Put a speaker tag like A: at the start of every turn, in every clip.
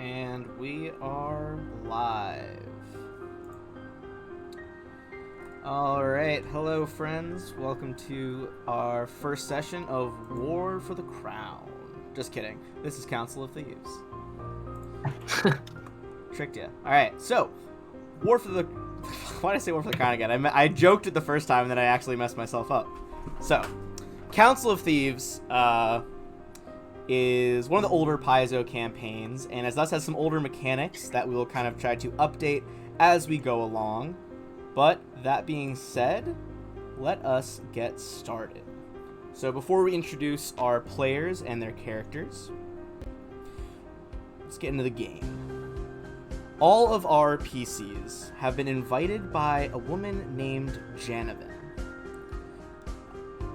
A: And we are live. Alright, hello friends. Welcome to our first session of War for the Crown. Just kidding. This is Council of Thieves. Tricked ya. Alright, so, War for the... Why did I say War for the Crown again? I joked it the first time and then I actually messed myself up. So, Council of Thieves, is one of the older Paizo campaigns, and as thus has some older mechanics that we will kind of try to update as we go along. But that being said, let us get started. So before we introduce our players and their characters, let's get into the game. All of our PCs have been invited by a woman named Janovan.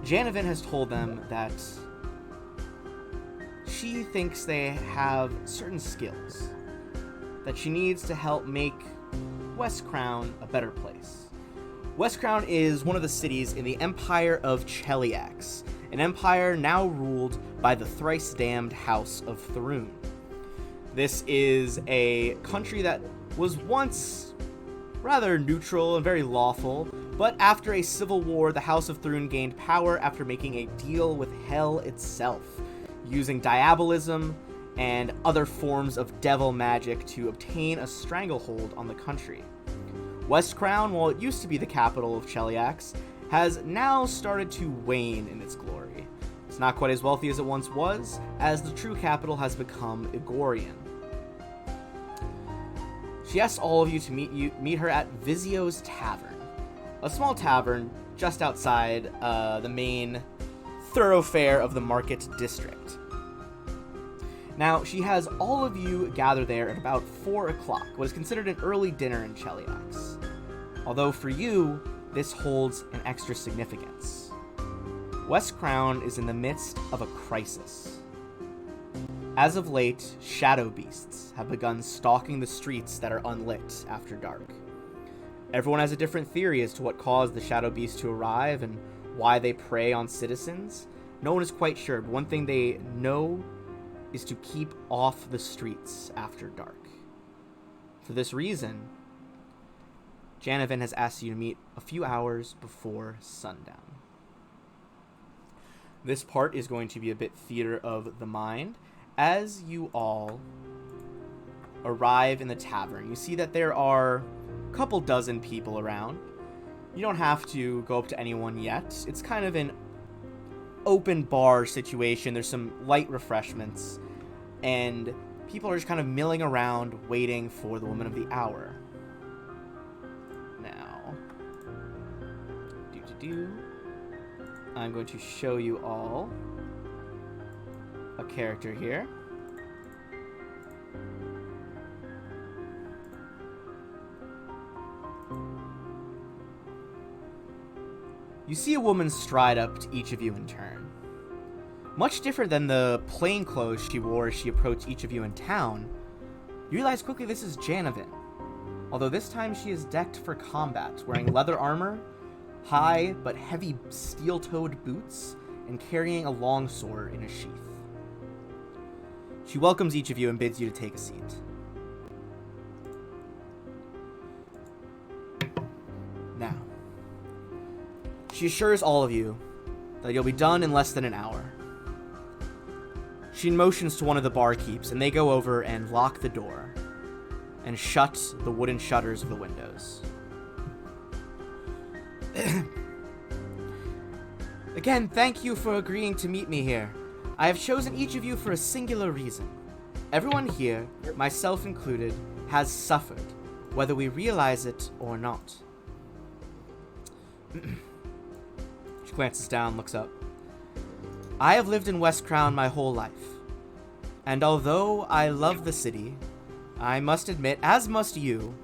A: Janovan has told them that she thinks they have certain skills that she needs to help make West Crown a better place. West Crown is one of the cities in the Empire of Cheliax, an empire now ruled by the thrice-damned House of Thrun. This is a country that was once rather neutral and very lawful, but after a civil war, the House of Thrun gained power after making a deal with Hell itself, using diabolism and other forms of devil magic to obtain a stranglehold on the country. West Crown, while it used to be the capital of Cheliax, has now started to wane in its glory. It's not quite as wealthy as it once was, as the true capital has become Igorian. She asks all of you to meet her at Vizio's Tavern, a small tavern just outside the main thoroughfare of the market district. Now, she has all of you gather there at about 4 o'clock, what is considered an early dinner in Cheliax. Although for you, this holds an extra significance. West Crown is in the midst of a crisis. As of late, shadow beasts have begun stalking the streets that are unlit after dark. Everyone has a different theory as to what caused the shadow beasts to arrive and why they prey on citizens. No one is quite sure, but one thing they know is to keep off the streets after dark. For this reason, Janovan has asked you to meet a few hours before sundown. This part is going to be a bit theater of the mind. As you all arrive in the tavern, you see that there are a couple dozen people around. You don't have to go up to anyone yet. It's kind of an open bar situation. There's some light refreshments, and people are just kind of milling around waiting for the woman of the hour. Now, I'm going to show you all a character here. You see a woman stride up to each of you in turn. Much different than the plain clothes she wore as she approached each of you in town, you realize quickly this is Janovan. Although this time she is decked for combat, wearing leather armor, high but heavy steel-toed boots, and carrying a long sword in a sheath. She welcomes each of you and bids you to take a seat. Now, she assures all of you that you'll be done in less than an hour. She motions to one of the barkeeps, and they go over and lock the door and shut the wooden shutters of the windows. Again, thank you for agreeing to meet me here. I have chosen each of you for a singular reason. Everyone here, myself included, has suffered, whether we realize it or not. She glances down, looks up. I have lived in West Crown my whole life, and although I love the city, I must admit, as must you,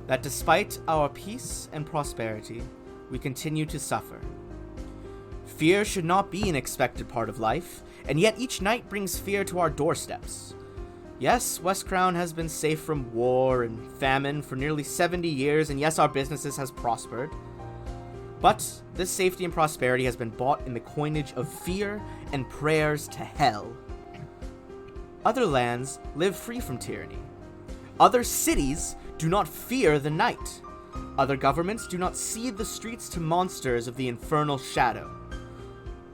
A: that despite our peace and prosperity, we continue to suffer. Fear should not be an expected part of life, and yet each night brings fear to our doorsteps. Yes, West Crown has been safe from war and famine for nearly 70 years, and yes, our businesses has prospered. But this safety and prosperity has been bought in the coinage of fear and prayers to hell. Other lands live free from tyranny, Other cities do not fear the night. Other governments do not cede the streets to monsters of the infernal shadow.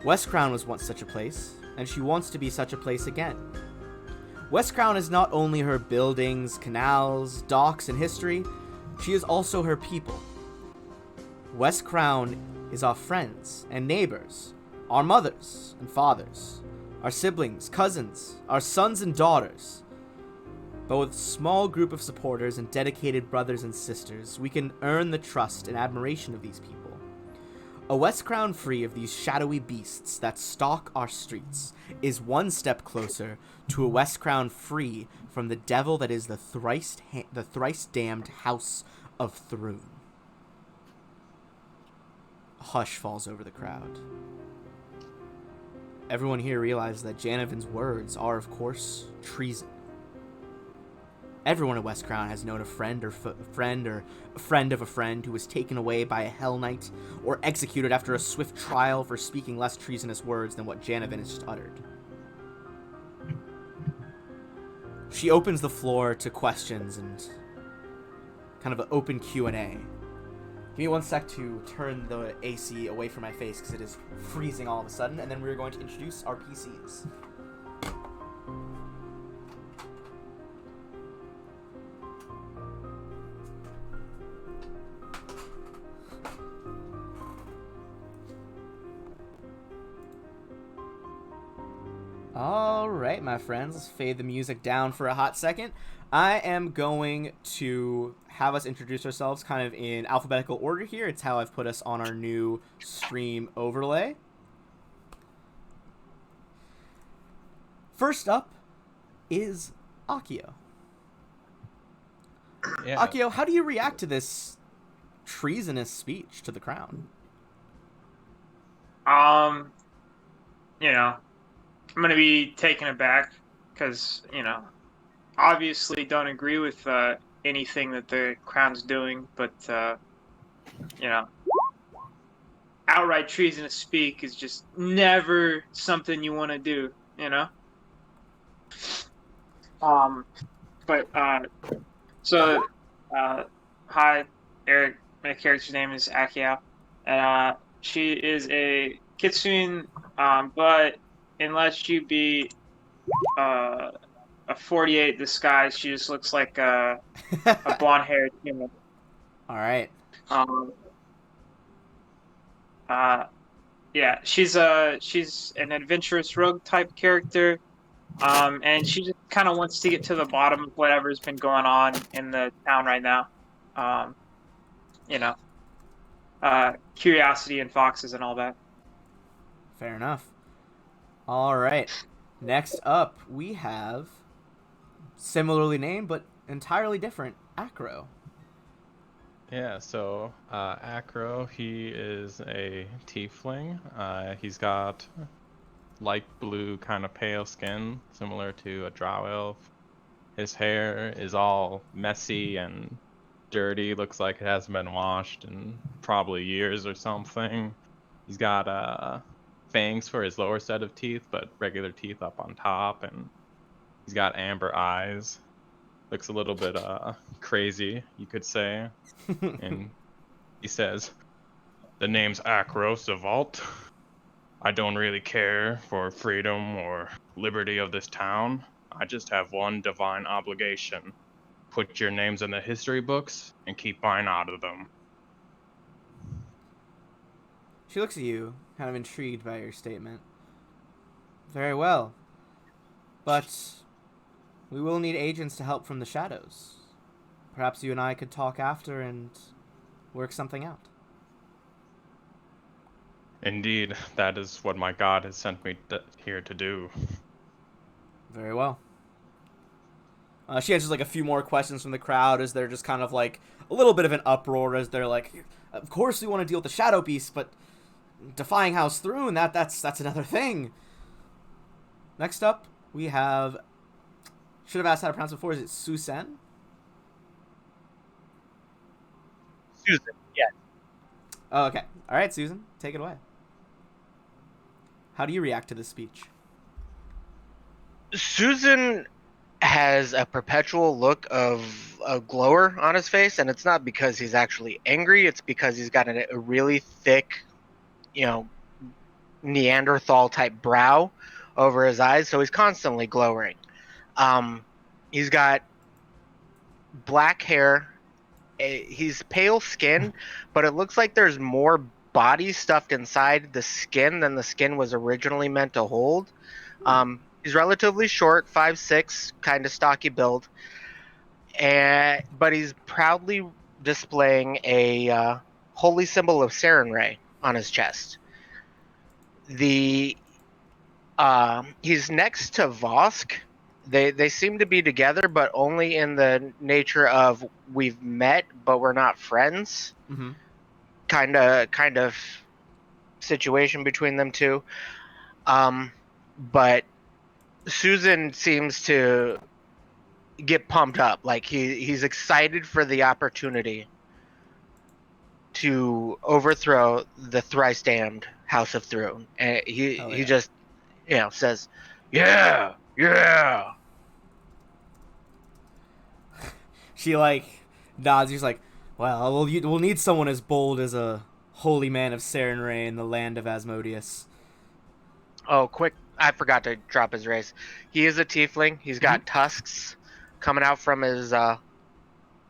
A: West Crown was once such a place, and she wants to be such a place again. West Crown is not only her buildings, canals, docks, and history, she is also her people. West Crown is our friends and neighbors, our mothers and fathers, our siblings, cousins, our sons and daughters. But with a small group of supporters and dedicated brothers and sisters, we can earn the trust and admiration of these people. A West Crown free of these shadowy beasts that stalk our streets is one step closer to a West Crown free from the devil that is the thrice damned House of Thrune. A hush falls over the crowd. Everyone here realizes that Janavin's words are, of course, treason. Everyone at West Crown has known a friend or a friend of a friend who was taken away by a Hell Knight or executed after a swift trial for speaking less treasonous words than what Janavin has just uttered. She opens the floor to questions and kind of an open Q&A. Give me one sec to turn the AC away from my face because it is freezing all of a sudden, and then we're going to introduce our PCs. Alright, my friends, let's fade the music down for a hot second. I am going to have us introduce ourselves kind of in alphabetical order here. It's how I've put us on our new stream overlay. First up is Akio. Yeah. Akio, how do you react to this treasonous speech to the crown?
B: You know, I'm going to be taken aback because, obviously don't agree with anything that the crown's doing, but, outright treason to speak is just never something you want to do, Hi, Eric. My character's name is Akio, and she is a kitsune, but unless you be a 48 disguise, she just looks like a blonde-haired human.
A: All right.
B: Yeah, she's an adventurous rogue type character, and she just kind of wants to get to the bottom of whatever's been going on in the town right now. Curiosity and foxes and all that.
A: Fair enough. All right. Next up, we have similarly named but entirely different Acro.
C: Yeah, so Acro, he is a tiefling. He's got light blue, kind of pale skin, similar to a drow elf. His hair is all messy and dirty, looks like it hasn't been washed in probably years or something. He's got fangs for his lower set of teeth, but regular teeth up on top, and he's got amber eyes. Looks a little bit crazy, you could say. And he says, "The name's Acro Savalt. I don't really care for freedom or liberty of this town. I just have one divine obligation. Put your names in the history books and keep mine out of them."
A: She looks at you, kind of intrigued by your statement. Very well. But we will need agents to help from the shadows. Perhaps you and I could talk after and work something out.
C: Indeed, that is what my god has sent me here to do.
A: Very well. She answers like a few more questions from the crowd as they're just kind of like a little bit of an uproar as they're like, of course we want to deal with the Shadow Beast, but defying House Thrune, that's another thing. Next up, we have, should have asked how to pronounce it before, is it Susan?
D: Susan, yes.
A: Oh, okay. All right, Susan, take it away. How do you react to this speech?
D: Susan has a perpetual look of a glower on his face, and it's not because he's actually angry. It's because he's got a really thick, you know, Neanderthal type brow over his eyes, so he's constantly glowering. He's got black hair. He's pale skin, but it looks like there's more body stuffed inside the skin than the skin was originally meant to hold. He's relatively short, 5'6", kind of stocky build, but he's proudly displaying a holy symbol of Sarenrae on his chest. The He's next to Vosk. They seem to be together, but only in the nature of we've met, but we're not friends.
A: Mm-hmm.
D: Kind of situation between them two. But Susan seems to get pumped up. Like he's excited for the opportunity to overthrow the thrice damned House of Throne. And he just says, "Yeah, yeah."
A: She like nods. He's like, "Well, we'll need someone as bold as a holy man of Sarenrae in the land of Asmodeus."
D: Oh, quick! I forgot to drop his race. He is a tiefling. He's got tusks coming out from his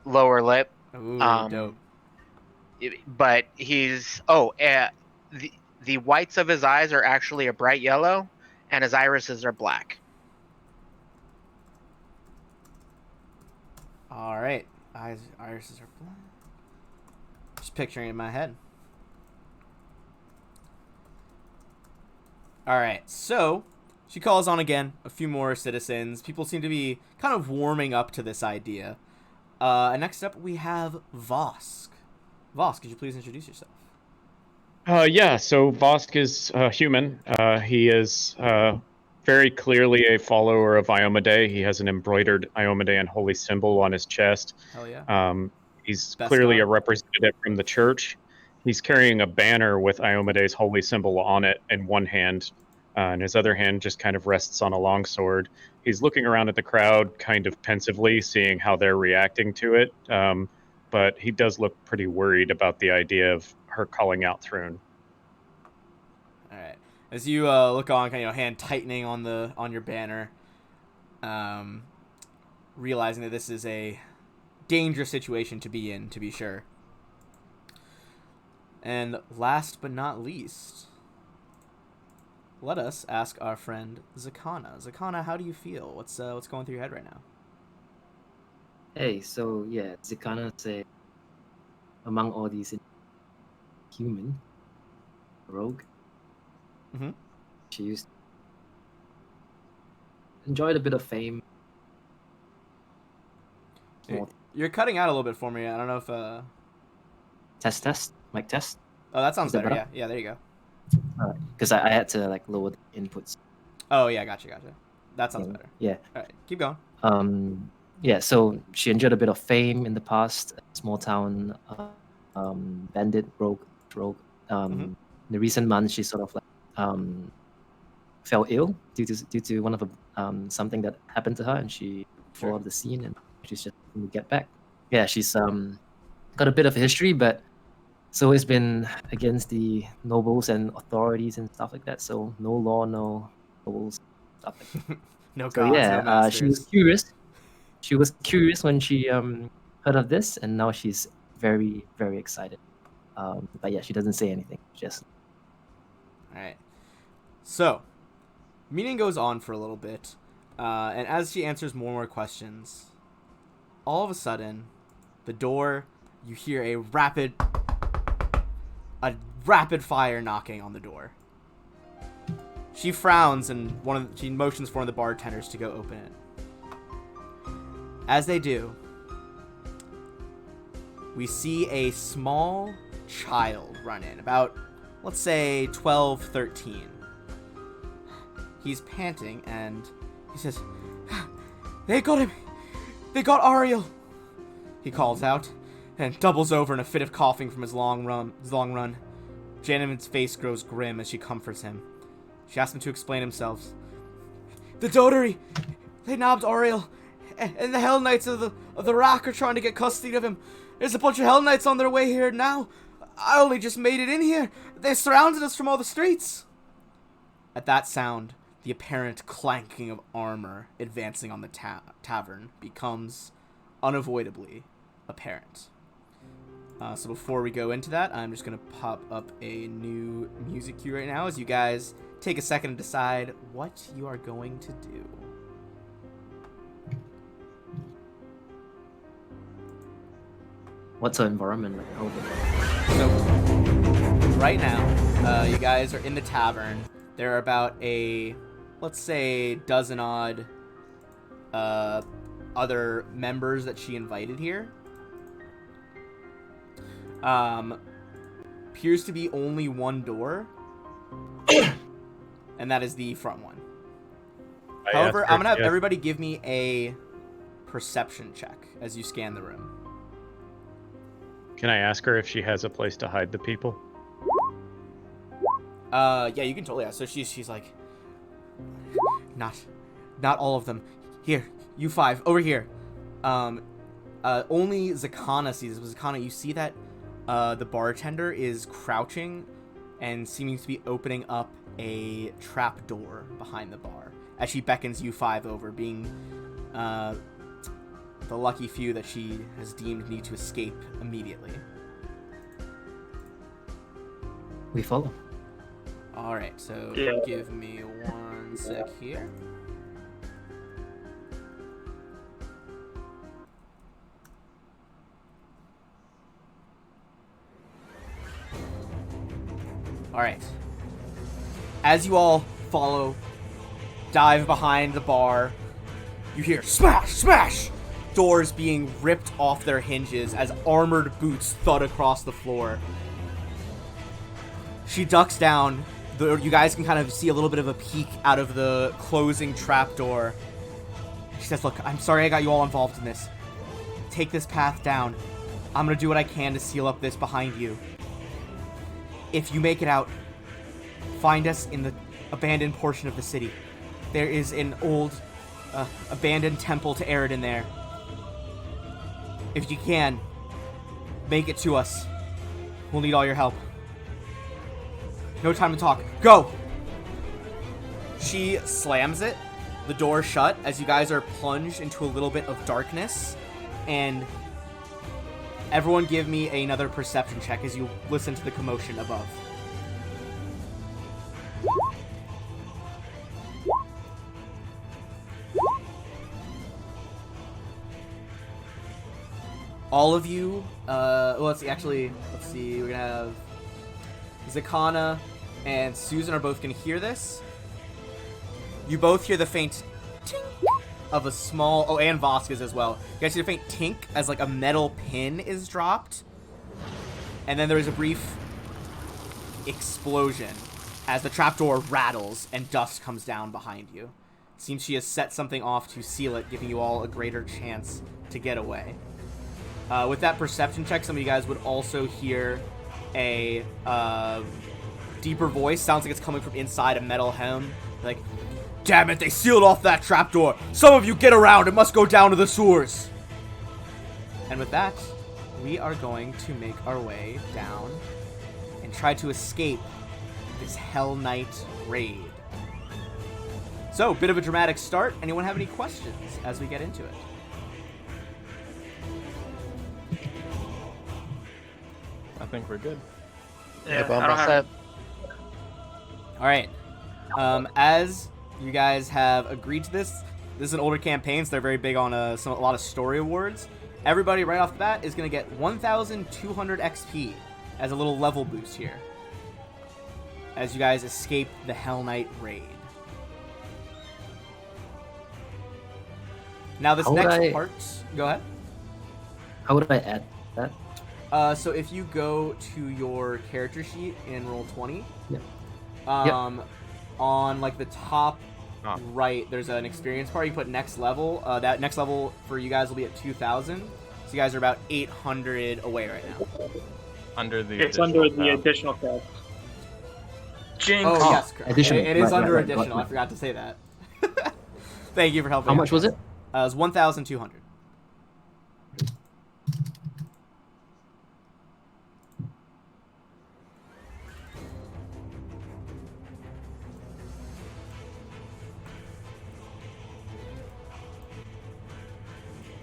D: lower lip.
A: Ooh, dope.
D: Um, but the whites of his eyes are actually a bright yellow, and his irises are black.
A: All right, irises are black. Just picturing it in my head. All right, so she calls on again a few more citizens. People seem to be kind of warming up to this idea. And next up, we have Vosk. Vosk, could you please introduce yourself?
E: Yeah, so Vosk is human. He is very clearly a follower of Iomedae. He has an embroidered Iomedaean holy symbol on his chest.
A: Hell yeah.
E: He's
A: Best
E: clearly a
A: dog.
E: representative from the church. He's carrying a banner with Iomedae's holy symbol on it in one hand, and his other hand just kind of rests on a longsword. He's looking around at the crowd kind of pensively, seeing how they're reacting to it. But he does look pretty worried about the idea of her calling out Thrune.
A: All right. As you look on, kind of hand tightening on your banner, realizing that this is a dangerous situation to be in, to be sure. And last but not least, let us ask our friend Zakana. Zakana, how do you feel? What's going through your head right now?
F: Hey, so yeah, Zikana said among all these human rogue,
A: Mm-hmm.
F: she used enjoyed a bit of fame.
A: You're cutting out a little bit for me. I don't know if
F: Test, mic test.
A: Oh, that sounds
F: Is that
A: better.
F: better?
A: Yeah, there you go.
F: Alright, because I had to like lower the inputs.
A: Oh yeah, gotcha. That sounds better.
F: Yeah.
A: All right, keep going.
F: Yeah. So she enjoyed a bit of fame in the past. Small town, bandit, rogue. In the recent months, she sort of like fell ill due to one of something that happened to her, and she fell off the scene, and she's just going to get back. Yeah, she's got a bit of a history, but so it's been against the nobles and authorities and stuff like that. So no law, no nobles, stuff like that.
A: No
F: So
A: gods,
F: yeah,
A: no masters.
F: she was curious. She was curious when she heard of this, and now she's very, very excited. But yeah, she doesn't say anything. Just
A: All right. So, meeting goes on for a little bit, and as she answers more questions, all of a sudden, the door, you hear a rapid fire knocking on the door. She frowns and she motions for one of the bartenders to go open it. As they do, we see a small child run in, about, let's say, 12, 13. He's panting and he says, "They got him! They got Ariel!" He calls out and doubles over in a fit of coughing from his long run. Janet's face grows grim as she comforts him. She asks him to explain himself. "The Dotary! They nabbed Ariel And the Hell Knights of the Rock are trying to get custody of him. There's a bunch of Hell Knights on their way here now. I only just made it in here. They surrounded us from all the streets. At that sound, the apparent clanking of armor advancing on the tavern becomes unavoidably apparent. So before we go into that, I'm just going to pop up a new music cue right now as you guys take a second to decide what you are going to do.
F: What's our environment like?
A: So, right now, you guys are in the tavern. There are about let's say, dozen odd other members that she invited here. Appears to be only one door, and that is the front one. However, I'm going to have everybody give me a perception check as you scan the room.
E: Can I ask her if she has a place to hide the people?
A: Yeah, you can totally ask. So she's like, not all of them. Here, you five, over here. Only Zakana sees this. Zakana, you see that the bartender is crouching and seeming to be opening up a trap door behind the bar as she beckons you five over, being the lucky few that she has deemed need to escape immediately.
F: We follow.
A: Alright, so give me 1 sec here. Alright. As you all follow, dive behind the bar, you hear smash, smash! Doors being ripped off their hinges as armored boots thud across the floor. She ducks down. You guys can kind of see a little bit of a peek out of the closing trapdoor. She says, look, I'm sorry I got you all involved in this. Take this path down. I'm going to do what I can to seal up this behind you. If you make it out, find us in the abandoned portion of the city. There is an old, abandoned temple to Eridan there. If you can, make it to us. We'll need all your help. No time to talk. Go! She slams it, the door shut, as you guys are plunged into a little bit of darkness. And everyone give me another perception check as you listen to the commotion above. All of you, let's see, we're gonna have Zakana and Susan are both gonna hear this. You both hear the faint tink of a small, and Vasquez as well. You guys hear the faint tink as like a metal pin is dropped. And then there is a brief explosion as the trapdoor rattles and dust comes down behind you. It seems she has set something off to seal it, giving you all a greater chance to get away. With that perception check, some of you guys would also hear a deeper voice. Sounds like it's coming from inside a metal helm. Like, damn it, they sealed off that trapdoor. Some of you get around. It must go down to the sewers. And with that, we are going to make our way down and try to escape this Hell Knight raid. So, bit of a dramatic start. Anyone have any questions as we get into it?
C: I think we're good.
B: Yeah,
D: I'm
B: I don't
D: all
B: have.
D: set.
A: All right. As you guys have agreed to this is an older campaign, so they're very big on a lot of story awards. Everybody right off the bat is going to get 1,200 XP as a little level boost here, as you guys escape the Hell Knight raid. Now this next part, go ahead.
F: How would I add that?
A: So if you go to your character sheet in Roll20,
F: Yep.
A: On like the top right, there's an experience bar. You put next level. That next level for you guys will be at 2,000. So you guys are about 800 away right now.
B: It's under the additional tab. Jinx.
A: Oh yes, correct.
F: Additional.
A: It is
F: Right,
A: under
F: right,
A: additional.
F: right.
A: I forgot to say that. Thank you for helping.
F: How much was it?
A: It's 1,200.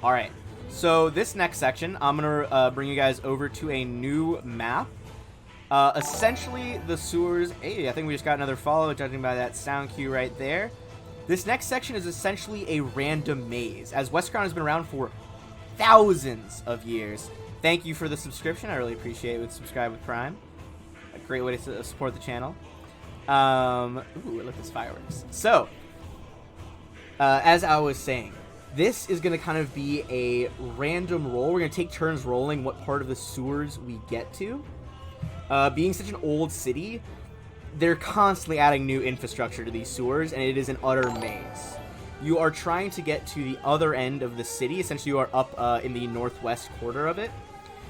A: All right. So this next section, I'm gonna bring you guys over to a new map. Essentially, the sewers. Hey, I think we just got another follow, judging by that sound cue right there. This next section is essentially a random maze, as Westcrown has been around for thousands of years. Thank you for the subscription. I really appreciate it with Subscribe with Prime. A great way to support the channel. Ooh, look at this fireworks. So, as I was saying, this is going to kind of be a random roll. We're going to take turns rolling what part of the sewers we get to. Being such an old city, they're constantly adding new infrastructure to these sewers, and it is an utter maze. You are trying to get to the other end of the city. Essentially, you are up in the northwest quarter of it.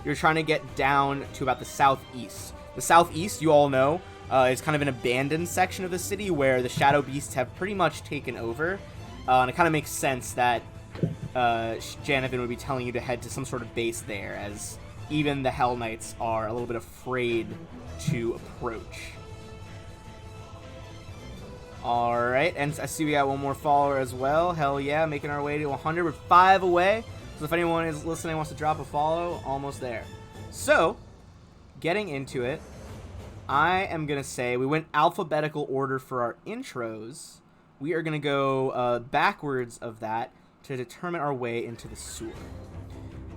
A: You're trying to get down to about the southeast. The southeast, you all know, is kind of an abandoned section of the city where the Shadow Beasts have pretty much taken over. And it kind of makes sense that Janavin would be telling you to head to some sort of base there, as even the Hell Knights are a little bit afraid to approach. Alright, and I see we got one more follower as well. Hell yeah, making our way to 100. We're 5 away. So if anyone is listening wants to drop a follow, almost there. So, getting into it, I am going to say we went alphabetical order for our intros. We are going to go backwards of that to determine our way into the sewer.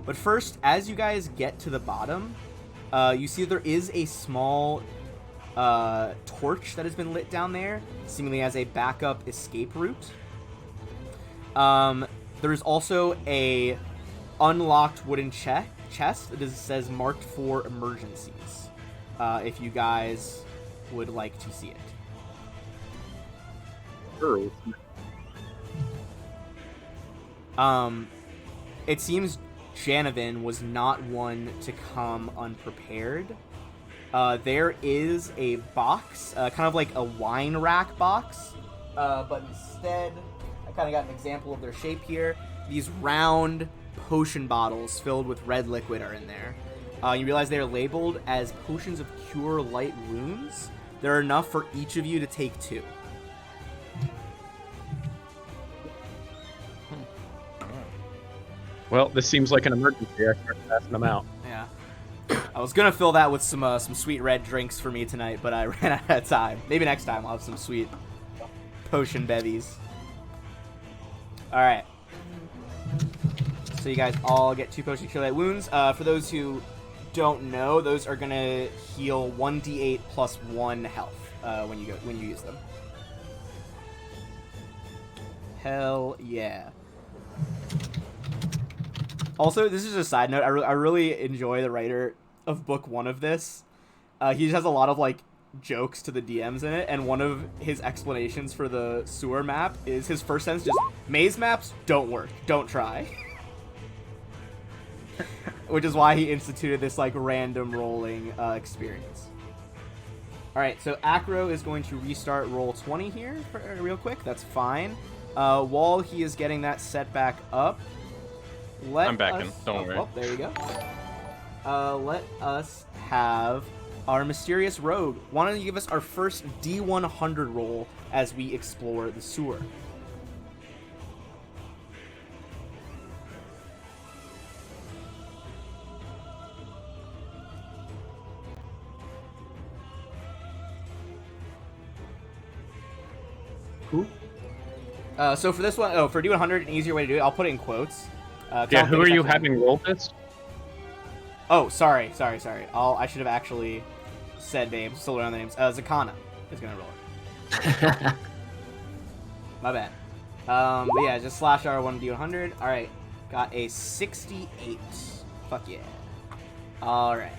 A: But first, as you guys get to the bottom, you see there is a small torch that has been lit down there, seemingly as a backup escape route. There is also a unlocked wooden chest that says marked for emergencies, if you guys would like to see it.
E: Sure.
A: It seems Janavin was not one to come unprepared. There is a box, kind of like a wine rack box, but instead, I kind of got an example of their shape here. These round potion bottles filled with red liquid are in there. You realize they are labeled as potions of cure light wounds. There are enough for each of you to take 2.
E: Well, this seems like an emergency. I started passing them out.
A: Yeah. I was gonna fill that with some sweet red drinks for me tonight, but I ran out of time. Maybe next time I'll have some sweet potion bevies. Alright. So you guys all get 2 potion cure light wounds. For those who don't know, those are gonna heal 1d8 plus 1 health when you use them. Hell yeah. Also, this is a side note. I really enjoy the writer of book 1 of this. He just has a lot of like jokes to the DMs in it, and one of his explanations for the sewer map is his first sentence just, maze maps don't work, don't try. Which is why he instituted this like random rolling experience. Alright, so Acro is going to restart roll 20 here real quick. That's fine. While he is getting that set back up,
C: I'm back in, don't worry.
A: Oh, there you go. Let us have our mysterious rogue. Why don't you give us our first D100 roll as we explore the sewer?
F: Who?
A: So for this one, for D100, an easier way to do it, I'll put it in quotes.
E: Yeah, who are you having roll this?
A: Oh, sorry. I should have actually said names. Still learning the names. Zakana is gonna roll it. My bad. But yeah, just slash R1D100. All right, got a 68. Fuck yeah. All right.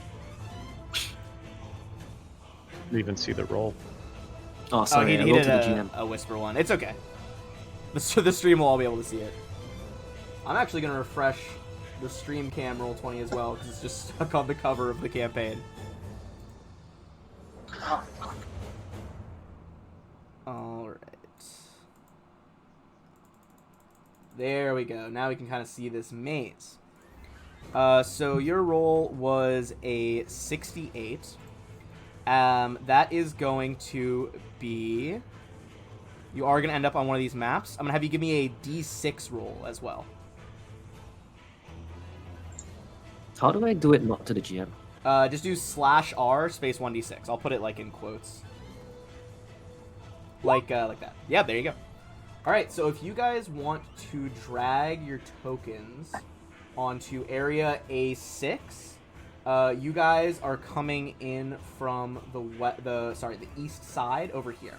E: You even see the roll.
F: Oh, sorry.
A: he
F: I rolled
A: did
F: to the GM.
A: a whisper one. It's okay. The stream will all be able to see it. I'm actually gonna refresh the stream cam roll 20 as well because it's just stuck on the cover of the campaign. All right. There we go. Now we can kind of see this maze. So your roll was a 68. That is going to be... You are going to end up on one of these maps. I'm going to have you give me a D6 roll as well.
F: How do I do it not to the GM?
A: Just do /R space 1d6. I'll put it like in quotes. Like that. Yeah, there you go. Alright, so if you guys want to drag your tokens onto area A6, you guys are coming in from the east side over here.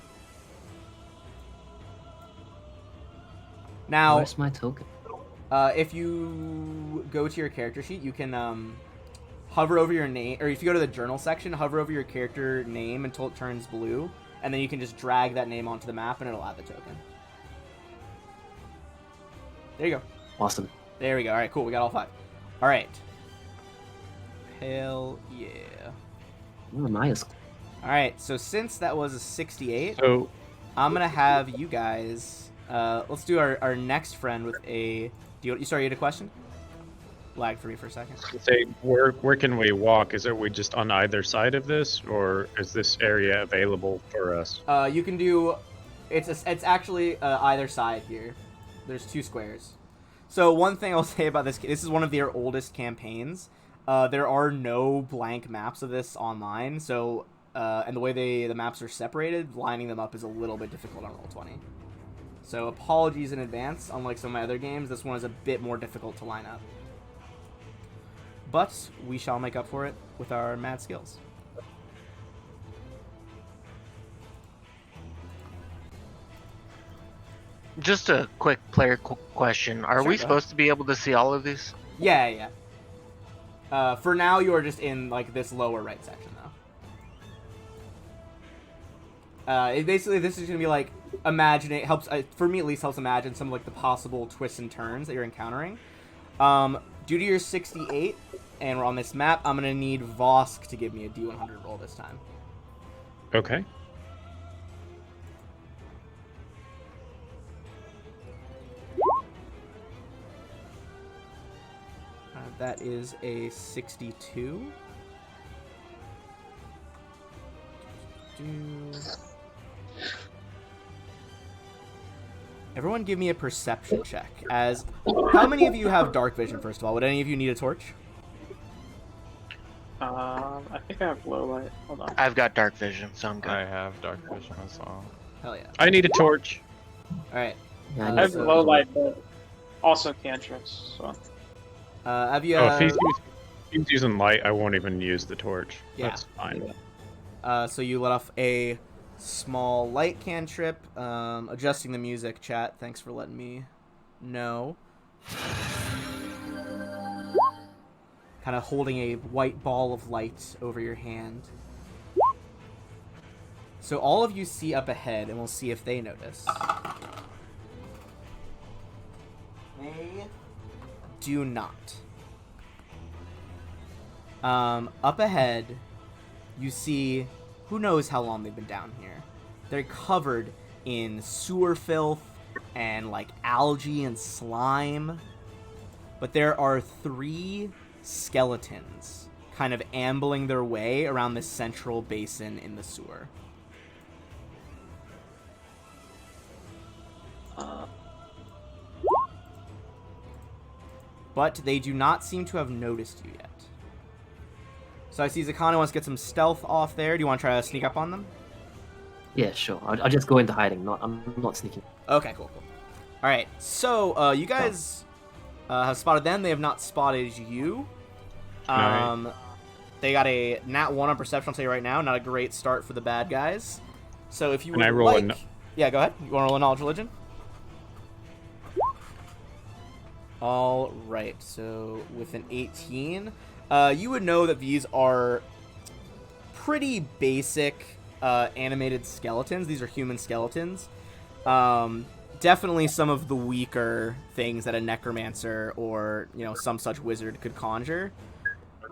A: Now,
F: Where's my token?
A: if you go to your character sheet, you can hover over your name, or if you go to the journal section, hover over your character name until it turns blue, and then you can just drag that name onto the map and it'll add the token. There you go.
F: Awesome.
A: There we go. Alright, cool. We got all 5. Alright. Hell yeah.
F: Oh, Maya's.
A: Alright, so since that was a 68,
E: So
A: I'm going to have you guys... let's do our next friend with a... Sorry, you had a question? Lagged for me for a second.
E: say, where can we walk? Is it we just on either side of this, or is this area available for us?
A: You can do... It's actually either side here. There's 2 squares. So one thing I'll say about this is one of their oldest campaigns. There are no blank maps of this online, so and the way the maps are separated, lining them up is a little bit difficult on Roll20. So apologies in advance. Unlike some of my other games, this one is a bit more difficult to line up. But we shall make up for it with our mad skills.
D: Just a quick player question. Are
A: Sure,
D: we
A: go
D: supposed to be able to see all of these?
A: Yeah. For now, you are just in like this lower right section, though. Basically, this is gonna be like imagining helps for me at least helps imagine some of like the possible twists and turns that you're encountering. Due to your 68, and we're on this map, I'm gonna need Vosk to give me a D100 roll this time.
E: Okay.
A: That is a 62. Everyone give me a perception check. How many of you have dark vision, first of all? Would any of you need a torch?
B: I think I have low light. Hold on.
D: I've got dark vision, so I'm good.
C: I have dark vision as well.
A: Hell yeah.
E: I need a torch.
A: Alright.
F: Yeah,
B: I have
A: so-
B: low light, but also cantrips. So
A: Have you...
E: Oh, if he's using light, I won't even use the torch.
A: Yeah.
E: That's fine.
A: So you let off a small light cantrip. Adjusting the music, chat. Thanks for letting me know. Kind of holding a white ball of light over your hand. So all of you see up ahead, and we'll see if they notice. They do not. Up ahead, you see, who knows how long they've been down here. They're covered in sewer filth and like algae and slime. But there are 3 skeletons kind of ambling their way around the central basin in the sewer. But they do not seem to have noticed you yet. So I see Zakana wants to get some stealth off there. Do you want to try to sneak up on them?
F: Yeah, sure. I'll just go into hiding. I'm not sneaking.
A: Okay, cool. All right, so you guys have spotted them. They have not spotted you.
E: Alright.
A: They got a nat 1 on perception. I'll tell you right now, not a great start for the bad guys. So if you
E: Can
A: would
E: I roll a
A: like,
E: no-
A: yeah, go ahead. You want to roll a knowledge religion? All right. So with an 18, you would know that these are pretty basic animated skeletons. These are human skeletons. Definitely some of the weaker things that a necromancer or some such wizard could conjure.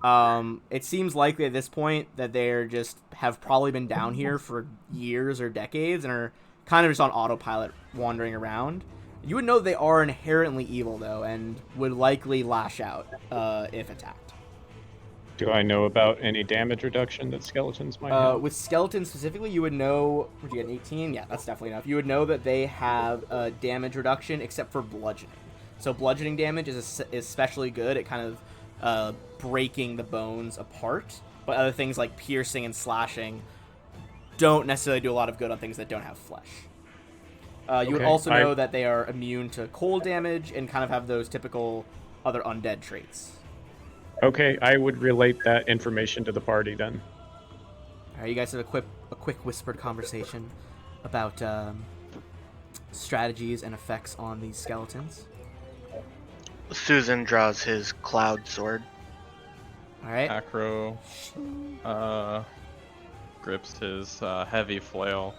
A: It seems likely at this point that they're just have probably been down here for years or decades and are kind of just on autopilot wandering around. You would know they are inherently evil, though, and would likely lash out if attacked.
E: Do I know about any damage reduction that skeletons might have?
A: With skeletons specifically, you would know... Would you get an 18? Yeah, that's definitely enough. You would know that they have damage reduction except for bludgeoning. So bludgeoning damage is especially good at kind of breaking the bones apart. But other things like piercing and slashing don't necessarily do a lot of good on things that don't have flesh. You would
E: Okay,
A: also know that they are immune to cold damage and kind of have those typical other undead traits.
E: Okay, I would relate that information to the party then.
A: All right, you guys have a quick whispered conversation about strategies and effects on these skeletons.
D: Susan draws his cloud sword.
A: All right.
C: Acro grips his heavy flail.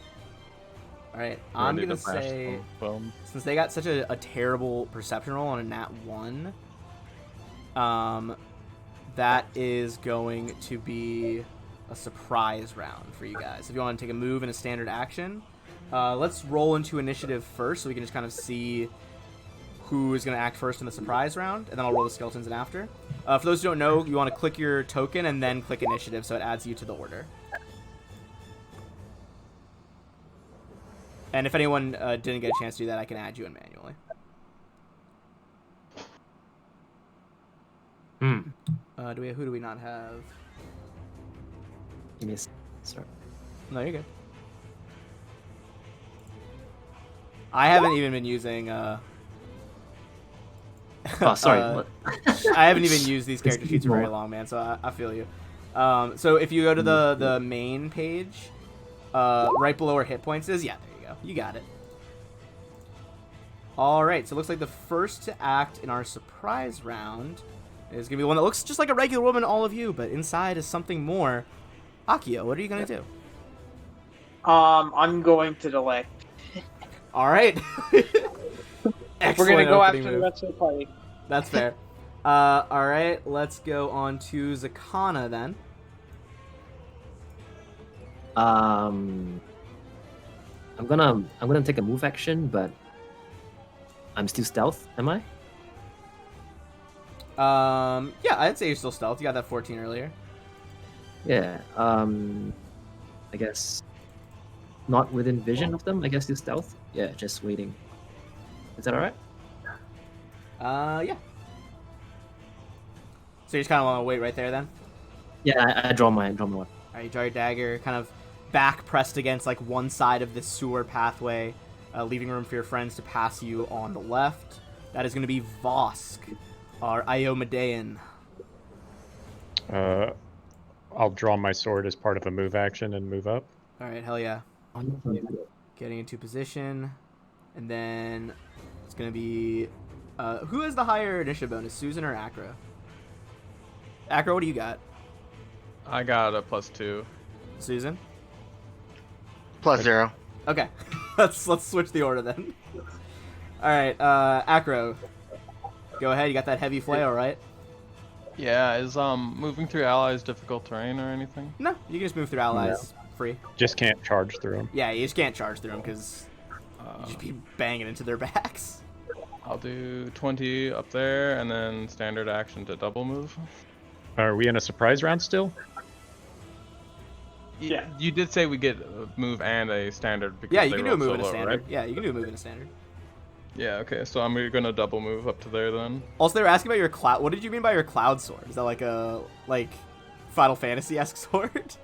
A: All right. I'm
C: ready
A: gonna
C: to bash
A: say,
C: some bones.
A: since they got such a terrible perception roll on a nat 1, that is going to be a surprise round for you guys. If you want to take a move and a standard action, let's roll into initiative first, so we can just kind of see who is going to act first in the surprise round, and then I'll roll the skeletons in after. For those who don't know, you want to click your token and then click initiative, so it adds you to the order. And if anyone didn't get a chance to do that, I can add you in manually. Who do we not have?
F: Give me a sorry.
A: No, you're good. I haven't even been using.
F: Oh, sorry. What?
A: I haven't even used these character sheets for very long, man. So I feel you. So if you go to the main page, right below where hit points is, yeah, there you go. You got it. All right. So it looks like the first to act in our surprise round is gonna be the one that looks just like a regular woman to all of you, but inside is something more. Akio, what are you gonna do?
B: I'm going to delay.
A: All right.
B: We're gonna go after
A: move.
B: the rest of the party.
A: That's fair. All right, let's go on to Zakana then.
F: I'm gonna take a move action, but I'm still stealth. Am I?
A: Yeah, I'd say you're still stealth. You got that 14 earlier.
F: Yeah. I guess not within vision of them. I guess you're stealth. Yeah, just waiting. Is that all right?
A: Yeah. So you just kind of want to wait right there then?
F: Yeah, I draw my weapon.
A: All right, you draw your dagger, kind of back pressed against like one side of this sewer pathway, leaving room for your friends to pass you on the left. That is going to be Vosk, our Iomedean.
E: I'll draw my sword as part of a move action and move up.
A: All right, hell yeah. Getting into position, and then it's going to be... who has the higher initiative bonus, Susan or Acro? Acro, what do you got?
C: I got a +2.
A: Susan?
D: +0.
A: Okay, let's switch the order then. All right, Acro, go ahead. You got that heavy flail, right?
C: Yeah, is moving through allies difficult terrain or anything?
A: No, you can just move through allies free.
E: Just can't charge through them.
A: Yeah, you just can't charge through them because you just be banging into their backs.
C: I'll do 20 up there and then standard action to double move.
E: Are we in a surprise round still?
B: Yeah.
C: You did say we get a move and a standard because
A: Yeah, you
C: they
A: can do a
C: rolled
A: move
C: so
A: in a
C: low,
A: standard.
C: right?
A: Yeah, you can do a move in a standard.
C: Yeah, okay, so I'm gonna double move up to there then.
A: Also, they were asking about your cloud. What did you mean by your cloud sword? Is that like a Final Fantasy-esque sword?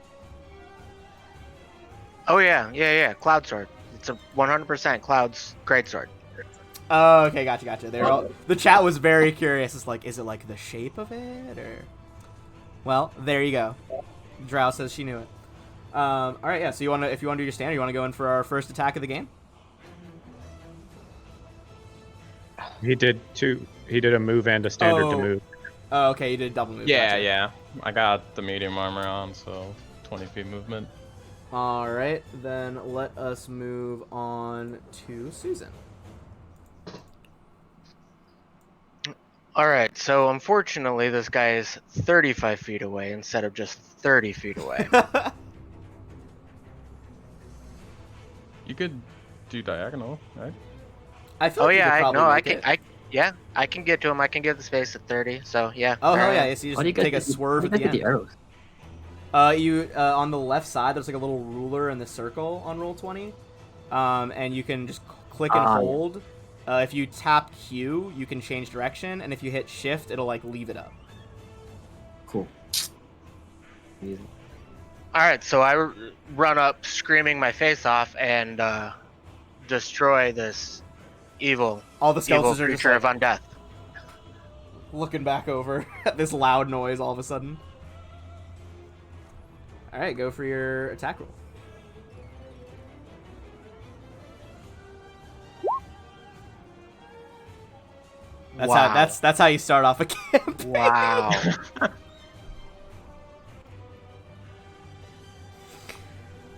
D: Oh yeah. Cloud sword. It's a 100% Cloud's great sword.
A: Oh, okay, gotcha. The chat was very curious. It's like, is it like the shape of it, or? Well, there you go. Drow says she knew it. All right, yeah. So if you want to do your standard, you want to go in for our first attack of the game?
E: He did two. He did a move and a standard to move.
A: Oh, okay. You did a double move.
C: Yeah,
A: gotcha.
C: yeah. I got the medium armor on, so 20 feet movement.
A: All right, then let us move on to Susan.
D: All right, so unfortunately, this guy is 35 feet away instead of just 30 feet away.
C: You could do diagonal, right?
A: I feel
D: Oh
A: like you
D: yeah,
A: could probably
D: I
A: make
D: can.
A: it.
D: I can get to him. I can get the space at 30. So yeah.
A: Oh hell
D: there I
A: yeah!
D: am.
A: So you
F: How do you
A: just
F: guys
A: take a
F: get the-
A: swerve
F: how
A: at
F: do
A: the
F: you guys get
A: end.
F: the arrows?
A: You on the left side, there's like a little ruler in the circle on roll 20, and you can just click and
F: Ah, yeah.
A: hold. If you tap Q, you can change direction, and if you hit Shift, it'll like leave it up.
F: Cool. Amazing.
D: All right. So I run up, screaming my face off, and destroy this evil
A: All the
D: evil
A: skeletons are just
D: creature
A: like
D: of undeath.
A: looking back over at this loud noise all of a sudden. All right, go for your attack roll.
D: Wow.
A: That's how you start off a campaign.
D: Wow.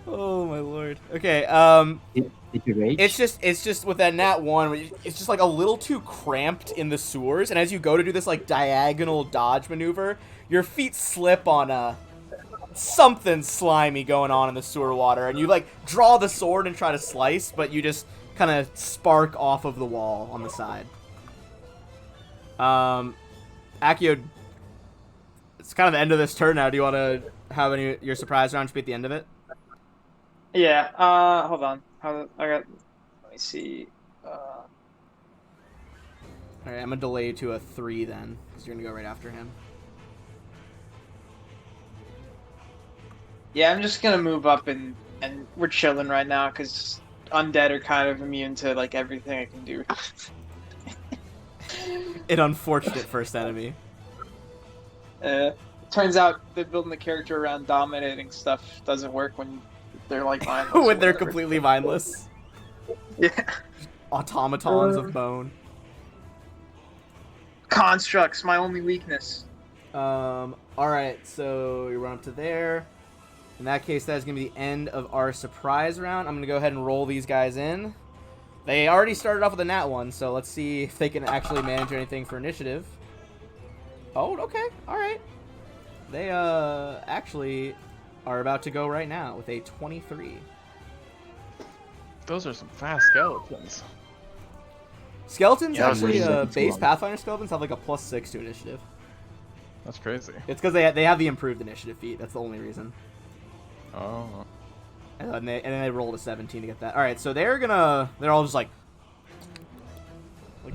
A: Oh my lord. Okay.
F: Did you rage?
A: It's just with that nat 1, it's just like a little too cramped in the sewers, and as you go to do this like diagonal dodge maneuver, your feet slip on something slimy going on in the sewer water, and you like draw the sword and try to slice, but you just kind of spark off of the wall on the side. Akio, it's kind of the end of this turn now. Do you want to have your surprise round be at the end of it?
B: Yeah. Hold on. I got. Let me see.
A: All right, I'm gonna delay you to a 3 then, because you're gonna go right after him.
B: Yeah, I'm just gonna move up and we're chilling right now because undead are kind of immune to like everything I can do.
A: An unfortunate first enemy.
B: Turns out that building the character around dominating stuff doesn't work when they're like mindless or
A: When they're
B: whatever.
A: completely mindless.
B: Yeah.
A: Automatons of bone.
B: Constructs, my only weakness.
A: Alright, so you run up to there. In that case, that is going to be the end of our surprise round. I'm going to go ahead and roll these guys in. They already started off with a nat 1, so let's see if they can actually manage anything for initiative. Oh, okay. Alright. They, actually are about to go right now with a 23.
C: Those are some fast skeletons.
A: Skeletons,
D: Yeah,
A: actually,
F: it's really
A: base
F: long.
A: Pathfinder skeletons have like a +6 to initiative.
C: That's crazy.
A: It's because they have the improved initiative feat. That's the only reason.
C: Oh.
A: And then they rolled a 17 to get that. All right, so they're all just like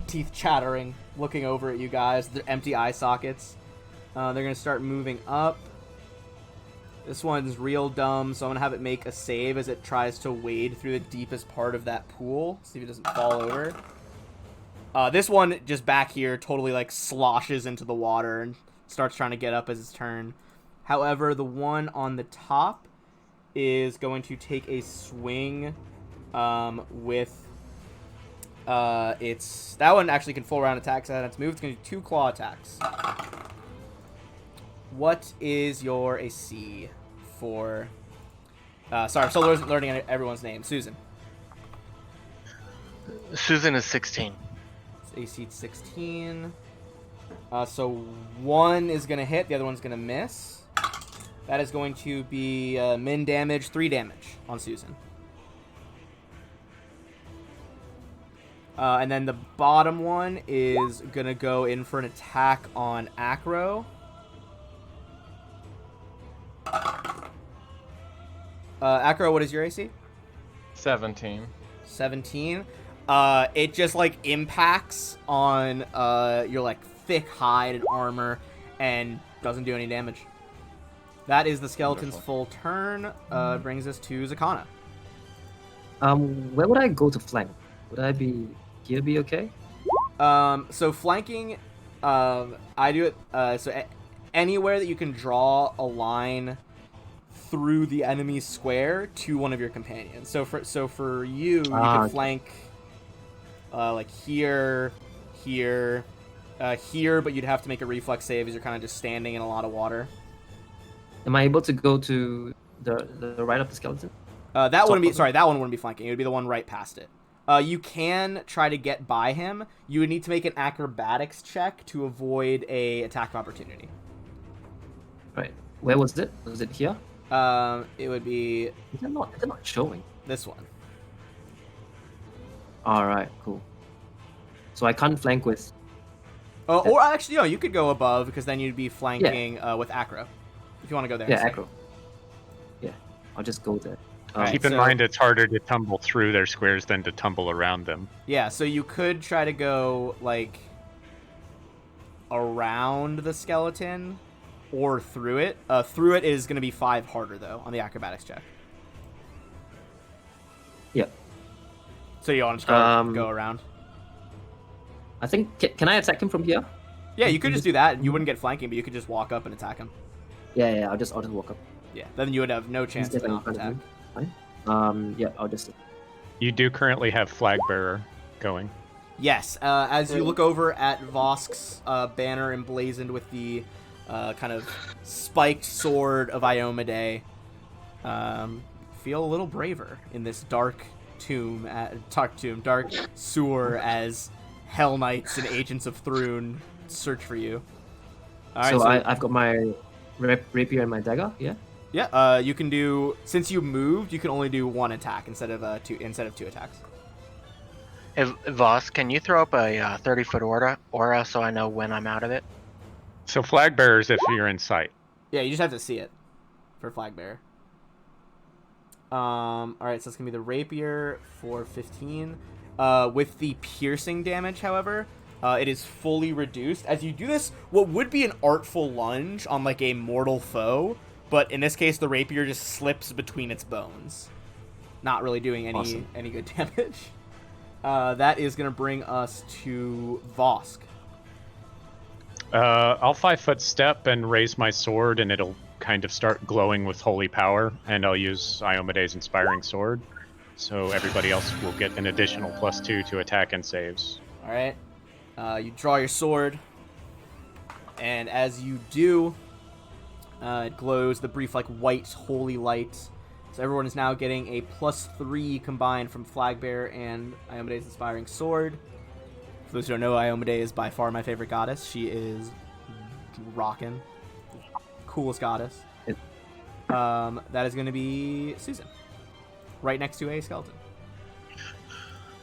A: teeth chattering, looking over at you guys. Their empty eye sockets. They're gonna start moving up. This one's real dumb, so I'm gonna have it make a save as it tries to wade through the deepest part of that pool. See if it doesn't fall over. This one just back here totally like sloshes into the water and starts trying to get up as its turn. However, the one on the top is going to take a swing with its... That one actually can full round attacks at its move. It's going to do 2 claw attacks. What is your AC for... sorry, I'm still learning everyone's name. Susan.
D: Susan is 16.
A: It's AC 16. So one is going to hit, the other one's going to miss. That is going to be min damage, 3 damage on Susan. And then the bottom one is going to go in for an attack on Acro. Acro, what is your AC?
C: 17.
A: 17. It just like impacts on your like thick hide and armor and doesn't do any damage. That is the skeleton's
C: Wonderful.
A: full turn. Brings us to Zakana.
F: Where would I go to flank? Would I be here? Be okay?
A: So flanking, I do it. Anywhere that you can draw a line through the enemy's square to one of your companions. So for you, you can
F: okay.
A: flank like here, here, here, but you'd have to make a reflex save as you're kind of just standing in a lot of water.
F: Am I able to go to the right of the skeleton?
A: That one wouldn't be flanking. It would be the one right past it. You can try to get by him. You would need to make an acrobatics check to avoid a attack of opportunity.
F: Right. Where was it? Was it here?
A: It would be
F: Is it not showing?
A: this one.
F: All right. Cool. So I can't flank with.
A: Or actually, no, you could go above because then you'd be flanking with Acro. If you want to go there.
F: Yeah,
A: instead.
F: Acro. Yeah, I'll just go there.
A: Alright,
E: Keep in
A: so-
E: mind it's harder to tumble through their squares than to tumble around them.
A: Yeah, so you could try to go, like, around the skeleton or through it. Through it is going to be 5 harder, though, on the acrobatics check.
F: Yeah.
A: So you want to just go around?
F: I think. Can I attack him from here?
A: Yeah, you could just do that, and you wouldn't get flanking, but you could just walk up and attack him.
F: Yeah. I'll just walk up.
A: Yeah, then you would have no chance
F: He's
A: of
F: definitely
A: an
F: in front of
A: attack.
F: me. Fine. Yeah, I'll just.
E: You do currently have flag bearer going.
A: Yes, as you look over at Vosk's banner emblazoned with the kind of spiked sword of Iomade, feel a little braver in this dark sewer as Hell Knights and Agents of Thrune search for you. All right,
F: So I've got my rapier and my dagger. Yeah.
A: Yeah, you can do, since you moved, you can only do 1 attack instead of 2 attacks.
D: Hey, Voss, can you throw up a 30-foot aura so I know when I'm out of it?
E: So flag bearers if you're in sight.
A: Yeah, you just have to see it for flag bearer. All right, so it's gonna be the rapier for 15. With the piercing damage, however, it is fully reduced. As you do this, what would be an artful lunge on like a mortal foe, but in this case, the rapier just slips between its bones, not really doing any good damage. That is gonna bring us to Vosk.
E: I'll 5-foot step and raise my sword, and it'll kind of start glowing with holy power, and I'll use Iomede's inspiring sword, so everybody else will get an additional +2 to attack and saves.
A: All right, you draw your sword, and as you do, it glows the brief like white holy light. So everyone is now getting a +3 combined from Flagbearer and Iomede's inspiring sword. For those who don't know, Iomade is by far my favorite goddess. She is rockin'. Coolest goddess. That is going to be Susan. Right next to a skeleton.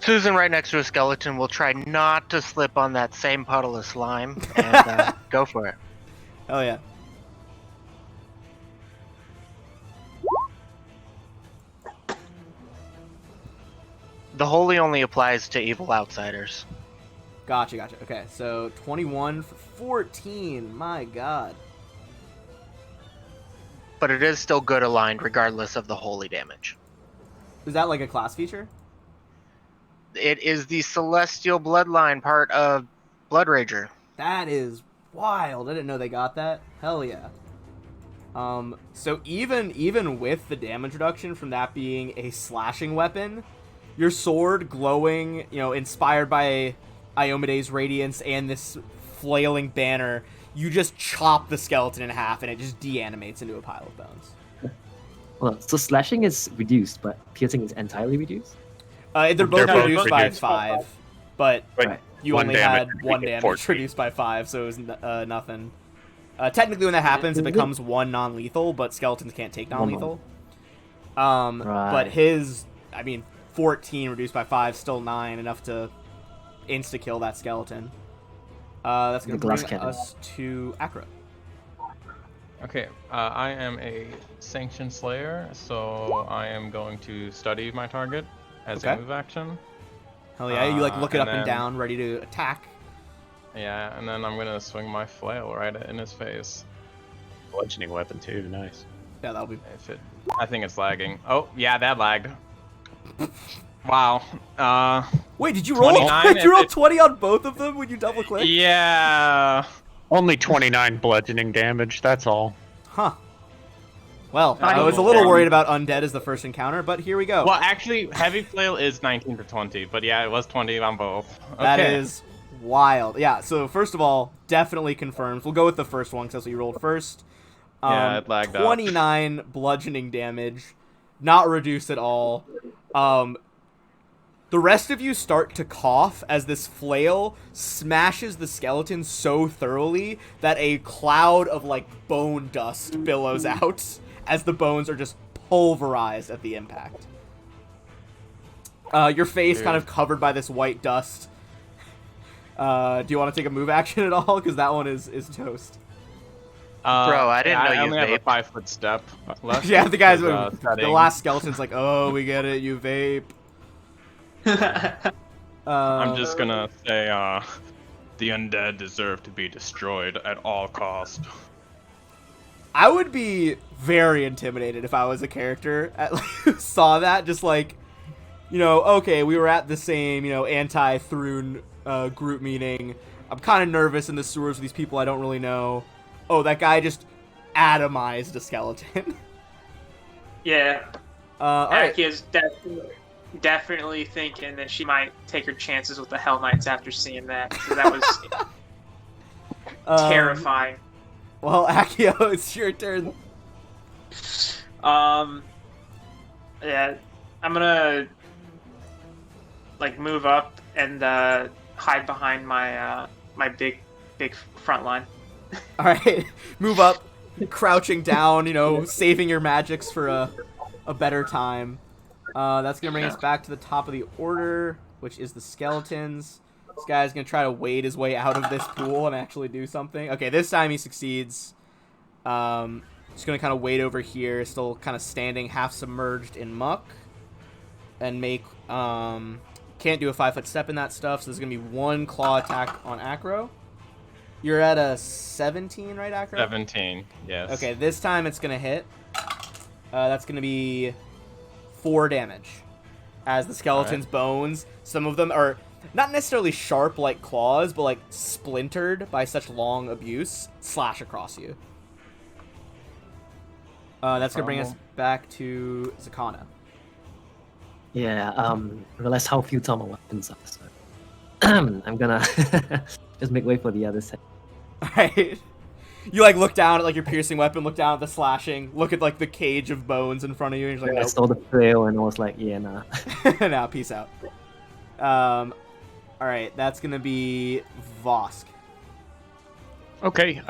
D: Susan, right next to a skeleton, will try not to slip on that same puddle of slime and go for it.
A: Hell yeah.
D: The holy only applies to evil outsiders.
A: Gotcha. Okay, so 21 for 14. My god.
D: But it is still good aligned regardless of the holy damage.
A: Is that like a class feature?
D: It is the celestial bloodline part of Blood Rager.
A: That is wild. I didn't know they got that. Hell yeah. So even with the damage reduction from that being a slashing weapon, your sword glowing, inspired by Iomede's radiance and this flailing banner, you just chop the skeleton in half and it just de-animates into a pile of bones.
F: Well, so slashing is reduced, but piercing is entirely reduced.
A: They're both
E: both
A: reduced by
E: reduced.
A: 5, but
F: Right.
A: you
E: One
A: only
E: damage,
A: had 1
E: you get
A: damage
E: 14.
A: reduced by 5, so it was nothing. Technically, when that happens, it becomes 1 non-lethal, but skeletons can't take non-lethal.
F: Right.
A: But 14 reduced by 5, still 9, enough to insta-kill that skeleton. That's going to
F: The glass
A: bring
F: cannon.
A: us to Acro.
C: Okay, I am a Sanctioned Slayer, so I am going to study my target as a
A: Okay.
C: move action.
A: Hell yeah, you look it
C: and
A: up and
C: then-
A: down, ready to attack.
C: Yeah, and then I'm gonna swing my flail right in his face.
E: Bludgeoning weapon too, nice.
A: Yeah, that'll be...
C: I think it's lagging. Oh, yeah, that lagged. Wow.
A: Wait, did you roll?
C: 29
A: Did you roll
C: if it-
A: 20 on both of them when you double-click?
C: Yeah.
E: Only 29 bludgeoning damage, that's all.
A: Huh. Well,
C: Not
A: I was a
C: even
A: little
C: fair.
A: worried about undead as the first encounter, but here we go.
C: Well, actually, heavy flail is 19 to 20, but yeah, it was 20 on both. Okay.
A: That is wild. Yeah, so first of all, definitely confirms. We'll go with the first one, because that's what you rolled first.
C: Yeah, it lagged out.
A: 29 bludgeoning damage. Not reduced at all. The rest of you start to cough as this flail smashes the skeleton so thoroughly that a cloud of, bone dust billows out as the bones are just pulverized at the impact. Your face kind of covered by this white dust. Do you want to take a move action at all? Because that one is toast.
D: Bro, I didn't know you
C: I only have a
D: vape.
C: 5-foot step left.
A: Yeah, the guys,
C: because,
A: the
C: setting.
A: last skeleton's like, oh, we get it, you vape.
C: I'm just gonna say, the undead deserve to be destroyed at all cost.
A: I would be very intimidated if I was a character who saw that, just like, okay, we were at the same, anti-Thrune group meeting. I'm kind of nervous in the sewers with these people I don't really know. Oh, that guy just atomized a skeleton.
B: Yeah.
A: All right.
B: Akia's definitely thinking that she might take her chances with the Hell Knights after seeing that. So that was terrifying.
A: Well, Akio, it's your turn.
B: Yeah, I'm gonna move up and hide behind my my big front line.
A: All right, move up, crouching down, saving your magics for a better time. That's going to bring us back to the top of the order, which is the skeletons. This guy's going to try to wade his way out of this pool and actually do something. Okay, this time he succeeds. Just going to kind of wade over here, still kind of standing half submerged in muck. And make... can't do a 5-foot step in that stuff, so there's going to be one claw attack on Acro. You're at a 17, right, Acro?
C: 17, yes.
A: Okay, this time it's going to hit. That's going to be 4 damage. As the skeleton's bones, some of them are not necessarily sharp like claws, but like splintered by such long abuse, slash across you. That's going to bring us back to Zakana.
F: Yeah, I realized how few my weapons are, so I'm gonna just make way for the other side.
A: Alright. You look down at your piercing weapon, look down at the slashing, look at the cage of bones in front of you, and you're
F: I
A: like, nope.
F: saw the trail and I was like, yeah, nah.
A: Nah, peace out. Alright, that's gonna be Vosk.
E: Okay.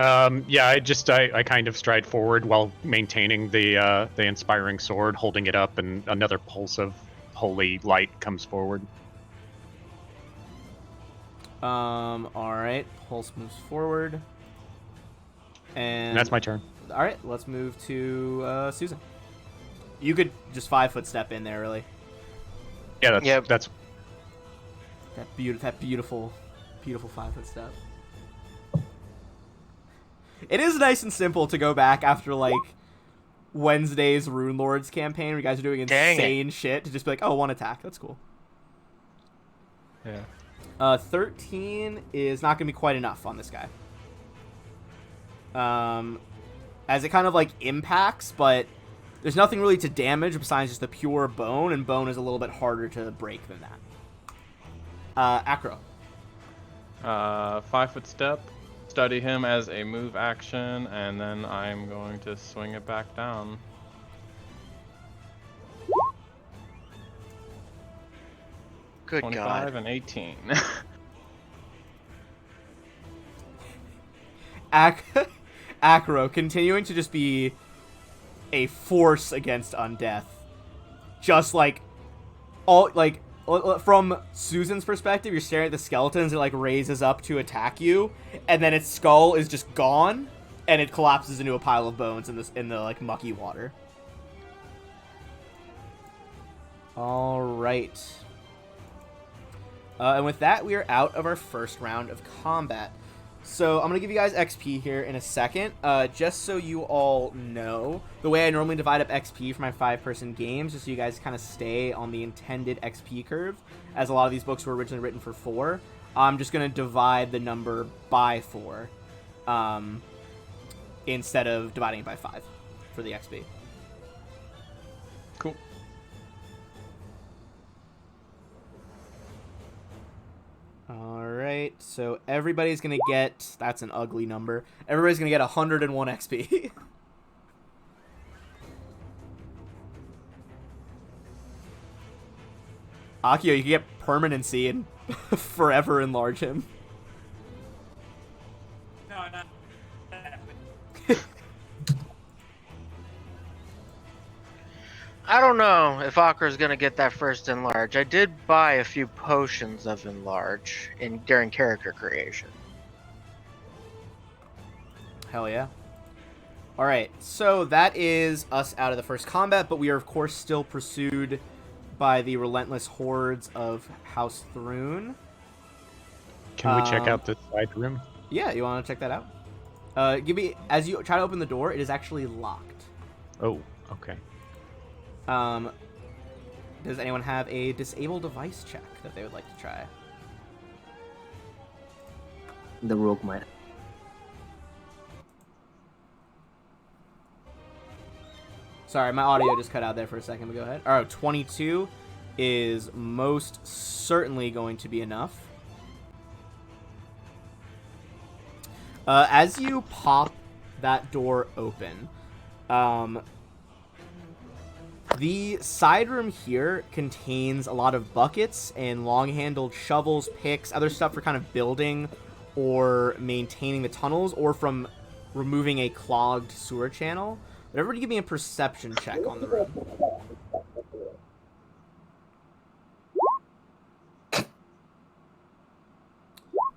E: Yeah, I kind of stride forward while maintaining the inspiring sword, holding it up, and another pulse of holy light comes forward.
A: Alright, pulse moves forward. And
E: that's my turn.
A: Alright, let's move to Susan. You could just 5-foot step in there, really.
E: Yeah, that's
A: that beautiful 5-foot step. It is nice and simple to go back after Wednesday's Rune Lords campaign, where you guys are doing insane shit, to just be like, oh, one attack. That's cool.
C: Yeah.
A: 13 is not going to be quite enough on this guy. As it kind of impacts, but there's nothing really to damage besides just the pure bone, and bone is a little bit harder to break than that. Acro.
C: 5-foot step, study him as a move action, and then I'm going to swing it back down.
D: Good
C: 25
D: God.
C: and 18.
A: Acro continuing to just be a force against undeath. Just from Susan's perspective, you're staring at the skeletons, it raises up to attack you, and then its skull is just gone, and it collapses into a pile of bones in the mucky water. All right. And with that, we are out of our first round of combat. So I'm going to give you guys XP here in a second. Just so you all know, the way I normally divide up XP for my 5-person games, just so you guys kind of stay on the intended XP curve, as a lot of these books were originally written for 4, I'm just going to divide the number by 4 instead of dividing it by 5 for the XP.
C: Cool.
A: Alright, so everybody's gonna get... That's an ugly number. Everybody's gonna get 101 XP. Akio, you can get permanency and forever enlarge him.
B: No, not.
D: I don't know if Akra's gonna get that first enlarge. I did buy a few potions of enlarge during character creation.
A: Hell yeah. All right, so that is us out of the first combat, but we are of course still pursued by the relentless hordes of House Thrune.
E: Can we check out this side room?
A: Yeah, you want to check that out? Give me, as you try to open the door, it is actually locked.
E: Oh, okay.
A: Does anyone have a disable device check that they would like to try?
F: The rogue might.
A: Sorry, my audio just cut out there for a second, but go ahead. All right, 22 is most certainly going to be enough. As you pop that door open, the side room here contains a lot of buckets and long-handled shovels, picks, other stuff for kind of building or maintaining the tunnels, or from removing a clogged sewer channel. But everybody give me a perception check on the room.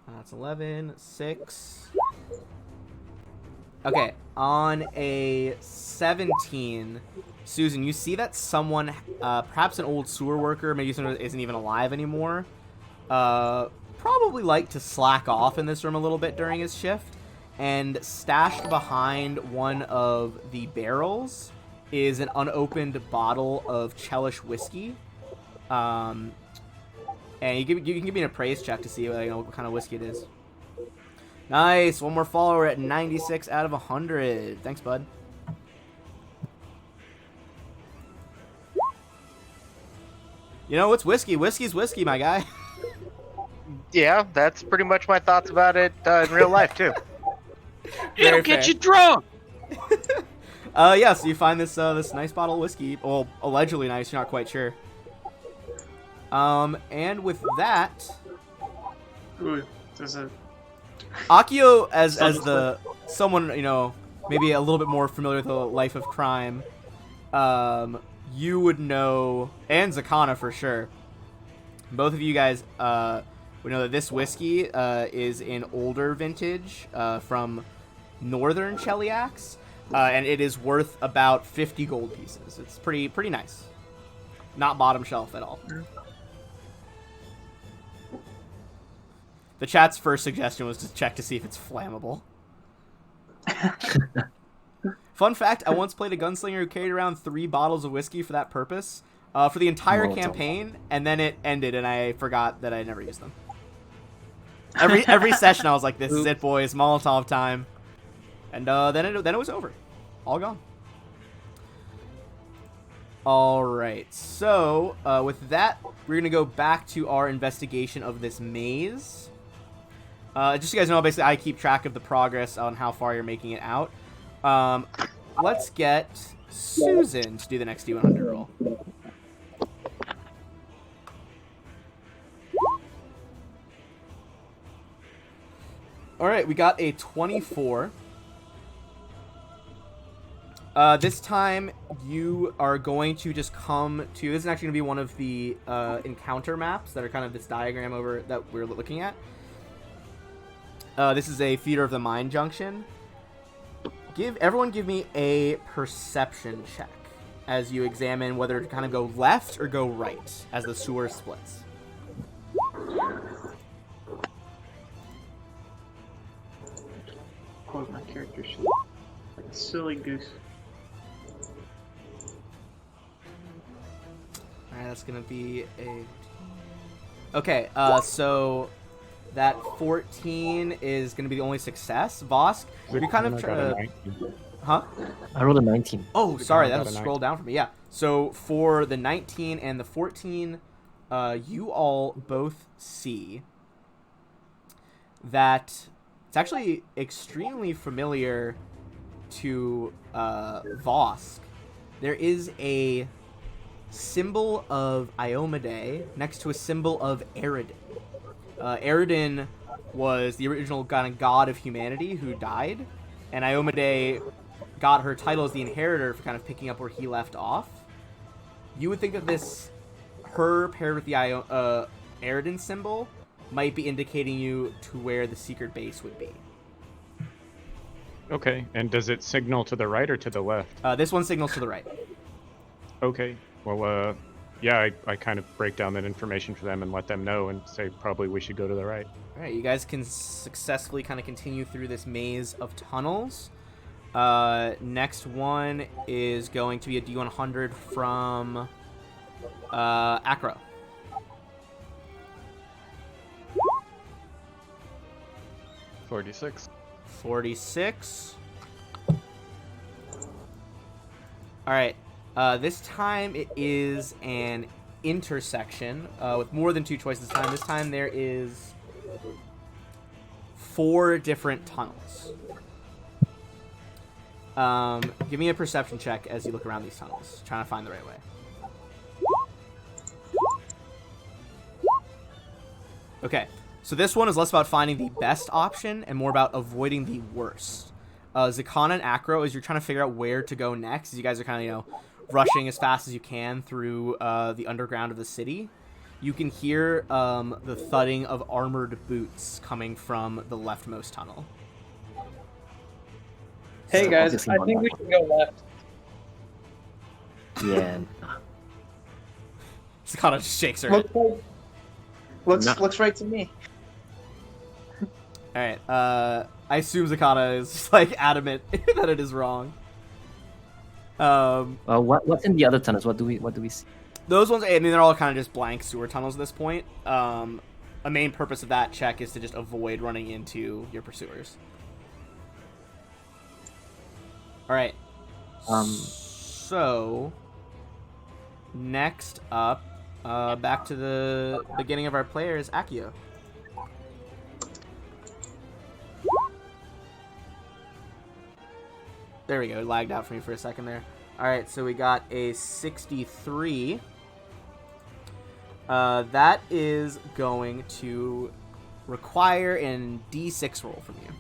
A: That's 11, 6. Okay, on a 17, Susan, you see that someone, perhaps an old sewer worker, maybe someone who isn't even alive anymore, probably like to slack off in this room a little bit during his shift. And stashed behind one of the barrels is an unopened bottle of Chelish whiskey. And you can give me an appraise check to see what kind of whiskey it is. Nice. One more follower at 96 out of 100. Thanks, bud. You know, it's whiskey. Whiskey's whiskey, my guy.
D: Yeah, that's pretty much my thoughts about it in real life, too.
E: It'll get you drunk!
A: Yeah, so you find this this nice bottle of whiskey. Well, allegedly nice, you're not quite sure. And with that...
B: Ooh, there's a...
A: Akio, as the someone, you know, maybe a little bit more familiar with the life of crime, you would know, and Zakana for sure, both of you guys would know that this whiskey is an older vintage from northern Cheliax, and it is worth about 50 gold pieces. It's pretty nice. Not bottom shelf at all. The chat's first suggestion was to check to see if it's flammable. Fun fact, I once played a gunslinger who carried around 3 bottles of whiskey for that purpose for the entire campaign, and then it ended, and I forgot that I never used them. Every session I was like, this is it, boys, Molotov time. And then it was over. All gone. Alright, so with that, we're going to go back to our investigation of this maze. Just so you guys know, basically, I keep track of the progress on how far you're making it out. Let's get Susan to do the next D100 roll. Alright, we got a 24. This time, you are going to just come to... This is actually going to be one of the encounter maps that are kind of this diagram over that we're looking at. This is a Feeder of the Mind junction. Everyone give me a perception check as you examine whether to kind of go left or go right as the sewer splits.
B: Close my character sheet. Like a silly goose.
A: Alright, that's gonna be a... Okay, so that 14 is gonna be the only success. Vosk, you're kind of trying to... Huh?
F: I rolled a 19.
A: Oh, sorry, that'll scroll down for me. Yeah. So for the 19 and the 14, you all both see that it's actually extremely familiar to Vosk. There is a symbol of Iomade next to a symbol of Eredin. Eredin was the original kind of god of humanity who died, and Iomade got her title as the inheritor for kind of picking up where he left off. You would think that her paired with the Aridin symbol might be indicating you to where the secret base would be.
E: Okay, and does it signal to the right or to the left?
A: This one signals to the right.
E: Okay, well, yeah, I kind of break down that information for them and let them know and say probably we should go to the right.
A: All right, you guys can successfully kind of continue through this maze of tunnels. Next one is going to be a D100 from Acro.
C: $46.
A: 46. All right. This time it is an intersection with more than 2 choices this time. This time there is 4 different tunnels. Give me a perception check as you look around these tunnels, trying to find the right way. Okay, so this one is less about finding the best option and more about avoiding the worst. Zakana and Acro, as you're trying to figure out where to go next, as you guys are kind of, rushing as fast as you can through the underground of the city, you can hear the thudding of armored boots coming from the leftmost tunnel.
B: Hey
F: So
B: guys,
F: obviously
B: I
F: not
B: think
F: that
B: we
F: one.
B: should go left.
F: Yeah.
A: Zakana just shakes her head.
B: Looks right to me.
A: Alright, I assume Zakana is just, adamant that it is wrong.
F: What's in the other tunnels? What do we see?
A: Those ones, I mean, they're all kind of just blank sewer tunnels at this point. A main purpose of that check is to just avoid running into your pursuers. Alright. So, next up, back to the beginning of our player is Akio. There we go. It lagged out for me for a second there. Alright, so we got a 63. That is going to require a D6 roll from you.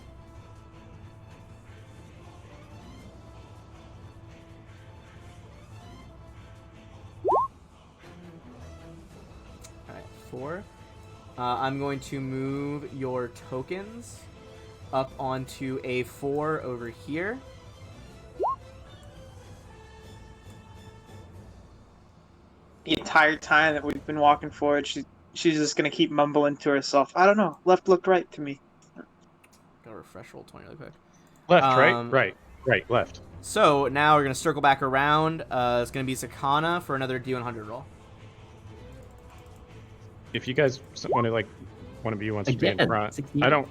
A: Alright, 4. I'm going to move your tokens up onto a 4 over here.
B: The entire time that we've been walking forward, she's just gonna keep mumbling to herself. I don't know. Left looked right to me.
A: Gotta refresh roll 20 really quick.
E: Left, right, left.
A: So now we're gonna circle back around. It's gonna be Sakana for another D100 roll.
E: If you guys want to, one of you wants to be in
F: Again,
E: front,
F: 68.
E: I don't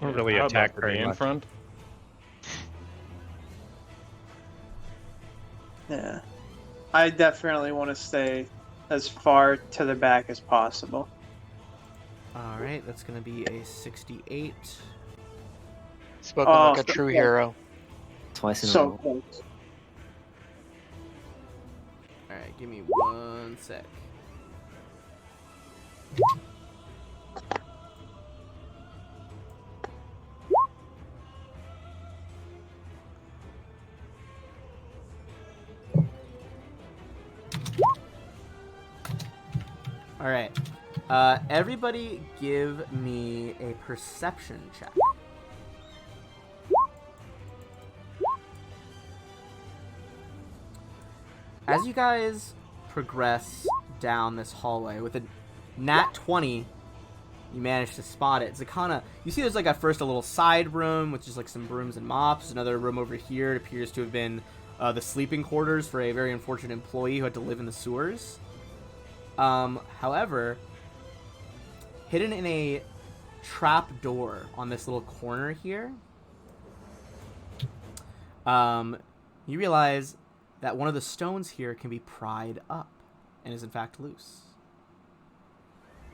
E: really
C: How
E: attack
C: about
E: very
C: in
E: much.
C: front.
B: Yeah. I definitely want to stay as far to the back as possible.
A: All right, that's gonna be a 68.
D: Spoken
B: Oh,
D: like a true hero.
F: Twice in a
B: So
F: row.
B: close.
A: All right, give me 1 sec. All right. Everybody give me a perception check. As you guys progress down this hallway with a nat 20, you manage to spot it. Zakana, you see there's at first a little side room with just some brooms and mops. Another room over here. It appears to have been the sleeping quarters for a very unfortunate employee who had to live in the sewers. However, hidden in a trap door on this little corner here, you realize that one of the stones here can be pried up and is in fact loose.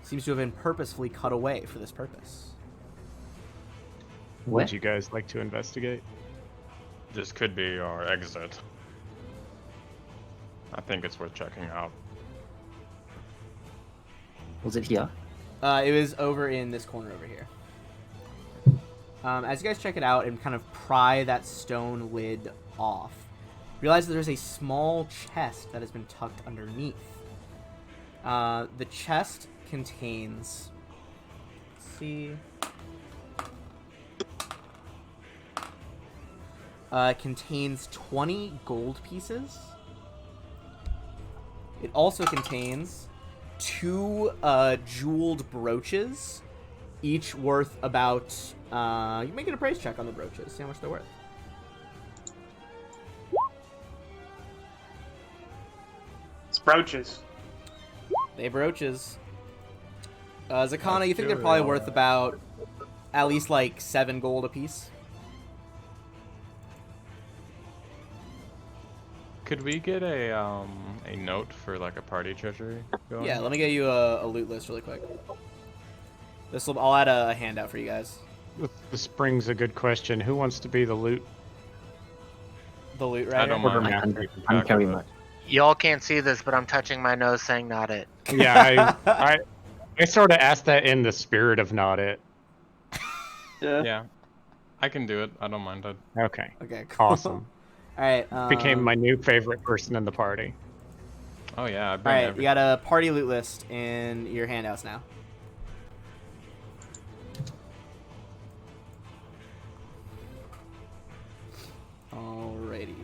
A: Seems to have been purposefully cut away for this purpose.
F: Where?
E: Would you guys like to investigate?
C: This could be our exit. I think it's worth checking out.
F: Was it here?
A: It was over in this corner over here. As you guys check it out and kind of pry that stone lid off, realize that there's a small chest that has been tucked underneath. The chest contains... Let's see... contains 20 gold pieces. It also contains 2 jeweled brooches, each worth about... you can make an appraise check on the brooches, see how much they're worth.
B: It's brooches.
A: They brooches. Zakana, you think they're
C: That's
A: probably
C: true.
A: worth about at least like 7 gold apiece?
C: Could we get a note for like a party treasury going?
A: Yeah, let me get you a loot list really quick. I'll add a handout for you guys.
E: This brings a good question. Who wants to be the loot?
A: The loot
C: I
A: writer.
C: don't
E: Order
C: mind.
E: master.
F: I'm carry much.
D: Y'all can't see this, but I'm touching my nose, saying "not it."
E: Yeah, I sort of asked that in the spirit of not it.
B: Yeah.
C: Yeah, I can do it. I don't mind it.
E: Okay,
A: Okay, cool.
E: awesome.
A: All right.
E: Became my new favorite person in the party.
C: Oh yeah, I
A: All
C: bring
A: right,
C: everything.
A: you got a party loot list in your handouts now. Alrighty.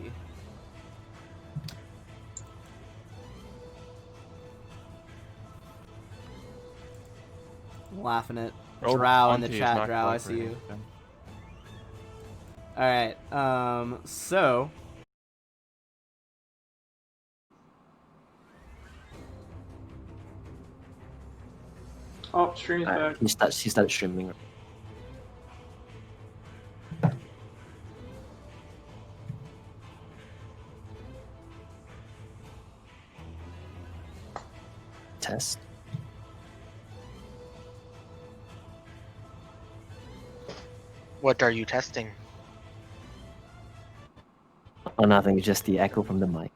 A: Laughing at Drow in the
C: Monty is
A: chat.
C: not
A: Drow, I see you.
C: cooperating.
A: All right. So.
B: Oh, stream's back.
F: He started streaming. Test.
D: What are you testing?
F: Oh, nothing. It's just the echo from the mic.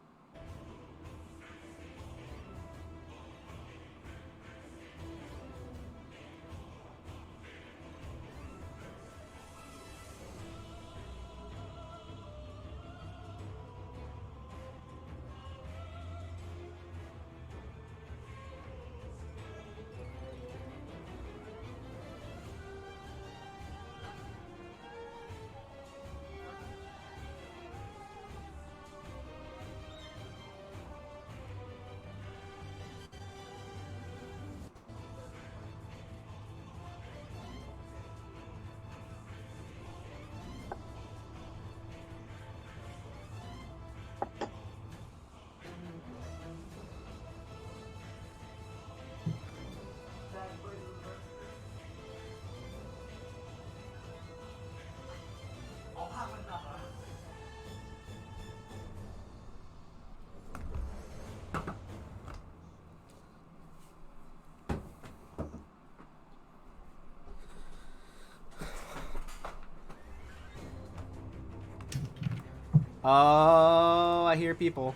A: Oh, I hear people.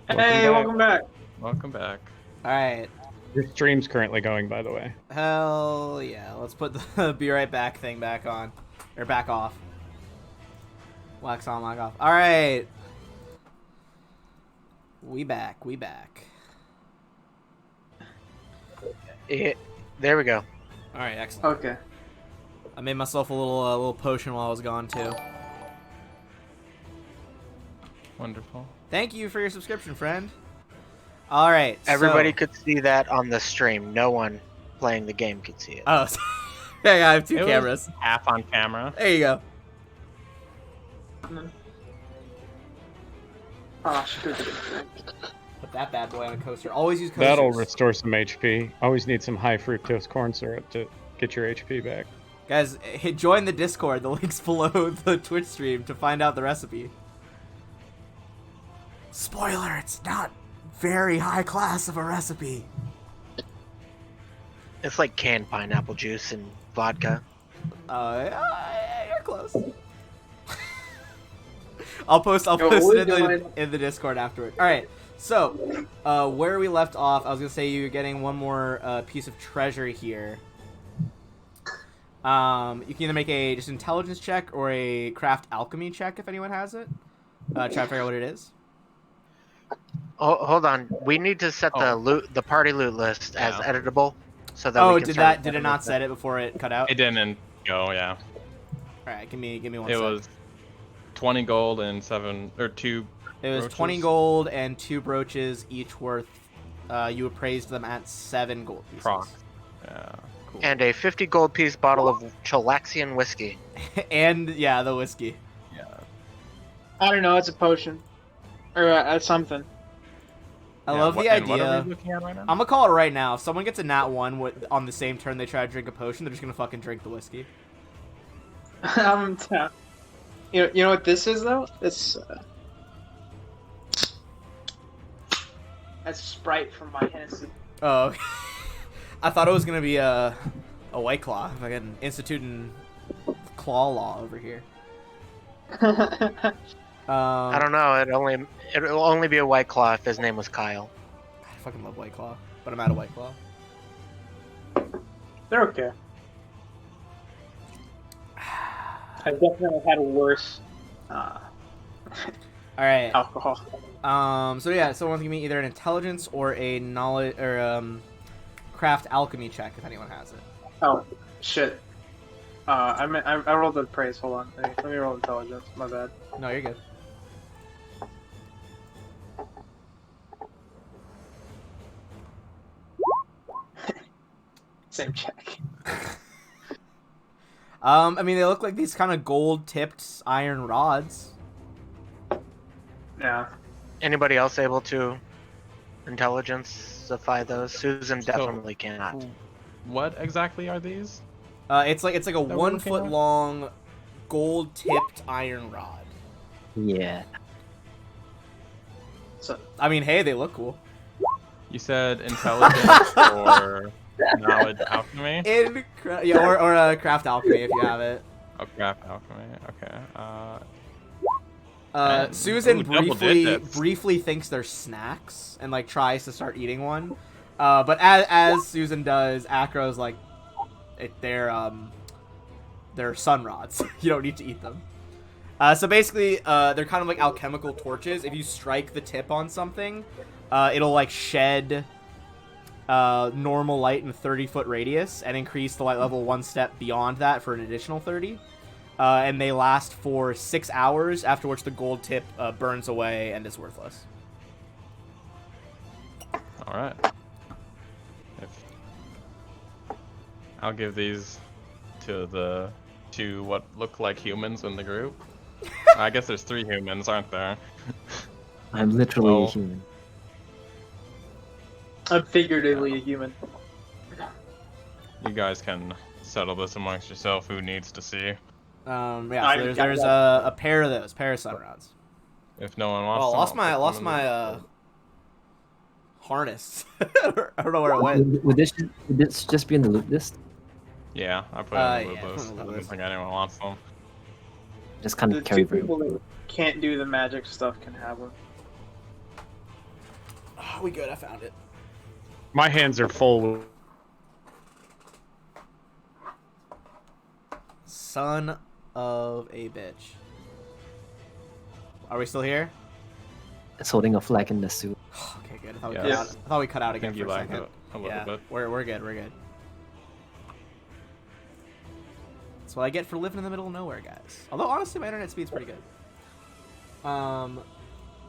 B: Hey, welcome back.
C: Welcome back.
A: All right.
E: Your stream's currently going, by the way.
A: Hell yeah. Let's put the be right back thing back on. Or back off. Wax on, wax off. All right. We back.
D: There we go.
A: All right, excellent.
B: Okay.
A: I made myself a little potion while I was gone too.
C: Wonderful.
A: Thank you for your subscription, friend. All right.
D: Everybody
A: so...
D: could see that on the stream. No one playing the game could see it.
A: Oh, yeah, I have 2
C: It was
A: cameras.
C: half on camera.
A: There you go.
B: Oh, shit.
A: Put that bad boy on a coaster. Always use coasters.
E: That'll restore some HP. Always need some high fructose corn syrup to get your HP back.
A: Guys, join the Discord. The link's below the Twitch stream to find out the recipe. Spoiler, it's not very high class of a recipe.
D: It's like canned pineapple juice and vodka.
A: You're close. I'll post
B: what
A: it
B: are you
A: in the Discord afterward. All right. So, where we left off, I was gonna say you're getting one more piece of treasure here. You can either make a just intelligence check or a craft alchemy check if anyone has it. Try to figure out what it is.
D: Oh, hold on. We need to set
C: Oh.
D: the party loot list as
C: Yeah.
D: editable, so that we
A: Oh,
D: can
A: did
D: start.
A: it not set it before it cut out?
C: It didn't go. Yeah.
A: All right, give me 1
C: It
A: sec.
C: was 20 gold and 2.
A: It was
C: brooches.
A: 20 gold and 2 brooches, each worth. You appraised them at 7 gold pieces.
C: Proc. Yeah. Cool.
D: And a 50 gold piece bottle of Chilaxian whiskey.
A: And yeah, the whiskey.
C: Yeah.
B: I don't know. It's a potion, or something.
A: I
C: Yeah,
A: love the
C: and what are
A: idea.
C: we looking at right now?
A: I'm gonna call it right now. If someone gets a nat 1 on the same turn they try to drink a potion, they're just gonna fucking drink the whiskey.
B: You know what this is though? It's that's Sprite from my Hennessy.
A: Oh, okay. I thought it was gonna be a White Claw. Fucking instituting claw law over here.
D: I don't know. It'll only be a White Claw if his name was Kyle.
A: I fucking love White Claw, but I'm out of White Claw.
B: They're okay. I've definitely had worse
A: All right.
B: alcohol.
A: So yeah, someone can give me either an intelligence or a knowledge or craft alchemy check if anyone has it.
B: Oh shit. I rolled the praise. Hold on. Let me roll intelligence. My bad.
A: No, you're good.
B: Same check.
A: I mean, they look like these kind of gold-tipped iron rods.
B: Yeah.
D: Anybody else able to intelligence-ify those? Susan definitely cannot.
C: What exactly are these?
A: It's like a
C: we're
A: 1
C: looking
A: foot
C: at?
A: long, gold-tipped iron rod.
F: Yeah.
B: So
A: I mean, hey, they look cool.
C: You said intelligence or knowledge alchemy?
A: Yeah, or craft alchemy if you have it.
C: Oh, craft alchemy. Okay.
A: Susan
C: Ooh, double digits.
A: briefly thinks they're snacks and like tries to start eating one, but as Susan does, Acro's like, they're sun rods. You don't need to eat them. So basically, they're kind of like alchemical torches. If you strike the tip on something, it'll like shed normal light in a 30-foot radius and increase the light level 1 step beyond that for an additional 30. And they last for 6 hours, after which the gold tip burns away and is worthless.
C: All right. I'll give these to the 2 what look like humans in the group. I guess there's 3 humans, aren't there?
F: I'm literally a
C: Well-
F: human.
B: I'm figuratively a human.
C: You guys can settle this amongst yourself. Who needs to see?
A: Yeah,
B: I
A: so
B: got
A: there's
B: that.
A: a pair of those, pair of sun rods.
C: If no one wants
A: Oh,
C: them,
A: lost
C: I'll
A: my
C: put them in the-
A: harness. I don't know where it went.
F: Would this just be in the loot list?
C: Yeah, I put it in the
A: yeah,
C: loot list.
A: put it in the
C: I
A: loot
C: don't
A: list.
C: think anyone wants them.
F: Just kind
B: The
F: of carry
B: two
F: very.
B: people that can't do the magic stuff can have them.
A: Oh, we good. I found it.
E: My hands are full.
A: Son of a bitch. Are we still here?
F: It's holding a flag in the suit.
A: Okay, good. I thought,
C: Yes.
A: we cut out
C: I
A: again
C: think
A: for
C: you
A: a
C: like
A: second.
C: it a little
A: Yeah,
C: bit.
A: we're good. We're good. That's what I get for living in the middle of nowhere, guys. Although honestly, my internet speed's pretty good.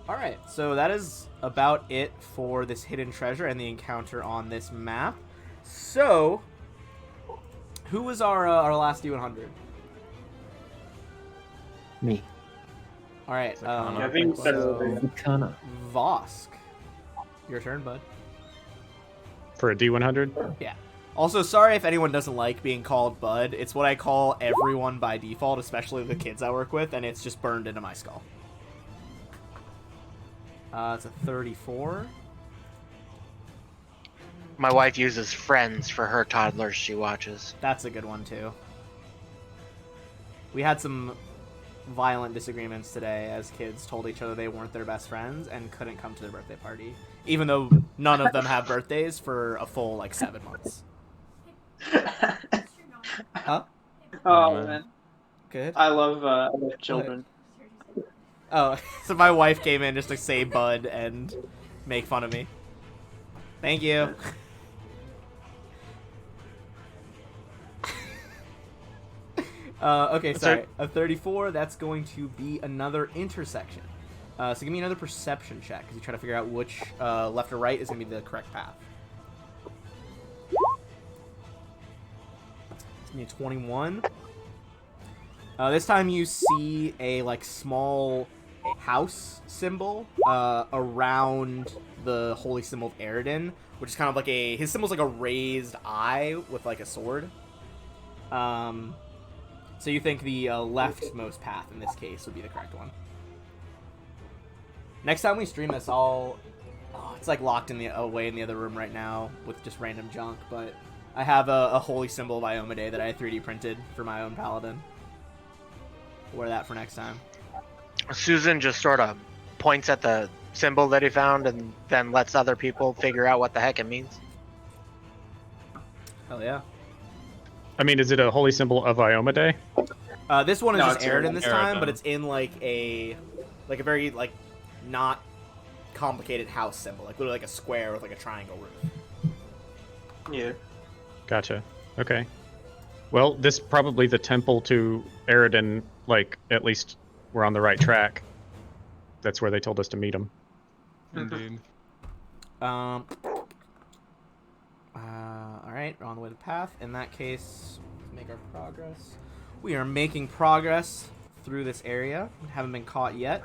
A: All right, so that is about it for this hidden treasure and the encounter on this map. So, who was our last D100?
F: Me.
A: All right,
C: Zakana.
B: I think that's
A: so
F: Kana.
A: Vosk, your turn, bud.
E: For a D100?
A: Yeah. Also, sorry if anyone doesn't like being called Bud. It's what I call everyone by default, especially the kids I work with, and it's just burned into my skull. It's a 34.
D: My wife uses Friends for her toddlers she watches.
A: That's a good one, too. We had some violent disagreements today as kids told each other they weren't their best friends and couldn't come to their birthday party, even though none of them have birthdays for a full, 7 months. Huh?
B: Oh
C: man.
B: man,
A: Good.
B: I love children.
A: Oh, so my wife came in just to say bud and make fun of me. Thank you. Okay, sorry. A 34, that's going to be another intersection. So give me another perception check, as you try to figure out which left or right is going to be the correct path. It's going to be a 21. This time you see a, like, small house symbol around the holy symbol of Eridan, which is kind of like his symbol's like a raised eye with, like, a sword. So you think the leftmost path in this case would be the correct one. Next time we stream this, it's like locked away in the other room right now with just random junk, but I have a holy symbol of Iomade that I 3D printed for my own paladin. Wear that for next time.
D: Susan just sort of points at the symbol that he found and then lets other people figure out what the heck it means.
A: Hell yeah.
E: I mean, is it a holy symbol of Iomade?
A: This one is
B: No,
A: just
B: it's
A: Eridan this time,
C: Eridan.
A: but it's in like a very like not complicated house symbol, like literally like a square with like a triangle roof.
B: Yeah.
E: Gotcha. Okay. Well, this is probably the temple to Eridan. Like, at least we're on the right track. That's where they told us to meet him.
C: Indeed.
A: All right, we're on the way to the path. In that case, let's make our progress. We are making progress through this area. Haven't been caught yet.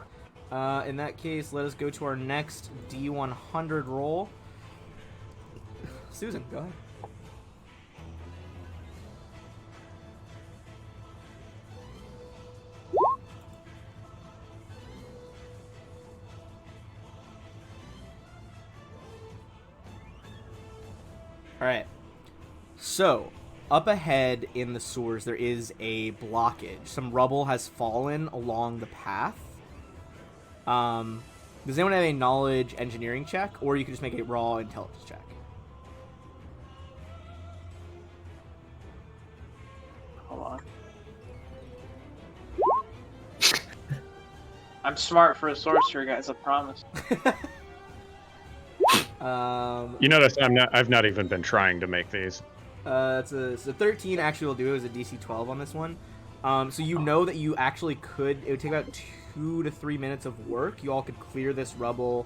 A: In that case, let us go to our next D100 roll. Susan, go ahead. Alright. So, up ahead in the sewers, there is a blockage. Some rubble has fallen along the path. Does anyone have a knowledge engineering check? Or you can just make a raw intelligence check.
B: Hold on. I'm smart for a sorcerer, guys. I promise.
E: You notice I've not even been trying to make these.
A: It's a 13 actually will do. It was a DC 12 on this one. So you know that you actually could, it would take about 2 to 3 minutes of work. You all could clear this rubble,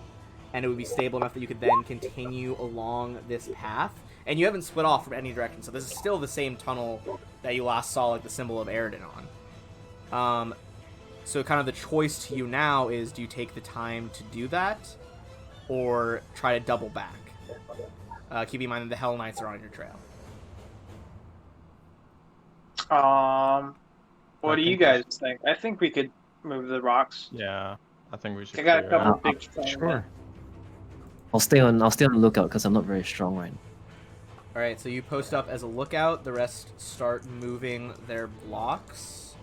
A: and it would be stable enough that you could then continue along this path. And you haven't split off from any direction, so this is still the same tunnel that you last saw, like, the symbol of Eridan on. So kind of the choice to you now is, do you take the time to do that, or try to double back? Keep in mind that the Hell Knights are on your trail.
B: What do you guys think? I think we could move the rocks.
C: Yeah, I think we should.
B: I got a
C: clear
B: couple
C: out.
B: big stones.
E: Sure.
F: I'll stay on the lookout because I'm not very strong right now.
A: Alright, so you post up as a lookout. The rest start moving their blocks.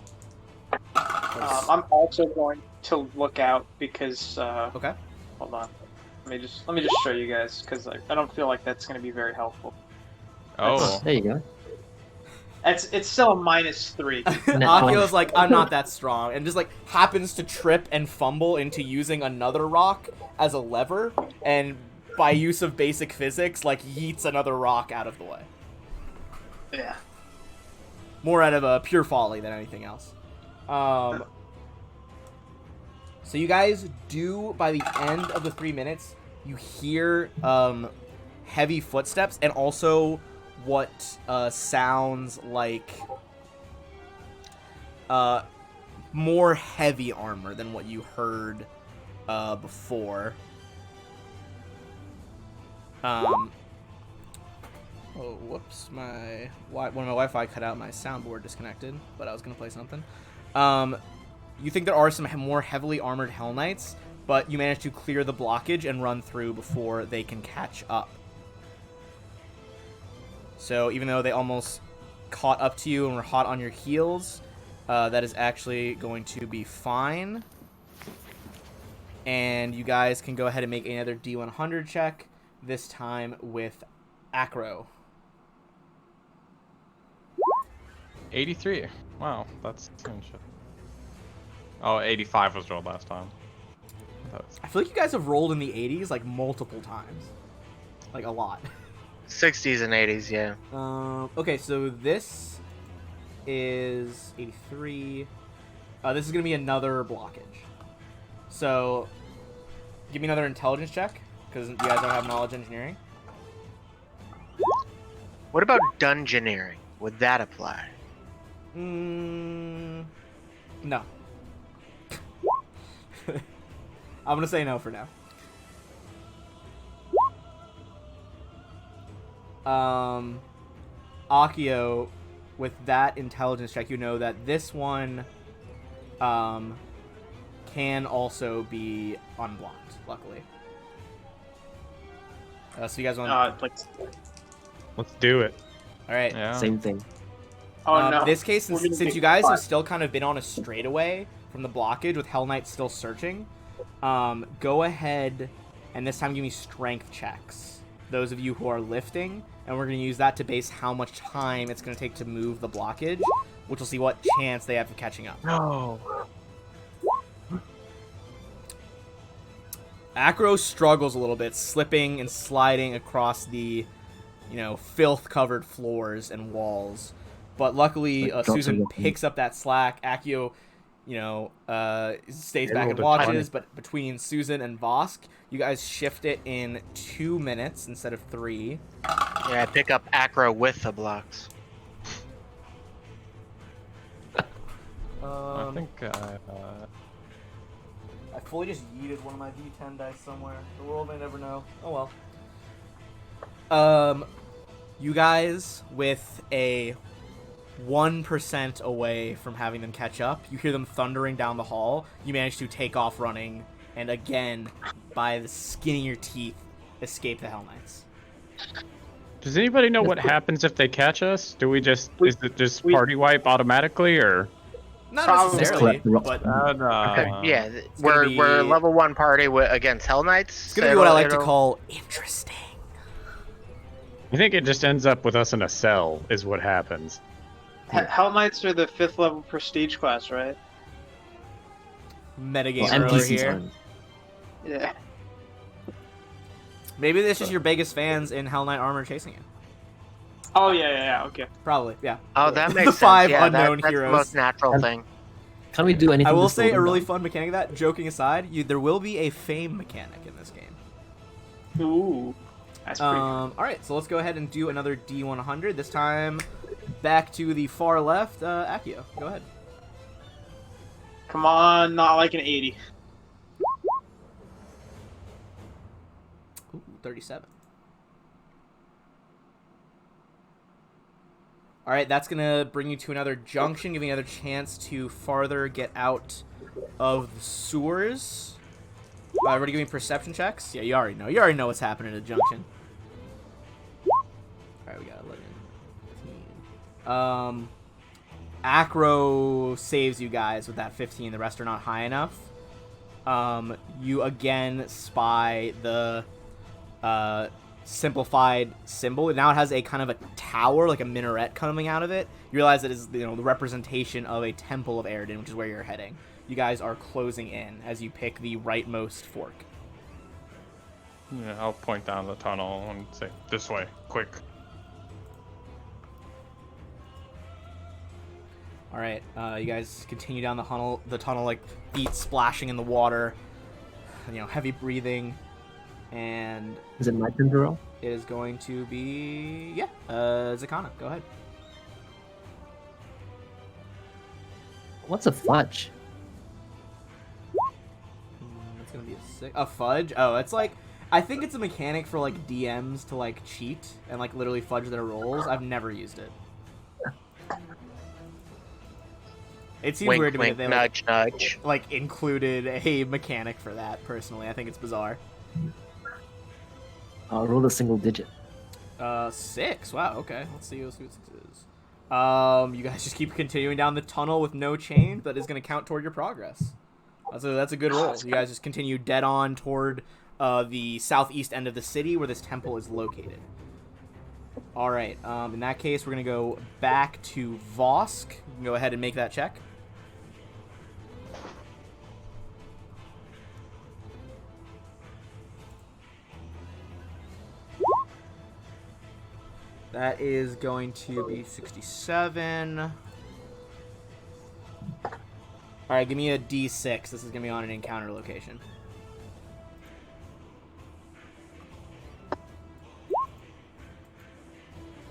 B: I'm also going to look out because.
A: Okay.
B: Hold on. Let me just show you guys because I don't feel like that's going to be very helpful.
C: Oh,
F: There you go.
B: It's still a -3.
A: Akio's like, I'm not that strong, and just like happens to trip and fumble into using another rock as a lever, and by use of basic physics, like yeets another rock out of the way.
B: Yeah.
A: More out of pure folly than anything else. So you guys do, by the end of the 3 minutes, you hear heavy footsteps and also what sounds like more heavy armor than what you heard before. Oh, whoops! One of my Wi-Fi cut out. My soundboard disconnected, but I was gonna play something. You think there are some more heavily armored Hell Knights, but you manage to clear the blockage and run through before they can catch up. So even though they almost caught up to you and were hot on your heels, that is actually going to be fine. And you guys can go ahead and make another D100 check, this time with Acro.
C: 83. Wow, that's interesting. Oh, 85 was rolled last time.
A: I feel like you guys have rolled in the 80s like multiple times, like a lot.
D: 60s and 80s, yeah.
A: Okay, so this is 83. This is gonna be another blockage. So, give me another intelligence check because you guys don't have knowledge engineering.
D: What about dungeoneering? Would that apply?
A: No. I'm gonna say no for now. Akio, with that intelligence check, you know that this one can also be unblocked, luckily. So you guys want
E: Let's do it.
A: Alright.
C: Yeah.
F: Same thing.
B: Oh no.
A: This case,
B: We're gonna
A: since
B: take
A: you guys have
B: five.
A: still kind of been on a straightaway from the blockage with Hell Knight still searching, go ahead and this time give me strength checks. Those of you who are lifting, and we're going to use that to base how much time it's going to take to move the blockage, which will see what chance they have of catching up.
D: No.
A: Acro struggles a little bit, slipping and sliding across the, filth-covered floors and walls. But luckily,
F: Like drops
A: Susan
F: in the-
A: picks up that slack. Accio, stays
E: They
A: back
E: rolled
A: and
E: a
A: watches.
E: 20.
A: But between Susan and Vosk, you guys shift it in 2 minutes instead of 3.
D: Yeah, I pick up Acro with the blocks.
C: I think
A: I fully just yeeted one of my D10 dice somewhere. The world may never know. Oh well. You guys, with a 1% away from having them catch up, you hear them thundering down the hall. You manage to take off running, and again, by the skin of your teeth, escape the Hell Knights.
E: Does anybody know what happens if they catch us? Do we just is it just
B: we-
E: party wipe automatically, or
A: Not
B: Probably.
A: necessarily,
F: Just collect the rocks.
A: but
D: Yeah,
A: gonna
D: we're
A: be-
D: level 1 party against Hell Knights.
A: it's gonna be what I like to call interesting.
E: I think it just ends up with us in a cell? Is what happens.
B: Hell Knights are the 5th level prestige class, right?
A: Metagame
F: Well,
A: over
F: NPCs
A: here.
F: aren't.
B: Yeah.
A: Maybe this is your biggest fans in Hell Knight armor chasing you.
B: Oh yeah. Okay.
A: Probably, yeah.
D: Oh, that makes
A: the
D: sense.
A: 5
D: Yeah,
A: unknown
D: that's
A: heroes.
D: the most natural thing.
F: Can't we do anything?
A: I will
F: to slow
A: say a
F: them
A: really
F: down?
A: fun mechanic of that. Joking aside, there will be a fame mechanic in this game.
B: Ooh. That's pretty.
A: All right, so let's go ahead and do another D100. This time, back to the far left. Akio, go ahead.
B: Come on, not like an 80.
A: Ooh, 37. All right, that's gonna bring you to another junction, giving you another chance to farther get out of the sewers. Everybody, give me perception checks. Yeah, you already know. You already know what's happening at a junction. All right, we got 11, 15. Acro saves you guys with that 15. The rest are not high enough. You again spy the simplified symbol. Now it has a kind of a tower, like a minaret coming out of it. You realize it is, the representation of a temple of Eridan, which is where you're heading. You guys are closing in as you pick the rightmost fork.
C: yeah, I'll point down the tunnel and say, "This way, quick."
A: All right, you guys continue down the tunnel, like feet splashing in the water, heavy breathing, and
F: Is it my turn to roll?
A: it is going to be, Zakana, go ahead.
F: What's a fudge?
A: It's gonna be a fudge. Oh, it's like, I think it's a mechanic for like DMs to like cheat and like literally fudge their rolls. I've never used it. It seems
D: Wink,
A: weird to me
D: wink,
A: that they
D: nudge, nudge.
A: like included a mechanic for that. Personally, I think it's bizarre.
F: I'll roll a single digit.
A: 6. Wow. Okay. Let's see what 6 is. You guys just keep continuing down the tunnel with no change. That is going to count toward your progress. That's a good roll. You guys just continue dead on toward the southeast end of the city where this temple is located. All right. In that case, we're going to go back to Vosk. You can go ahead and make that check. That is going to be 67. All right, give me a D6. This is going to be on an encounter location.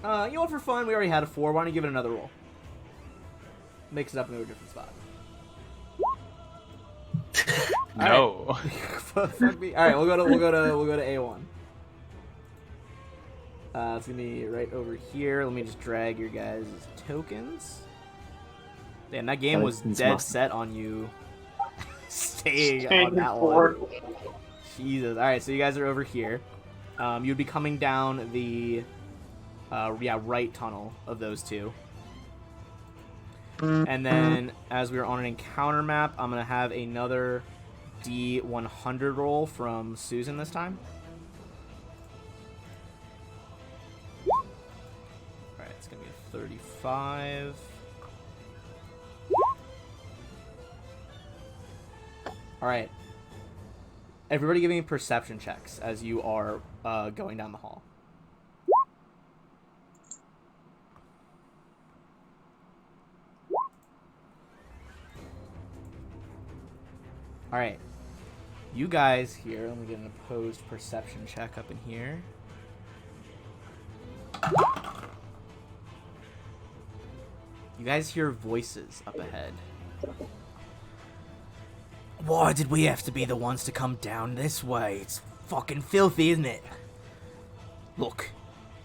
A: You know what, for fun, we already had a 4. Why don't you give it another roll? Mix it up into a different spot.
C: No.
A: Fuck me. All right, we'll go to A1. It's gonna be right over here. Let me just drag your guys' tokens. Damn, that game was dead set on you staying on that one. Jesus. All right, so you guys are over here. You'd be coming down the right tunnel of those two. And then, as we are on an encounter map, I'm going to have another D100 roll from Susan this time. Alright, it's going to be a 35. Alright. Everybody give me perception checks as you are going down the hall. Alright. You guys here, let me get an opposed perception check up in here. You guys hear voices up ahead. Why did we have to be the ones to come down this way? It's fucking filthy, isn't it? Look,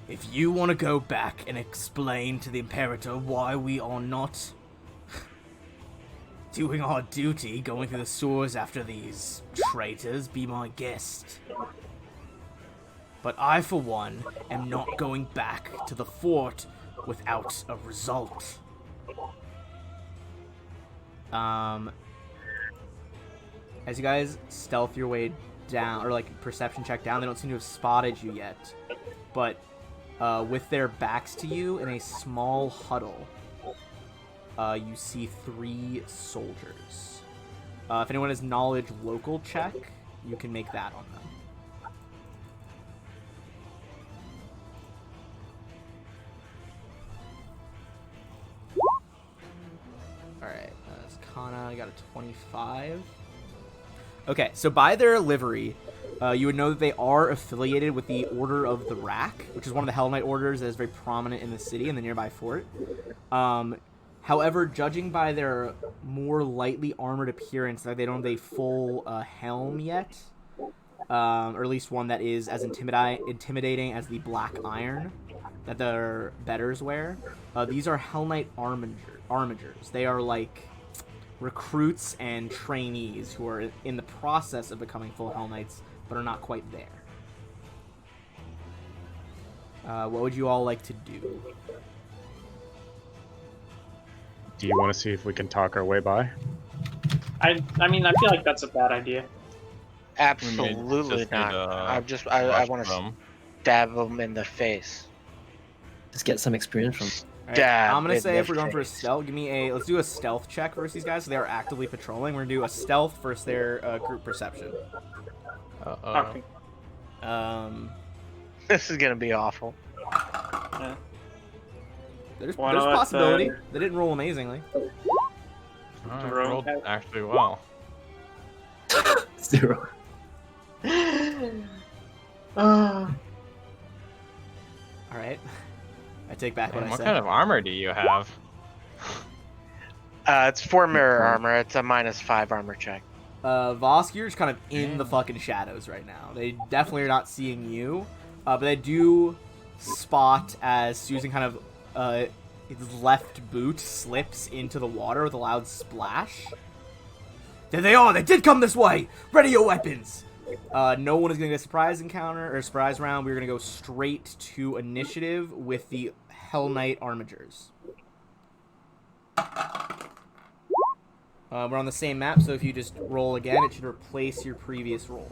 A: if you want to go back and explain to the Imperator why we are not doing our duty, going through the sewers after these traitors, be my guest. But I, for one, am not going back to the fort without a result. As you guys stealth your way down, or like perception check down, they don't seem to have spotted you yet. But with their backs to you in a small huddle, you see 3 soldiers. If anyone has knowledge local check, you can make that on them. Alright, that's Kana. I got a 25. Okay, so by their livery, you would know that they are affiliated with the Order of the Rack, which is one of the Hell Knight orders that is very prominent in the city and the nearby fort. However, judging by their more lightly armored appearance, like they don't have a full helm yet, or at least one that is as intimidating as the black iron that their betters wear. These are Hell Knight armigers. They are like recruits and trainees who are in the process of becoming full Hell Knights, but are not quite there. What would you all like to do?
E: Do you want to see if we can talk our way by?
B: I mean, I feel like that's a bad idea.
D: Absolutely not. I want to stab him in the face.
F: Just get some experience from.
A: Right, I'm gonna say if we're going for a stealth, let's do a stealth check versus these guys. So they are actively patrolling. We're gonna do a stealth versus their group perception.
B: Okay.
D: This is gonna be awful.
B: Yeah.
A: There's possibility. They didn't roll amazingly.
C: I rolled actually well.
F: 0.
A: All right. I take back what I said.
C: What kind of armor do you have?
D: It's 4 mirror armor. It's a -5 armor check.
A: Vosk, you're just kind of in the fucking shadows right now. They definitely are not seeing you, but they do spot as Susan kind of his left boot slips into the water with a loud splash. There they are! They did come this way! Ready your weapons! No one is going to get a surprise encounter or surprise round. We're going to go straight to initiative with the Hell Knight armigers. We're on the same map, so if you just roll again, it should replace your previous roll.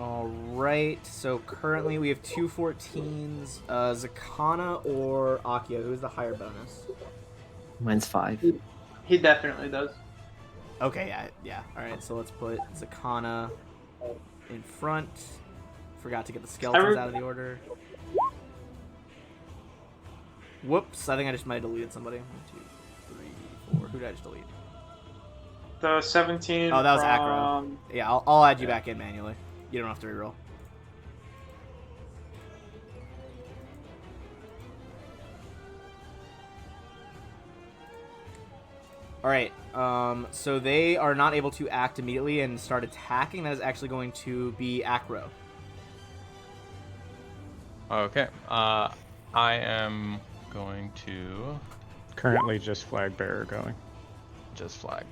A: Alright, so currently we have 2 14s, Zakana or Akia. Who's the higher bonus?
F: Mine's 5.
B: He He definitely does.
A: Okay, yeah. All right, so let's put Zakana in front. Forgot to get the skeletons out of the order. Whoops, I think I just might have deleted somebody. 1, 2, 3, 4. Who did I just delete?
B: The 17.
A: Oh, that was
B: from...
A: Acro. Yeah, I'll add you back in manually. You don't have to reroll. Alright, so they are not able to act immediately and start attacking. That is actually going to be Acro.
C: Okay. I am going to
E: Currently just flag bearer going.
C: just flag.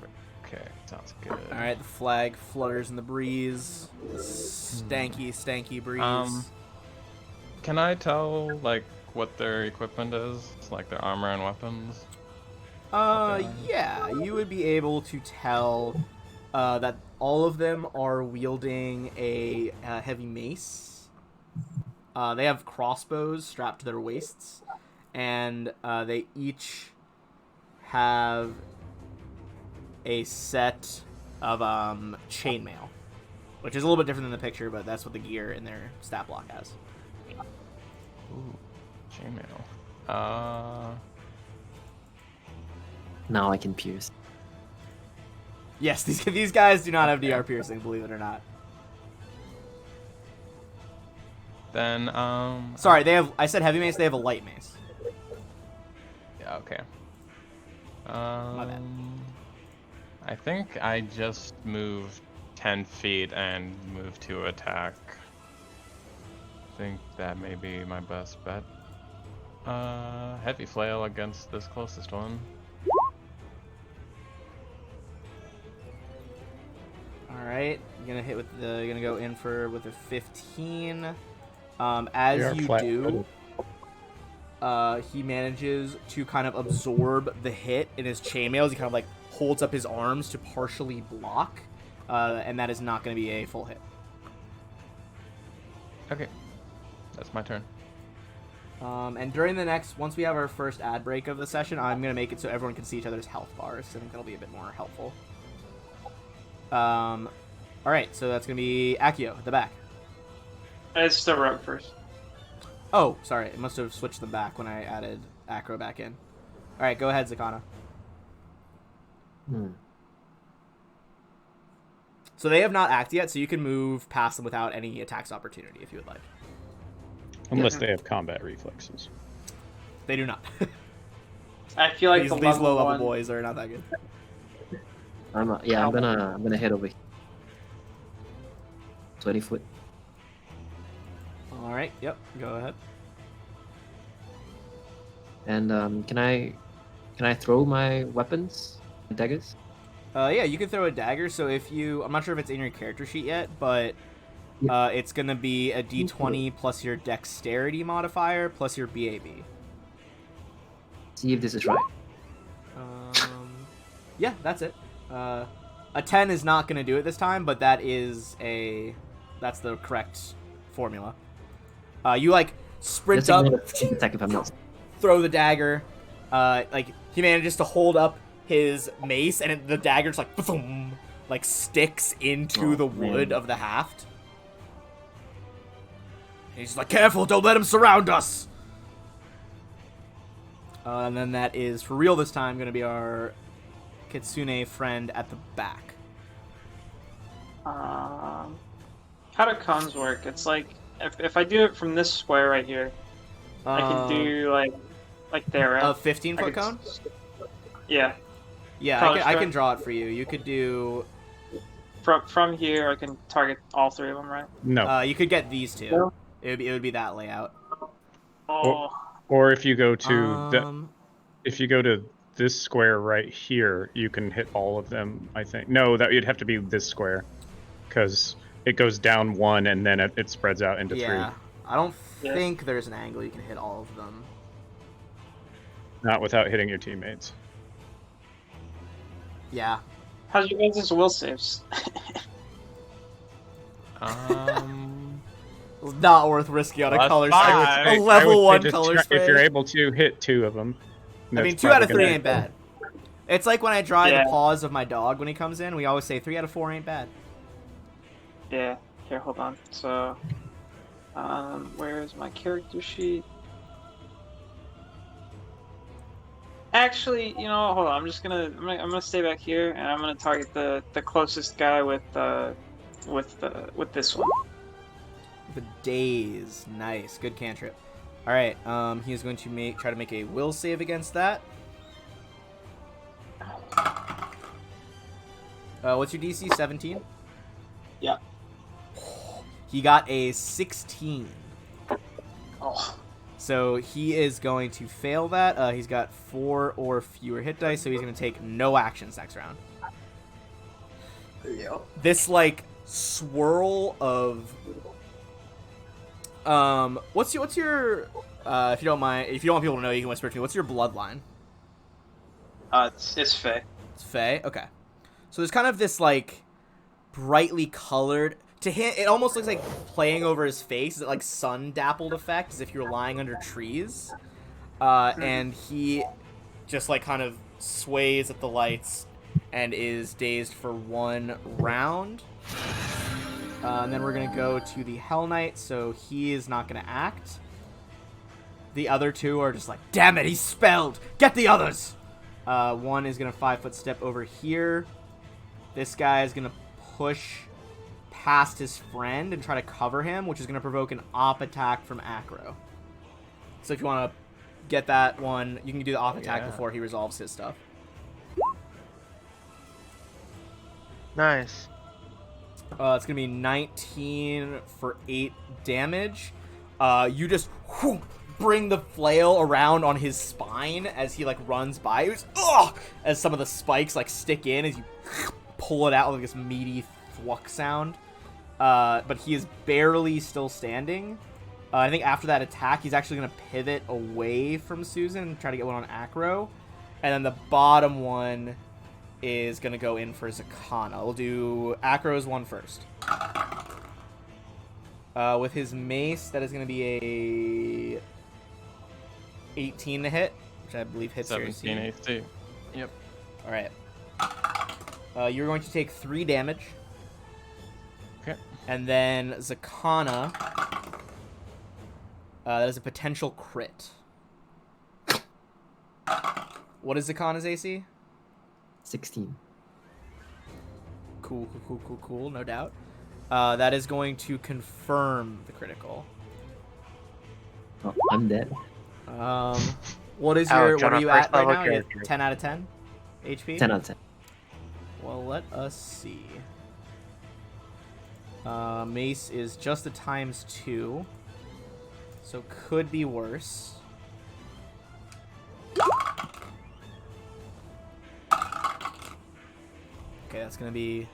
C: Okay, sounds good.
A: Alright, the flag flutters in the breeze. Stanky breeze.
C: Can I tell like what their equipment is? Like their armor and weapons?
A: Yeah, you would be able to tell that all of them are wielding a heavy mace. They have crossbows strapped to their waists, and they each have a set of chainmail, which is a little bit different than the picture, but that's what the gear in their stat block has.
C: Ooh, chainmail.
F: Now I can pierce.
A: Yes, these guys do not have DR piercing, believe it or not.
C: Then
A: Sorry, they have. I said heavy mace. They have a light mace.
C: yeah, okay.
A: My bad.
C: I think I just moved 10 feet and moved to attack. I think that may be my best bet. Heavy flail against this closest one.
A: All right, you're gonna go in with a 15. As you do, he manages to kind of absorb the hit in his chainmails. He kind of like holds up his arms to partially block, and that is not going to be a full hit.
C: Okay, that's my turn.
A: And during once we have our first ad break of the session, I'm going to make it so everyone can see each other's health bars. I think that'll be a bit more helpful. All right, so that's going to be Akio at the back.
B: It's the rogue first.
A: Oh, sorry. It must have switched them back when I added Acro back in. All right, go ahead, Zakana. So they have not acted yet, so you can move past them without any attacks opportunity if you would like.
E: Unless they have combat reflexes.
A: They do not.
B: I feel like
A: these
B: the
A: low level
B: one...
A: boys are not that good.
F: I'm gonna head over. 20 foot.
A: All right. Yep. Go ahead.
F: And can I throw my weapons, daggers?
A: Yeah, you can throw a dagger. So I'm not sure if it's in your character sheet yet, but it's gonna be a D20 plus your dexterity modifier plus your BAB.
F: See if this is right.
A: Yeah, that's it. A 10 is not gonna do it this time, but that's the correct formula. You like sprint
F: Just
A: up,
F: ignore the 15 attack if I'm not.
A: throw the dagger. Like he manages to hold up his mace, and the dagger just like boom, like sticks into the wood of the haft. And he's like, "Careful! Don't let him surround us." And then that is for real this time going to be our Kitsune friend at the back.
B: How do cones work? It's like if I do it from this square right here, I can do like there, right?
A: A 15-foot cone?
B: Yeah.
A: Yeah, I can draw it for you. You could do...
B: From here, I can target all three of them, right?
E: No.
A: You could get these two. It would be that layout.
B: Oh.
E: Or if you go to if you go to this square right here, you can hit all of them, I think. No, that you'd have to be this square, because it goes down one and then it spreads out into three.
A: I don't think there's an angle you can hit all of them.
E: Not without hitting your teammates.
A: Yeah.
B: How's your guys' will saves?
A: Not worth risking on a color
C: five.
A: spray. A level 1
E: just
A: color
E: try,
A: spray.
E: if you're able to hit 2 of them.
A: I mean, 2 out of 3 ain't bad. It's like when I draw
B: Yeah.
A: the paws of my dog when he comes in. We always say 3 out of 4 ain't bad.
B: Yeah. Here, hold on. So, where's my character sheet? Actually, you know, hold on. I'm gonna stay back here, and I'm gonna target the closest guy with this one.
A: The daze. Nice. Good cantrip. Alright, he is going to try to make a will save against that. What's your DC? 17?
B: Yeah.
A: He got a 16.
B: Oh.
A: So he is going to fail that. He's got 4 or fewer hit dice, so he's going to take no actions next round.
B: Yep.
A: This, like, swirl of... what's your if you don't mind, if you don't want people to know, you can whisper to me. What's your bloodline?
B: It's Faye.
A: It's Faye? Okay. So there's kind of this, like, brightly colored... To him, it almost looks like playing over his face. It's like sun-dappled effect, as if you're lying under trees. And he just, like, kind of sways at the lights and is dazed for 1 round. And then we're going to go to the Hell Knight, so he is not going to act. The other 2 are just like, damn it, he's spelled! Get the others! 1 is going to 5-foot step over here. This guy is going to push past his friend and try to cover him, which is going to provoke an op attack from Acro. So if you want to get that one, you can do the op attack before he resolves his stuff.
D: Nice.
A: It's going to be 19 for 8 damage. You just bring the flail around on his spine as he, like, runs by. It was, as some of the spikes, like, stick in as you pull it out with this meaty thwack sound. But he is barely still standing. I think after that attack, he's actually going to pivot away from Susan and try to get one on Acro. And then the bottom one is going to go in for Zakana. We'll do Acro's one first. With his mace, that is going to be a 18 to hit, which I believe hits your
C: 17 AC. Yep.
A: All right. You're going to take 3 damage.
C: Okay.
A: And then Zakana, that is a potential crit. What is Zakana's AC?
F: 16.
A: Cool, no doubt. That is going to confirm the critical.
F: Oh, I'm dead.
A: What is
D: Ouch,
A: what
D: on
A: are
D: a
A: you
D: first
A: at right
D: level
A: now? You
D: character.
A: at 10 out of 10 HP?
F: 10 out of 10.
A: Well, let us see. Mace is just a ×2, so could be worse. Okay, that's gonna be...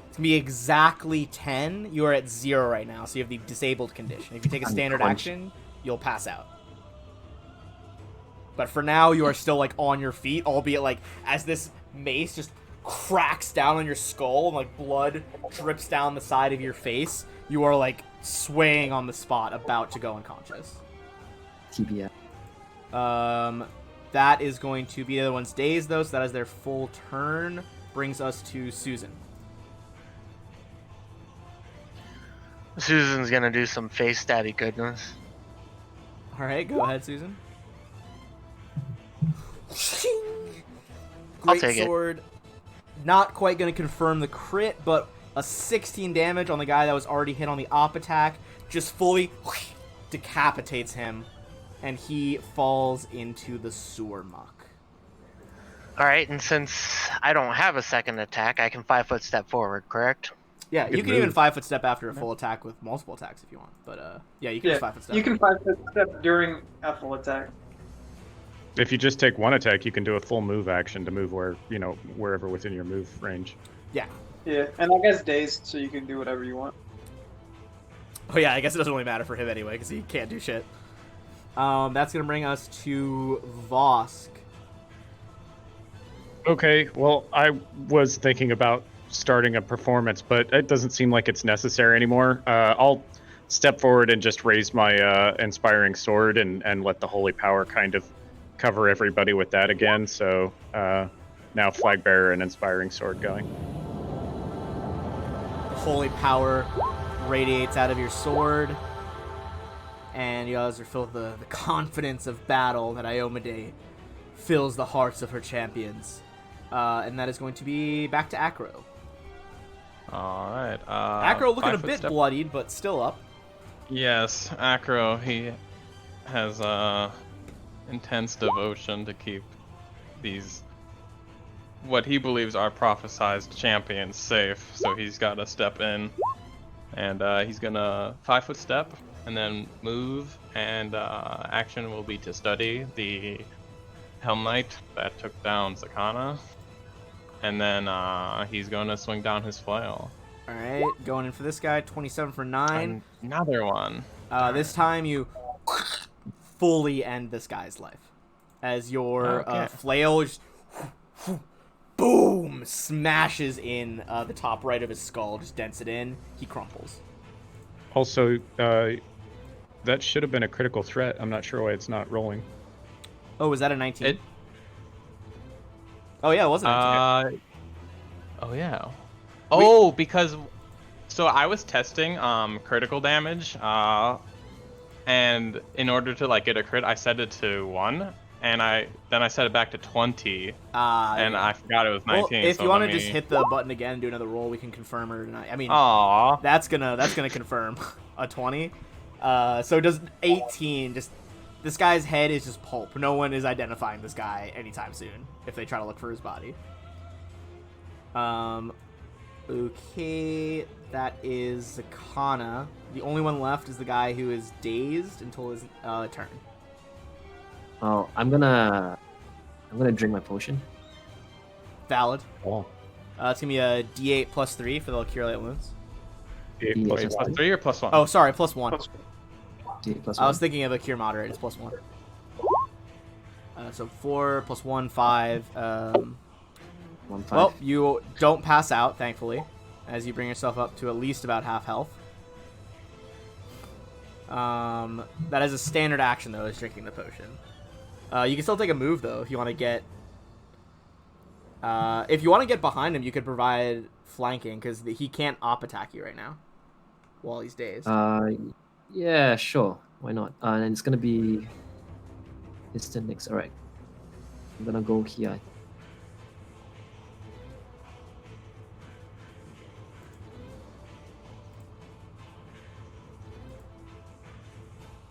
A: It's gonna be exactly 10. You are at 0 right now, so you have the disabled condition. If you take a standard action, you'll pass out. But for now, you are still, like, on your feet, albeit, like, as this mace just cracks down on your skull and, like, blood drips down the side of your face, you are, like, swaying on the spot, about to go unconscious.
F: TBF.
A: That is going to be the other one's dazed, though, so that is their full turn. Brings us to Susan.
D: Susan's gonna do some face stabby goodness.
A: Alright, go ahead, Susan.
D: I'll
A: Great
D: take it.
A: sword. Not quite going to confirm the crit, but a 16 damage on the guy that was already hit on the op attack just fully decapitates him, and he falls into the sewer muck.
D: Alright, and since I don't have a second attack, I can 5-foot step forward, correct?
A: Yeah,
E: Good
A: you can
E: move.
A: even 5-foot step after a full attack with multiple attacks if you want, but yeah, you can just 5-foot step.
B: You can 5-foot step during a full attack.
E: If you just take 1 attack, you can do a full move action to move wherever within your move range.
B: Yeah, and I guess dazed, so you can do whatever you want.
A: Oh yeah, I guess it doesn't really matter for him anyway, because he can't do shit. That's going to bring us to Vosk.
E: Okay, well, I was thinking about starting a performance, but it doesn't seem like it's necessary anymore. I'll step forward and just raise my inspiring sword and let the holy power kind of cover everybody with that again. So now flag bearer and inspiring sword going.
A: Holy power radiates out of your sword, and you guys are filled with the confidence of battle that Iomade fills the hearts of her champions. And that is going to be back to Acro.
C: All right.
A: Acro looking a
C: 5 foot
A: bit
C: step.
A: bloodied, but still up.
C: Yes, Acro. He has intense devotion to keep these what he believes are prophesized champions safe. So he's got to step in, and he's gonna 5 foot step and then move. And action will be to study the Helm Knight that took down Sakana. And then he's going to swing down his flail.
A: All right, going in for this guy, 27 for 9.
C: Another one.
A: This time you fully end this guy's life. As your
C: Okay.
A: flail just boom smashes in the top right of his skull, just dents it in. He crumples.
E: Also, that should have been a critical threat. I'm not sure why it's not rolling.
A: Oh, was that a 19?
C: It,
A: Oh yeah, it was a 19.
C: oh yeah. Oh, because so I was testing critical damage, and in order to like get a crit, I set it to 1, and then I set it back to 20, and
A: Yeah.
C: I forgot it was 19.
A: Well, if
C: so
A: you want
C: let
A: to
C: me...
A: just hit the button again and do another roll, we can confirm or deny. I mean,
C: Aww.
A: that's gonna confirm a 20. So does 18 just. This guy's head is just pulp. No one is identifying this guy anytime soon if they try to look for his body. Okay, that is Zakana. The only one left is the guy who is dazed until his turn.
F: Oh, I'm gonna drink my potion.
A: Valid.
E: Oh.
A: It's gonna be a D8 plus 3 for the Cure Light Wounds.
E: Eight plus
C: Wait,
E: one.
C: +3 or +1?
A: Oh, sorry, plus 1.
F: D8 plus
A: I was
F: 1.
A: thinking of a Cure Moderate. It's plus 1. So 4 plus 1, 5.
F: 1, 5.
A: Well, you don't pass out, thankfully, as you bring yourself up to at least about half health. That is a standard action, though, is drinking the potion. You can still take a move, though, if you want to get... if you want to get behind him, you could provide flanking, because he can't op attack you right now while he's dazed.
F: Yeah, sure. Why not? And it's gonna be distant next. All right. I'm gonna go here.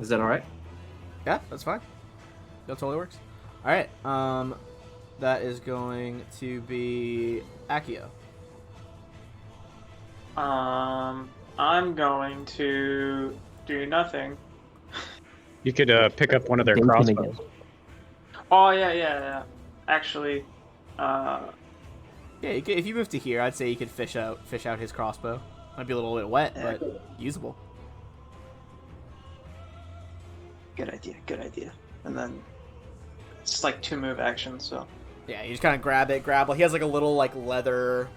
F: Is that all right?
A: Yeah, that's fine. That totally works. All right. That is going to be Akio.
B: I'm going to do nothing.
E: You could pick up one of their
F: Ding him
E: crossbows.
F: again.
B: Oh yeah. Actually,
A: Yeah, you could, if you move to here, I'd say you could fish out his crossbow. Might be a little bit wet, but usable.
B: good idea. And then it's like 2 move actions, so
A: Yeah, you just kind of grab. He has like a little like leather,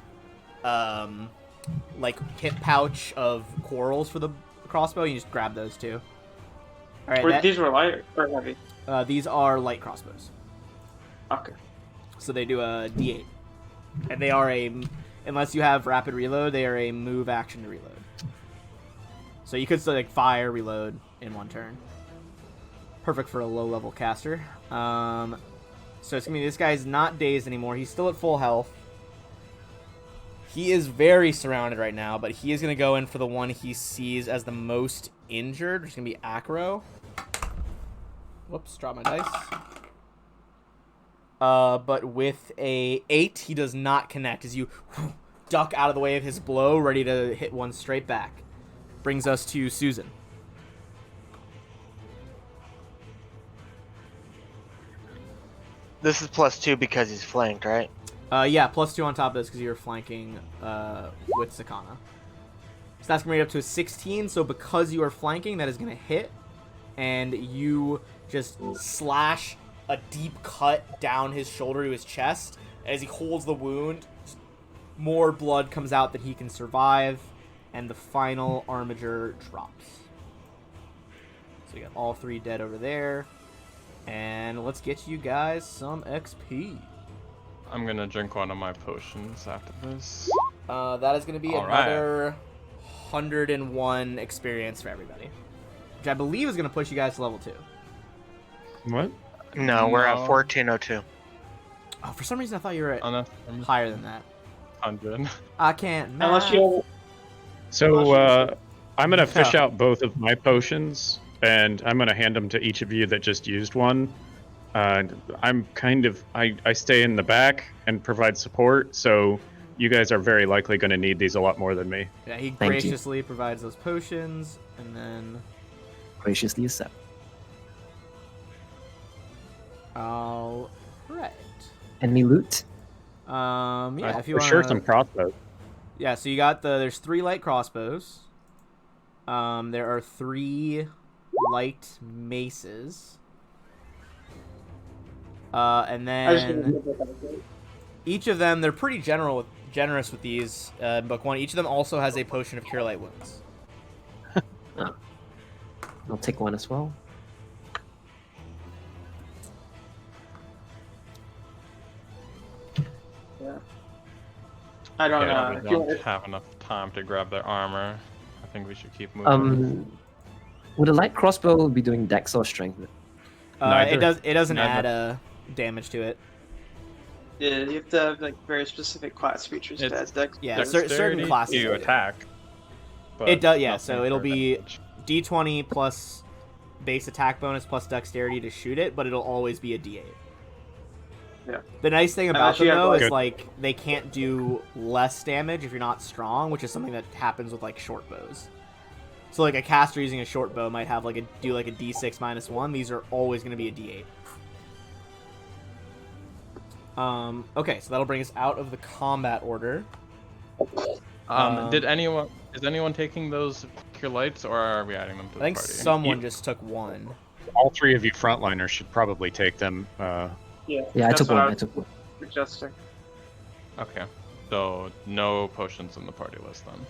A: like hip pouch of quarrels for the crossbow. You just grab those two. All right,
B: these were light or heavy.
A: these are light crossbows,
B: Okay.
A: so they do a D8, and they are unless you have rapid reload, they are a move action to reload. So you could still like fire reload in one turn. Perfect for a low level caster. So it's gonna be this guy's not dazed anymore. He's still at full health. He is very surrounded right now, but he is gonna go in for the one he sees as the most injured, which is gonna be Acro. Whoops, drop my dice. But with a 8, he does not connect as you duck out of the way of his blow, ready to hit one straight back. Brings us to Susan.
D: This is +2 because he's flanked, right?
A: Yeah, +2 on top of this because you're flanking with Sakana. So that's going to bring it up to a 16. So because you are flanking, that is going to hit. And you just slash a deep cut down his shoulder to his chest. As he holds the wound, more blood comes out than he can survive. And the final armature drops. So you got all 3 dead over there. And let's get you guys some XP.
C: I'm gonna drink one of my potions after this.
A: That is going to be
C: All right.
A: another 101 experience for everybody. Which I believe is going to push you guys to level 2.
E: What?
D: No, we're at
C: No.
D: 1402.
A: Oh, for some reason I thought you were at
C: Unless
A: higher than that.
C: 100.
A: I can't math.
B: Unless you.
E: So I'm gonna fish out both of my potions, and I'm gonna hand them to each of you that just used one. I'm kind of I stay in the back and provide support, so you guys are very likely going to need these a lot more than me.
A: Yeah, he
F: Thank you.
A: graciously provides those potions, and then
F: Graciously accept.
A: all right.
F: Any loot?
A: Yeah, if you
E: For
A: want
E: sure, some crossbows.
A: Yeah, so you got there's 3 light crossbows. There are 3 light maces. And then each of them, they're pretty generous with these. Book 1. Each of them also has a potion of cure light wounds.
F: I'll take one as well.
B: I don't
C: Yeah,
B: know.
C: we
B: If you
C: don't
B: want-
C: have enough time to grab their armor. I think we should keep moving.
F: Would a light crossbow be doing dex or strength?
E: Neither.
A: It doesn't
C: Neither.
A: add damage to it.
B: Yeah, you have to have like very specific class features to
C: It's-
B: add dex.
A: Yeah, certain
C: Dexterity
A: classes
C: You
A: do.
C: attack. but
A: It does, yeah.
C: nothing
A: So it'll
C: for
A: be
C: damage.
A: D20 plus base attack bonus plus dexterity to shoot it, but it'll always be a D8.
B: Yeah.
A: The nice thing about
B: Unless
A: them
B: you have,
A: though is
E: Good.
A: like they can't do less damage if you're not strong, which is something that happens with like short bows. So like a caster using a short bow might have like a D6 minus 1. These are always going to be a D8. Okay, so that'll bring us out of the combat order.
C: Is anyone taking those cure lights, or are we adding them to
A: I
C: the
A: think
C: party?
A: someone just took one.
E: All 3 of you frontliners should probably take them.
B: Yeah,
F: Yeah, I
B: that's
F: took
B: what
F: one.
B: I
F: I
B: was
F: took one.
B: suggesting.
C: Okay. So no potions in the party list then.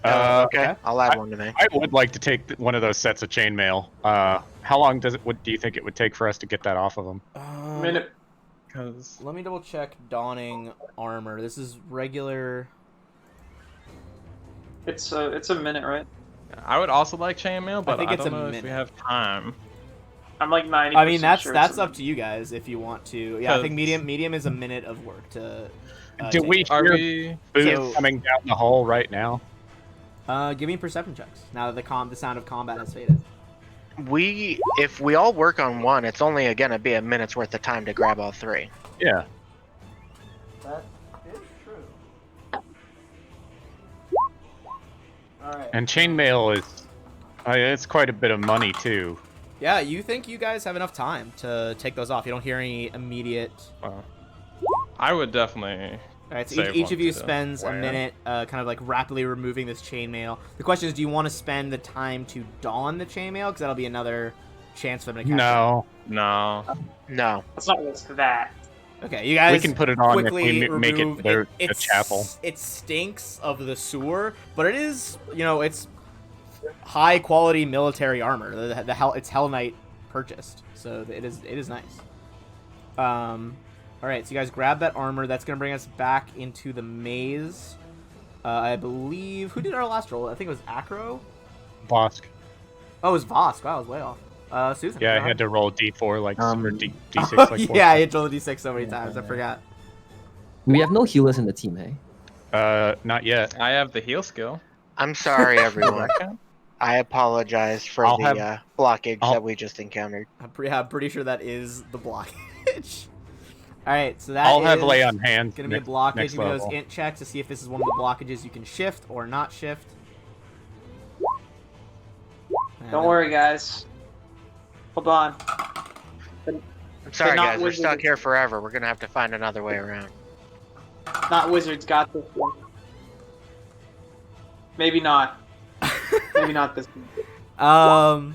D: Okay,
A: okay.
D: I'll add one to me.
E: I would like to take one of those sets of chainmail. How long what do you think it would take for us to get that off of them?
B: Minute.
C: Because
A: Let me double check dawning armor. This is regular.
B: It's a minute, right?
C: I would also like chainmail, but
A: think
C: I
A: it's
C: don't
A: a
C: know if
A: minute.
C: we have time.
B: I'm like 90%.
A: I mean, that's
B: sure
A: that's up to you guys if you want to. Yeah, I think
C: Because-
A: medium is a minute of work to.
E: Do
A: take.
E: we
C: Are
E: hear
C: we?
E: boots
A: So-
E: coming down the hall right now?
A: Give me perception checks now that the sound of combat has faded.
D: If we all work on one, it's only gonna be a minute's worth of time to grab all 3.
E: Yeah.
A: That is true. All right.
E: And chainmail is, it's quite a bit of money too.
A: Yeah, you think you guys have enough time to take those off? You don't hear any immediate.
C: I would definitely.
A: All right, so
C: Save
A: each of
C: one
A: you
C: to
A: spends a
C: wear.
A: minute, kind of like rapidly removing this chainmail. The question is, do you want to spend the time to don the chainmail? Because that'll be another chance for them to catch
E: No,
C: No.
D: No.
B: Let's not risk that.
A: you. Okay, you guys.
E: we can put it on if
A: quickly
E: we make
A: remove
E: it the chapel.
A: It stinks of the sewer, but it is, it's high quality military armor. It's Hell Knight purchased, so it is nice. All right, so you guys grab that armor. That's gonna bring us back into the maze. I believe who did our last roll? I think it was Acro.
E: Bosk.
A: Oh, it was Vosk. Wow, I was way off. Susan.
E: Yeah,
A: go
E: I
A: ahead.
E: had to roll D4 like or D6
A: Oh,
E: like 4
A: yeah, I hit roll the d6 so many times. I forgot.
F: We have no healers in the team, hey?
E: Not yet.
C: I have the heal skill.
D: I'm sorry, everyone.
C: Okay.
D: I apologize for
E: I'll
D: the
E: have-
D: blockage
E: I'll-
D: that we just encountered.
A: I'm pretty sure that is the blockage. All right, so that
E: I'll have
A: is
E: lay on hands.
A: gonna be a
E: next-
A: blockage.
E: next
A: You can do those
E: level.
A: int checks to see if this is one of the blockages you can shift or not shift.
B: Don't worry, guys. Hold on.
D: I'm sorry,
B: not
D: guys. We're
B: wizards.
D: stuck here forever. We're gonna have to find another way around.
B: Not wizards got this one. Maybe not. Maybe not this one.
A: Oh,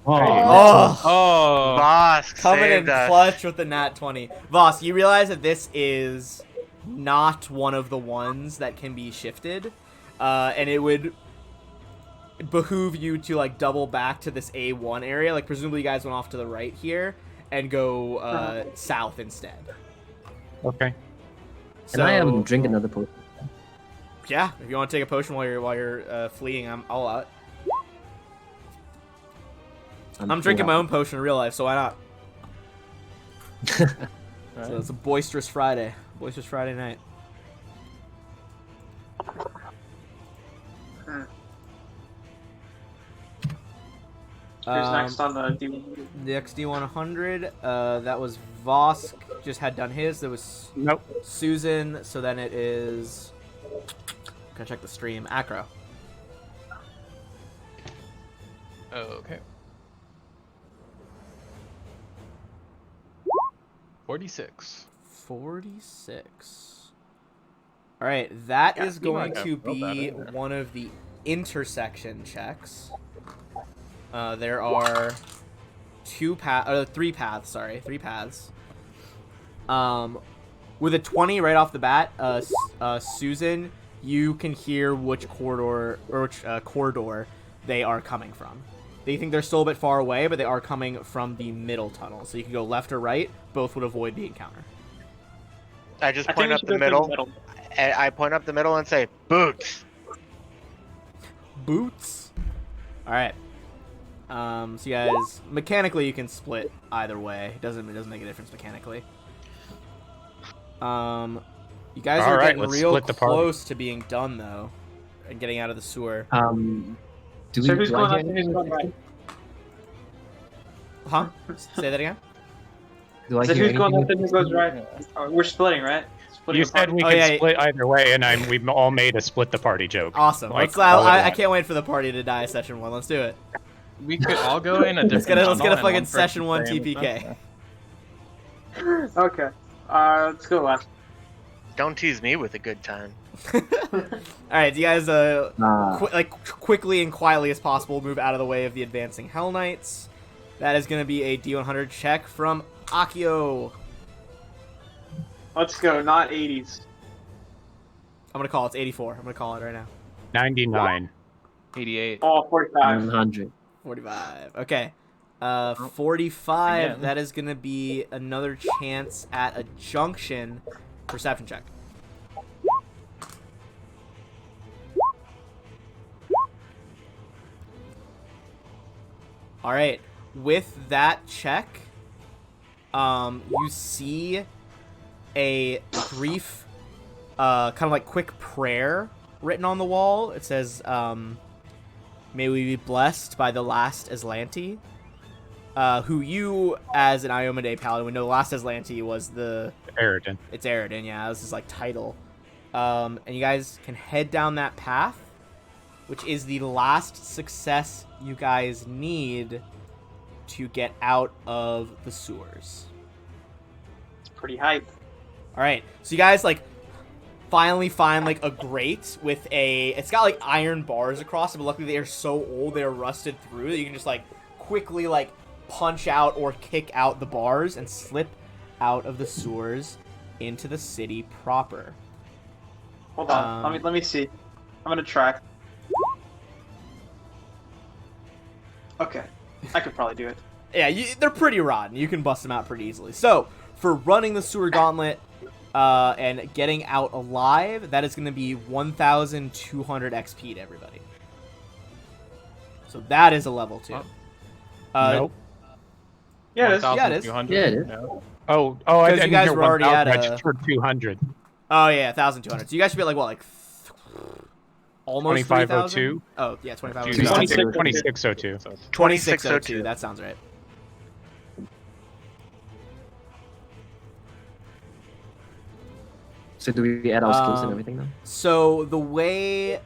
C: Oh.
D: Boss,
A: coming in
D: saved us.
A: clutch with the nat 20. Voss, you realize that this is not one of the ones that can be shifted, and it would behoove you to like double back to this A1 area. Like presumably you guys went off to the right here and go south instead.
E: Okay.
F: Can I
A: So,
F: drink another potion?
A: Yeah, if you want to take a potion while you're fleeing, I'm all out. I'm drinking my own potion in real life, so why not?
C: Right.
A: So it's a boisterous Friday night.
B: Who's next on the D100?
A: The XD100, that was Vosk, just had done his. There was
E: Nope.
A: Susan, so then it is... Gonna check the stream. Acro.
C: Okay. 46.
A: 46. Alright, that is
C: you
A: going
C: might
A: to
C: have rolled that
A: be
C: in there.
A: one of the intersection checks. There are three paths. With a 20 right off the bat, Susan, you can hear which corridor they are coming from. They think they're still a bit far away, but they are coming from the middle tunnel. So you can go left or right. Both would avoid the encounter.
D: I just
B: I think
D: point
B: we
D: up
B: should
D: the
B: go
D: middle.
B: through the middle.
D: And I point up the middle and say, "Boots."
A: Boots. All right. So you guys, mechanically, you can split either way. It doesn't make a difference mechanically. You guys
E: All
A: are
E: right,
A: getting
E: let's
A: real
E: split the party.
A: close to being done though, and getting out of the sewer.
F: Do
B: So
F: we
B: who's
F: do
B: going
F: I
B: left
F: hear
B: and who's going
F: anything?
B: right?
A: Huh? Say that again.
F: Do I
B: So
F: hear
B: who's going left
F: anything?
B: and who goes right? We're splitting, right? Splitting
E: You
B: the
E: said
B: party.
E: we
A: Oh,
E: could
A: yeah,
E: split either way, and we've all made a split the party joke.
A: Awesome.
E: Like,
A: I
E: all at
A: I
E: once.
A: can't wait for the party to die. Session 1. Let's do it.
C: We could all go in a different
A: get a
C: tunnel and
A: fucking
C: one
A: session
C: person
A: 1
C: stay in the
A: TPK.
C: center.
B: Okay. Let's go left.
D: Don't tease me with a good time.
A: All right, do you guys
F: Ah,
A: quickly and quietly as possible move out of the way of the advancing Hell Knights. That is going to be a D100 check from Akio.
B: Let's go, not 80s.
A: I'm going to call it. It's 84. I'm going to call it right now.
E: 99.
C: 88.
B: Oh, 45.
F: 100.
A: 45. Okay. 45.
C: Again.
A: That is going to be another chance at a junction. Perception check. All right. With that check, you see a brief, kind of like quick prayer written on the wall. It says, "May we be blessed by the last Aslanti," who you, as an Iomade paladin, would know. The last Aslanti was
E: Eridan.
A: it's Eridan, yeah. This is like title. And you guys can head down that path, which is the last success you guys need to get out of the sewers.
B: It's pretty hype.
A: All right, so you guys like finally find like a grate with it's got like iron bars across it, but luckily they are so old, they are rusted through that you can just like quickly like punch out or kick out the bars and slip out of the sewers into the city proper.
B: Hold on. Let me see. I'm gonna track. Okay. I could probably do it.
A: Yeah, they're pretty rotten. You can bust them out pretty easily. So, for running the sewer gauntlet and getting out alive, that is going to be 1,200 XP to everybody. So that is a level 2.
E: Nope.
B: Yeah, it is.
A: Yeah, it is.
C: 1,200?
F: Yeah, it is.
C: No.
E: Oh, I
A: Because you
E: didn't
A: guys
E: hear
A: were already
E: 1,000.
A: at
E: I
A: a-
E: just heard 200.
A: Oh, yeah, 1,200. So you guys should be at like, what, like almost
E: 2502?
A: 3,000? Oh, yeah, 2502.
E: 2602.
A: 2602, that sounds right.
F: So do we add our skills and everything now?
A: So the way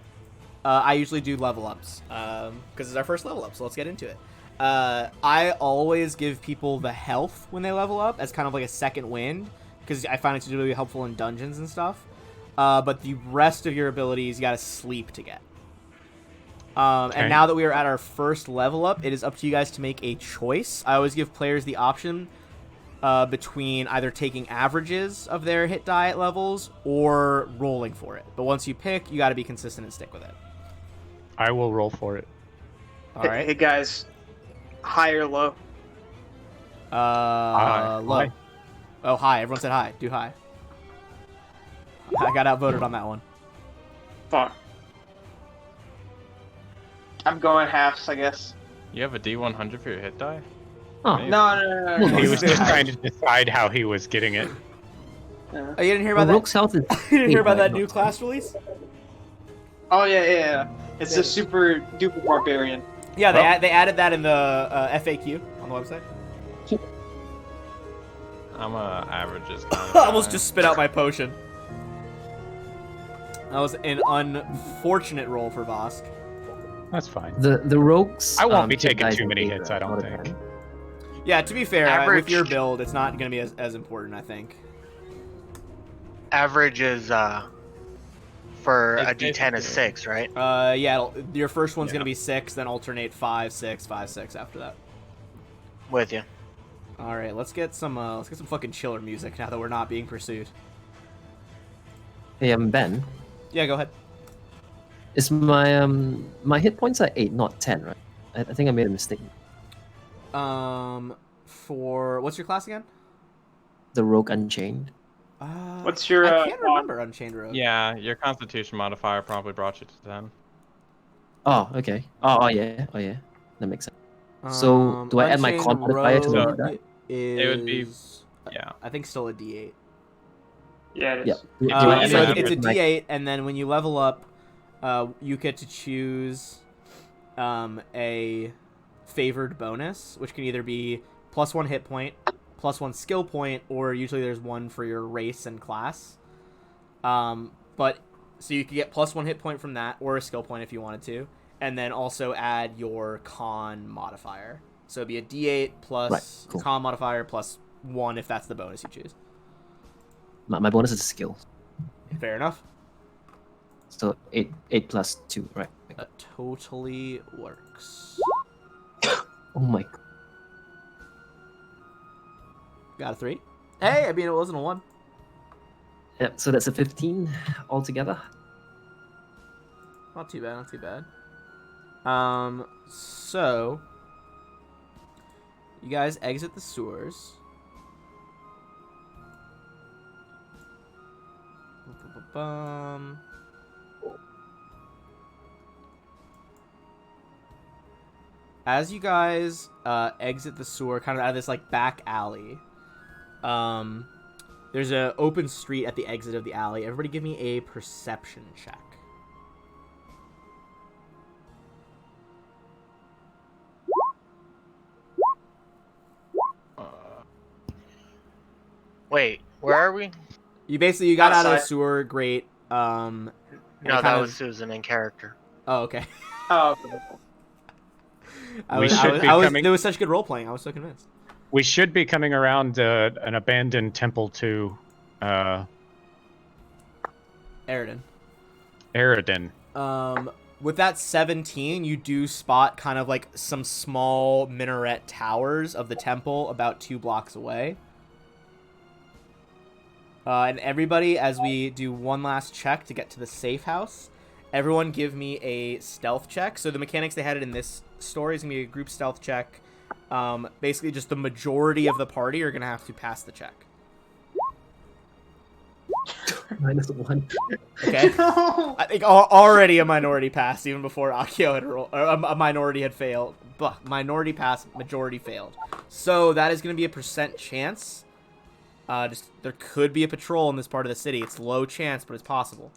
A: I usually do level ups, because it's our first level up, so let's get into it. I always give people the health when they level up as kind of like a second wind, because I find it's really helpful in dungeons and stuff. But the rest of your abilities, you gotta sleep to get.
E: Okay.
A: And now that we are at our first level up, it is up to you guys to make a choice. I always give players the option between either taking averages of their hit die levels or rolling for it. But once you pick, you got to be consistent and stick with it.
E: I will roll for it.
A: All right.
B: Hey guys, high or low?
A: Low.
E: Hi.
A: Oh, hi. Everyone said hi. Do hi. I got outvoted on that one.
B: Fuck. I'm going halves, I guess.
C: You have a D100 for your hit die?
F: Oh,
C: Amazing.
B: No.
E: He was just trying to decide how he was getting it.
B: Yeah.
A: Oh, you didn't hear
F: well,
A: about
F: Rogue's health is.
A: that? You didn't hear about that
F: not
A: new
F: 10.
A: class release?
B: Oh yeah. It's
A: Yeah.
B: a super duper barbarian.
A: Yeah,
E: Well-
A: they added that in the FAQ on the website.
C: I'm a averages kind of
A: I almost
C: guy.
A: just spit out my potion. That was an unfortunate roll for Vosk.
E: That's fine.
F: The rogues.
E: I won't be
F: hit
E: taking
F: dice
E: too
F: are
E: many
F: bigger,
E: hits, I don't
F: not a
E: think.
F: 10.
A: Yeah, to be fair,
D: Average-
A: with your build, it's not going to be as important, I think.
D: Average is for
C: It's
D: a D10 is
C: basically-
D: 6, right?
A: Yeah, your first one's
E: Yeah.
A: going to be 6, then alternate 5, 6, 5, 6 after that.
D: With you.
A: All right, let's get some fucking chiller music now that we're not being pursued.
F: Hey, Ben.
A: Yeah, go ahead.
F: Is my hit points are 8, not 10, right? I think I made a mistake.
A: For what's your class again?
F: The Rogue Unchained.
B: What's your,
A: I can't remember Unchained Rogue.
C: Yeah, your Constitution modifier probably brought you to 10.
F: Oh, okay. Oh yeah. That makes sense. So, do I add my con
A: Unchained
F: modifier to
A: Rogue
F: that?
A: Is,
C: It would be- Yeah.
A: I think still a D8.
B: Yeah, it
F: Yeah.
B: is.
F: Do
A: Uh,
F: I add
A: so
F: my
C: yeah,
A: it's a
F: my-
A: D8, and then when you level up, you get to choose a favored bonus, which can either be +1 hit point, +1 skill point, or usually there's one for your race and class. But so you could get +1 hit point from that, or a skill point if you wanted to, and then also add your con modifier. So it'd be a D8 plus
F: Right, cool.
A: con modifier plus 1 if that's the bonus you choose.
F: my bonus is skill.
A: Fair enough.
F: So 8 plus 2, right?
A: That totally works.
F: Oh my.
A: Got a 3. Hey, I mean it wasn't a 1.
F: Yeah. So that's a 15 altogether.
A: Not too bad, not too bad. So you guys exit the sewers. Bum. As you guys exit the sewer, kind of out of this like back alley, there's a open street at the exit of the alley. Everybody, give me a perception check.
D: Wait, where are we?
A: You got out of the
B: Outside.
A: sewer, great. And
D: No,
A: it
D: that
A: kind
D: was
A: of-
D: Susan in character.
A: Oh, okay.
B: Oh, okay.
E: We should be coming-
A: There was such good role playing. I was so convinced.
E: We should be coming around an abandoned temple to
A: Aridin.
E: Aridin.
A: With that 17, you do spot kind of like some small minaret towers of the temple about 2 blocks away. And everybody, as we do one last check to get to the safe house, everyone give me a stealth check. So the mechanics they had it in this story is going to be a group stealth check. Basically, just the majority of the party are going to have to pass the check.
F: -1.
A: Okay? I think already a minority passed even before Akio had rolled, or a minority had failed. But minority passed, majority failed. So that is going to be a % chance. There could be a patrol in this part of the city. It's low chance, but it's possible.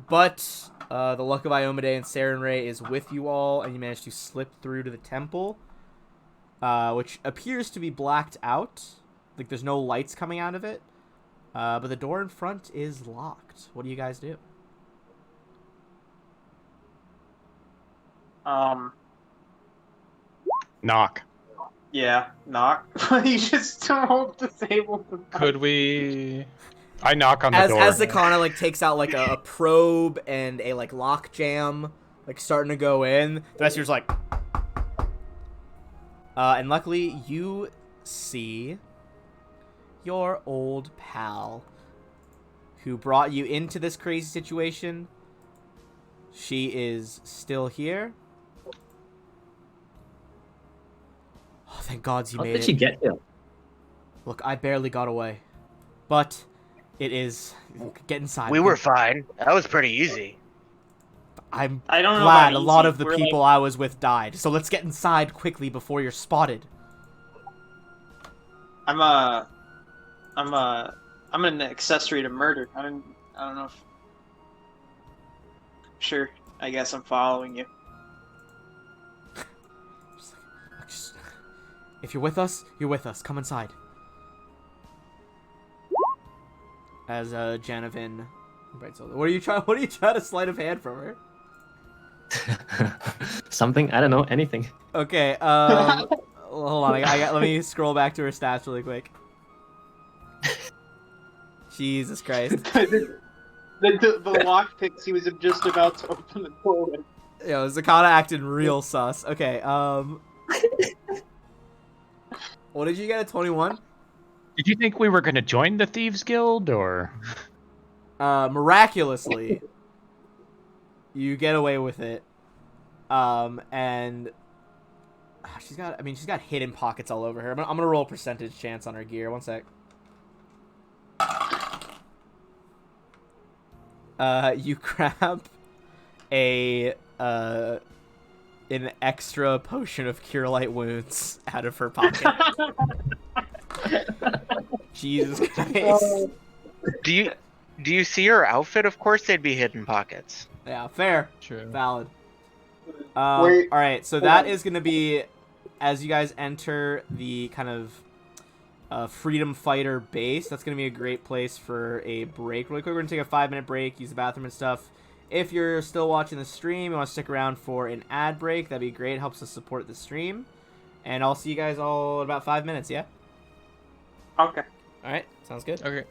A: But the luck of Iomade and Sarenrae is with you all, and you manage to slip through to the temple, which appears to be blacked out. Like there's no lights coming out of it. But the door in front is locked. What do you guys do?
E: Knock.
B: Yeah, knock. You just don't disable the.
C: Could we?
E: I knock on the door.
A: As Zakana like takes out like a probe and a like lock jam, like starting to go in, the rest of you's like, and luckily you see your old pal who brought you into this crazy situation She is still here. Oh, thank God you
F: How
A: made
F: did
A: it.
F: she get here?
A: Look, I barely got away. But it is... Get inside.
D: We were fine. That was pretty easy.
A: I'm
B: I don't know
A: glad
B: about
A: a lot
B: easy.
A: of the
B: We're
A: people I was with died. So let's get inside quickly before you're spotted.
B: I'm an accessory to murder. I don't know if. Sure, I guess I'm following you.
A: Just- If you're with us, you're with us. Come inside. As Janavin, what are you trying? What are you trying to sleight of hand from her?
F: Something, I don't know, anything.
A: Okay. Hold on. Let me scroll back to her stats really quick. Jesus Christ.
B: The lockpicks he was just about to open the door with.
A: Yo, Zakata acting real sus. Okay. What did you get at 21?
E: Did you think we were going to join the Thieves Guild, or?
A: Miraculously, you get away with it. And she's got hidden pockets all over her. I'm gonna roll a percentage chance on her gear. One sec. You grab an extra potion of cure light wounds out of her pocket. Jesus Christ.
D: Do you see her outfit? Of course, they'd be hidden pockets.
A: Yeah, fair.
C: True.
A: Valid.
B: Wait,
A: All right, so
B: hold
A: that
B: on.
A: is going to be as you guys enter the kind of freedom fighter base. That's going to be a great place for a break. Really quick, we're going to take a 5-minute break, use the bathroom and stuff. If you're still watching the stream, you want to stick around for an ad break, that'd be great. Helps us support the stream. And I'll see you guys all in about 5 minutes, yeah?
B: Okay.
A: All right, sounds good.
C: Okay.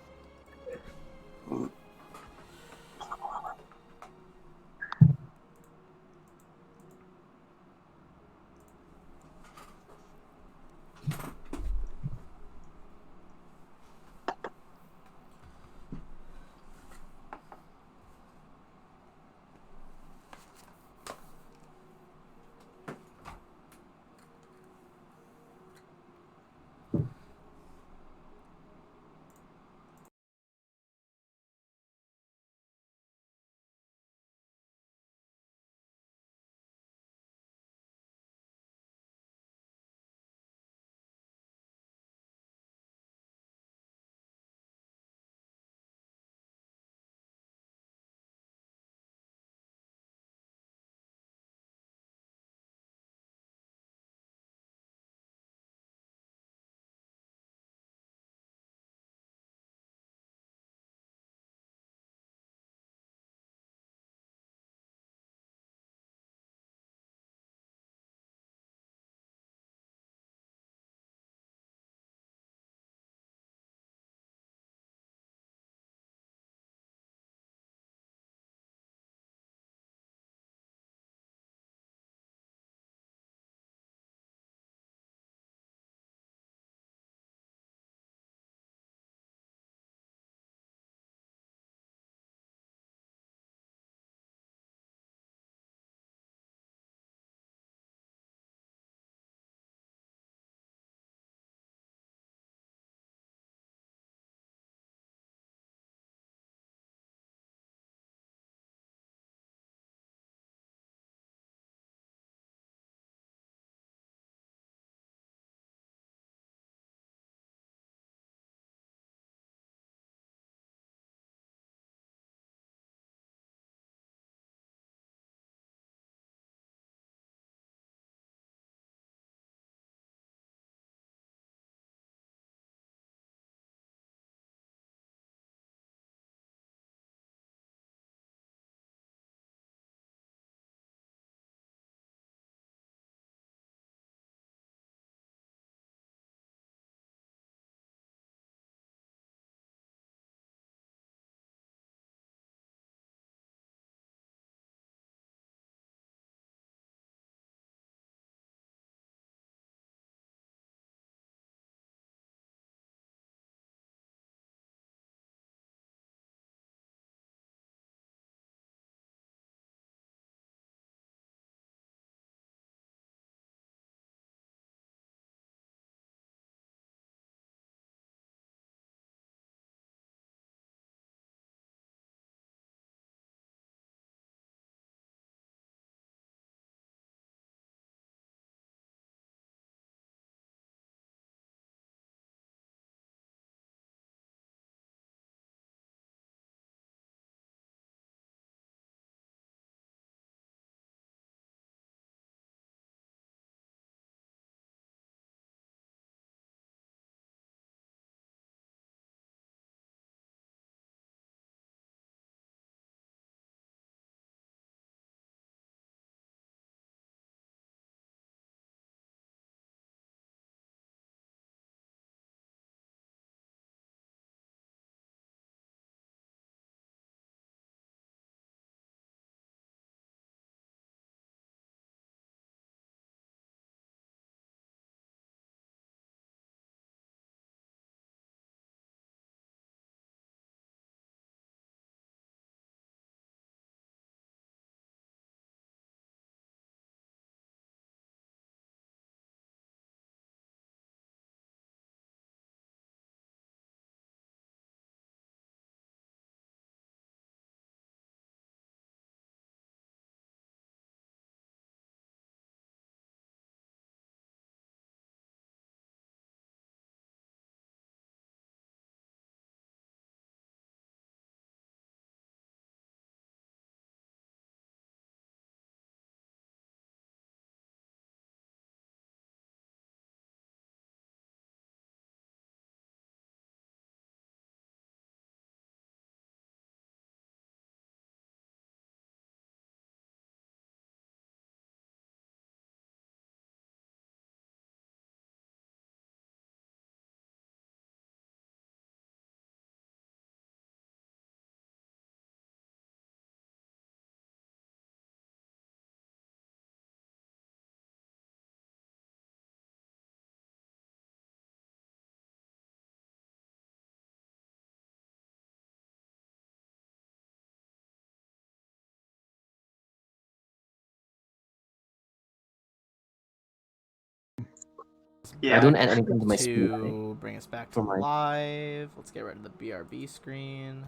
B: Yeah.
F: I don't add anything to my speed. I think.
A: To bring us back to
F: For my-
A: live. Let's get rid of the BRB screen.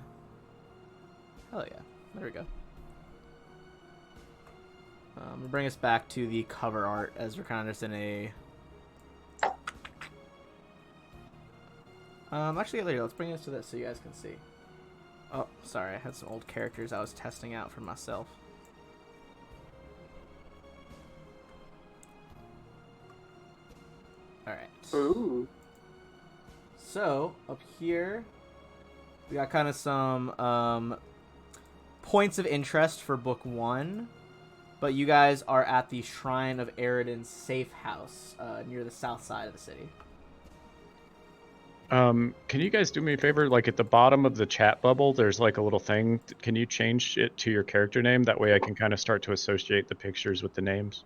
A: Hell yeah. There we go. We'll bring us back to the cover art as we're kind of just in a... actually, later, let's bring us to this so you guys can see. Oh, sorry, I had some old characters I was testing out for myself. Alright.
B: Ooh.
A: So, up here, we got kind of some points of interest for book 1. But you guys are at the Shrine of Eridan's safe house near the south side of the city.
E: Can you guys do me a favor? Like at the bottom of the chat bubble, there's like a little thing. Can you change it to your character name? That way I can kind of start to associate the pictures with the names.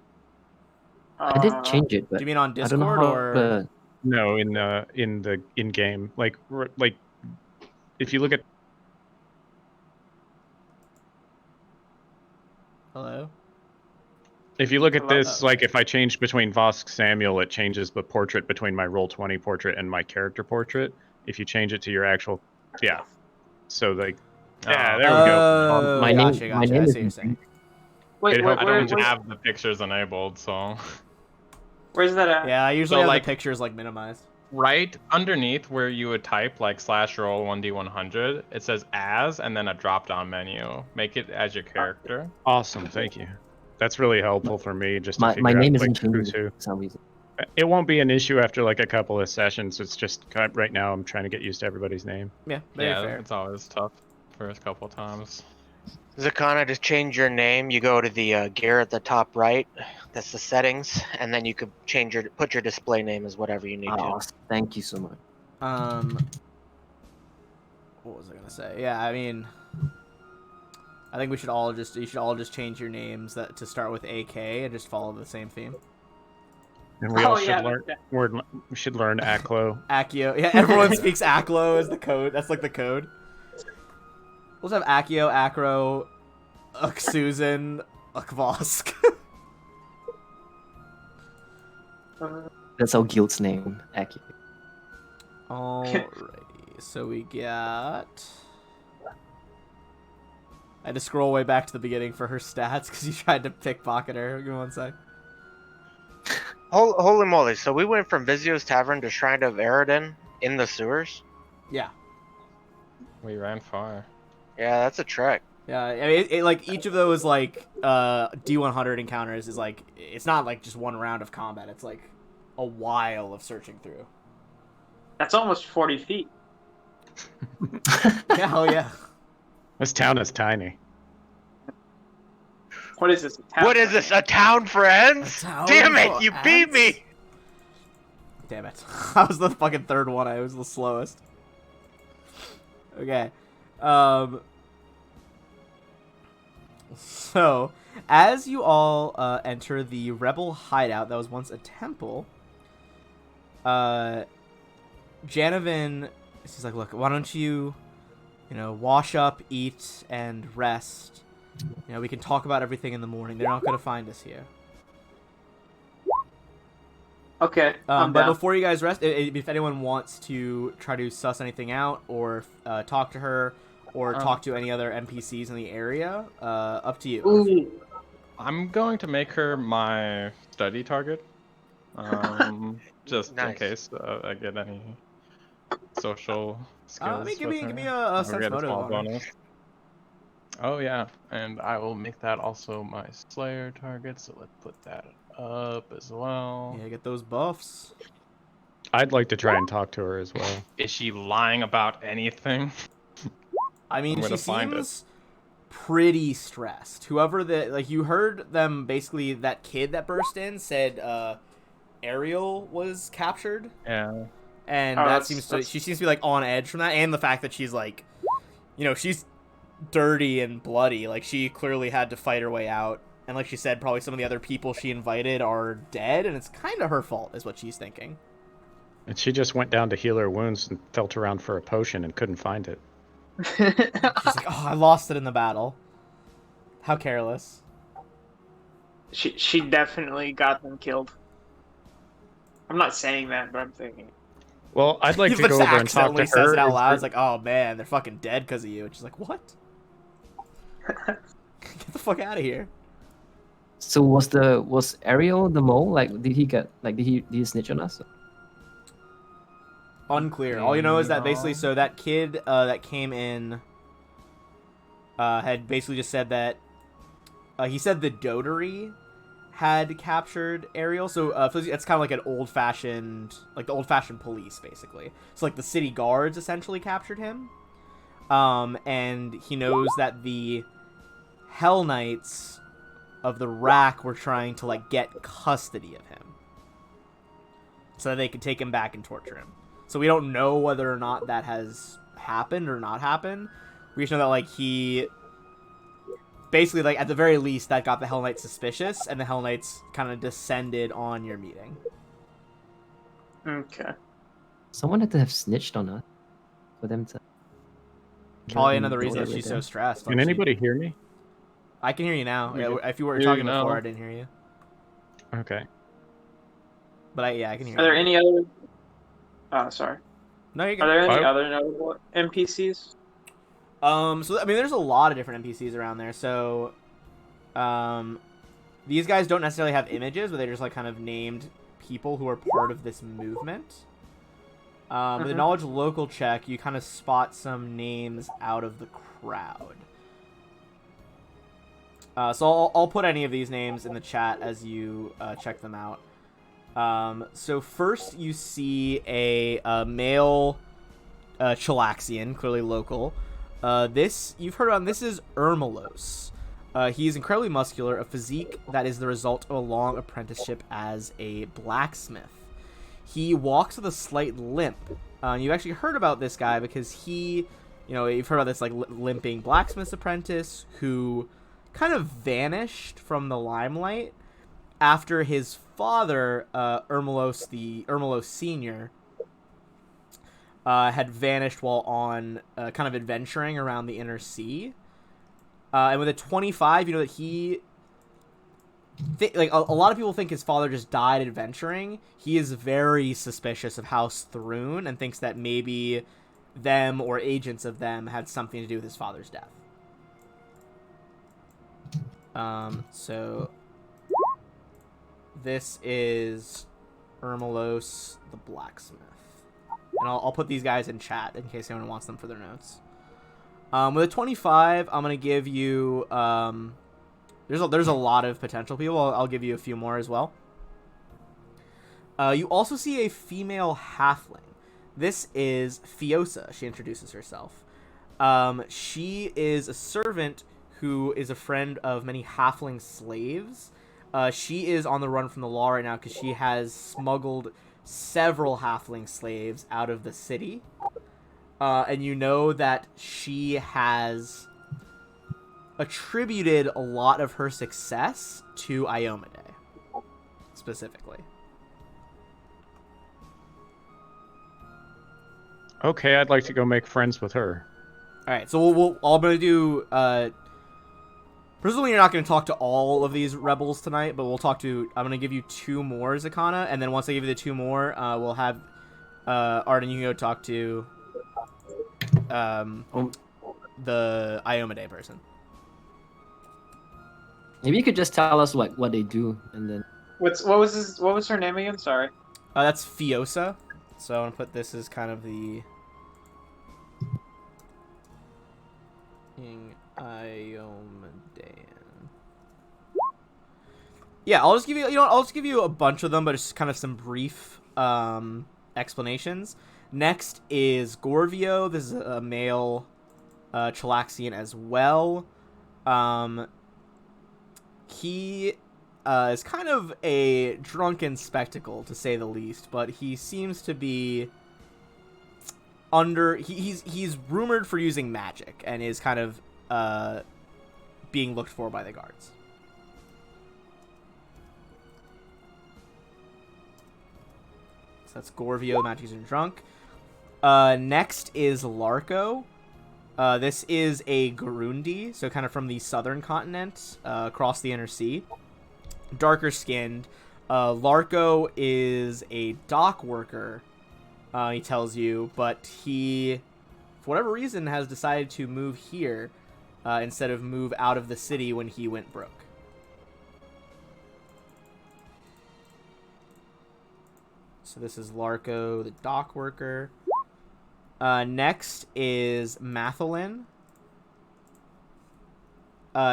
F: I did change it, but
A: Do you mean on
F: I don't know
A: Discord
F: how
A: or?
F: to-
E: No, in the in-game. Like if you look at
A: Hello?
E: If you look at
B: Hello?
E: this, like if I change between Vosk Samuel, it changes the portrait between my Roll20 portrait and my character portrait. If you change it to your actual, yeah. So like, yeah, there we go.
A: Oh,
F: my
A: gotcha,
F: name,
A: gotcha.
F: my name
A: I
F: is
A: see what you're saying.
B: Wait,
E: It
B: where,
E: helped-
C: I
B: where,
C: don't
B: where's,
C: have the pictures enabled, so
B: where's that at?
A: Yeah, I usually
C: So,
A: have
C: like-
A: the pictures like minimized.
C: right underneath where you would type like /roll 1d100, it says as and then a drop-down menu. Make it as your character.
E: Awesome, thank you. That's really helpful for me just to
F: my
E: figure
F: name
E: out
F: isn't
E: like
F: changing
E: who's who.
F: for some reason.
E: It won't be an issue after like a couple of sessions. It's just right now I'm trying to get used to everybody's name.
A: Yeah, very
C: Yeah,
A: fair.
C: it's always tough first couple times.
D: Zakana, to change your name, you go to the gear at the top right. That's the settings, and then you could put your display name as whatever you need
F: Oh,
D: to.
F: thank you so much.
A: What was I gonna say? Yeah, I mean, I think you should all just change your names to start with AK and just follow the same theme.
E: And we
B: Oh,
E: all should
B: yeah,
E: learn. We should learn Aklo.
A: Accio. Yeah, everyone speaks Aklo as the code. That's like the code. We'll just have Accio, Acro, Susan, Vosk.
F: That's our guild's name, Aki.
A: Alrighty, so we got... I had to scroll way back to the beginning for her stats because you tried to pickpocket her. Give me one sec.
D: Holy moly! So we went from Vizio's Tavern to Shrine of Eridan in the sewers.
A: Yeah.
C: We ran far.
D: Yeah, that's a trek.
A: Yeah, I mean, like, each of those, like, D100 encounters is, like, it's not, like, just one round of combat. It's, like, a while of searching through.
B: That's almost 40 feet.
A: Yeah, hell yeah.
E: This town is tiny.
B: What is this?
D: What is this? A town, friends?
A: A town
D: Damn it!
A: for
D: You beat
A: ants?
D: me.
A: Damn it. I was the fucking third one. I was the slowest. Okay. So, as you all enter the rebel hideout that was once a temple, Janavin is like, look, why don't you, wash up, eat, and rest. We can talk about everything in the morning. They're not going to find us here.
B: Okay. I'm
A: But
B: down.
A: before you guys rest, if anyone wants to try to suss anything out or talk to her or talk to any other NPCs in the area, up to you.
B: Ooh.
C: I'm going to make her my study target. Just in
D: Nice.
C: case I get any social skills.
A: Give me
C: with
A: a
C: her.
A: sense
C: Or get a
A: motive
C: small
A: on her.
C: bonus. Oh yeah, and I will make that also my Slayer target, so let's put that up as well.
A: Yeah, get those buffs.
E: I'd like to try and talk to her as well.
C: Is she lying about anything?
A: I mean,
C: I'm
A: she
C: gonna find it.
A: seems pretty stressed. Whoever you heard them, basically, that kid that burst in said Ariel was captured.
C: Yeah.
A: And
B: Oh,
A: that
B: that's-
A: she seems to be, like, on edge from that, and the fact that she's, like, she's dirty and bloody. Like, she clearly had to fight her way out. And like she said, probably some of the other people she invited are dead, and it's kind of her fault, is what she's thinking.
E: And she just went down to heal her wounds and felt around for a potion and couldn't find it.
A: She's like, oh, I lost it in the battle. How careless.
B: She definitely got them killed. I'm not saying that, but I'm thinking.
E: Well, I'd like
A: He
E: to
A: just
E: go over and talk to
A: accidentally says
E: her.
A: it out
E: Is
A: loud.
E: there-
A: It's like, oh man, they're fucking dead because of you. And she's like, what? Get the fuck out of here.
F: So was Ariel the mole? Like, did he snitch on us?
A: Unclear. All you know is that basically,
C: No.
A: so that kid that came in had basically just said that he said the Dotery had captured Ariel. So it's kind of like an old-fashioned, like the old-fashioned police, basically. So like the city guards essentially captured him. And he knows that the Hell Knights of the Rack were trying to like get custody of him, so that they could take him back and torture him. So we don't know whether or not that has happened or not happened. We just know that like he basically, like, at the very least, that got the Hell Knights suspicious, and the Hell Knights kind of descended on your meeting.
B: Okay.
F: Someone had to have snitched on us for them to.
A: Probably
F: and
A: another reason
F: know
A: that she's
F: we're
A: so
F: there.
A: stressed.
E: Can
A: aren't you?
E: anybody hear me?
A: I can hear you now.
C: We can
A: If you were
C: hear
A: talking
C: you
A: before,
C: now.
A: I didn't hear you.
E: Okay.
A: But I can hear
B: Are
A: you.
B: there any other? Oh, sorry.
A: No, you're
B: Are
A: good.
B: there any
C: Why-
B: other notable NPCs?
A: So I mean, there's a lot of different NPCs around there. So, these guys don't necessarily have images, but they're just like kind of named people who are part of this movement. With a
B: Mhm.
A: knowledge local check, you kind of spot some names out of the crowd. So I'll put any of these names in the chat as you check them out. So first you see a male Chilaxian, clearly local. This you've heard of. This is Ermelos. He is incredibly muscular, a physique that is the result of a long apprenticeship as a blacksmith. He walks with a slight limp. You've actually heard about this guy because you've heard about this like limping blacksmith's apprentice who kind of vanished from the limelight after his father, Ermelos Senior, had vanished while on kind of adventuring around the inner sea. And with a 25, you know that he... a lot of people think his father just died adventuring. He is very suspicious of House Thrune and thinks that maybe them or agents of them had something to do with his father's death. So this is Ermelos the blacksmith, and I'll put these guys in chat in case anyone wants them for their notes. With a 25, I'm gonna give you there's a lot of potential people. I'll give you a few more as well. You also see a female halfling. This is Fiosa. She introduces herself. She is a servant who is a friend of many halfling slaves. She is on the run from the law right now because she has smuggled several halfling slaves out of the city. And you know that she has attributed a lot of her success to Iomade, specifically.
E: Okay, I'd like to go make friends with her.
A: All right, so I'm gonna do. Presumably, you're not gonna talk to all of these rebels tonight, but we'll talk to. I'm gonna give you 2 more, Zakana, and then once I give you the 2 more, we'll have Arden. You can go talk to the Iomade person.
F: Maybe you could just tell us like what they do, and then
B: What was her name again? Sorry.
A: That's Fiosa. So I'm gonna put this as kind of the King Iomedan. Yeah, I'll just give you. I'll just give you a bunch of them, but just kind of some brief explanations. Next is Gorvio. This is a male Chilaxian as well. He is kind of a drunken spectacle, to say the least, but he seems to be he's rumored for using magic and is kind of being looked for by the guards. So that's Gorvio, magic user, and drunk. Next is Larko. This is a Gurundi, so kind of from the southern continent, across the inner sea. Darker skinned, Larko is a dock worker, he tells you, but he, for whatever reason, has decided to move here instead of move out of the city when he went broke. So this is Larko, the dock worker. Next is Mathelin.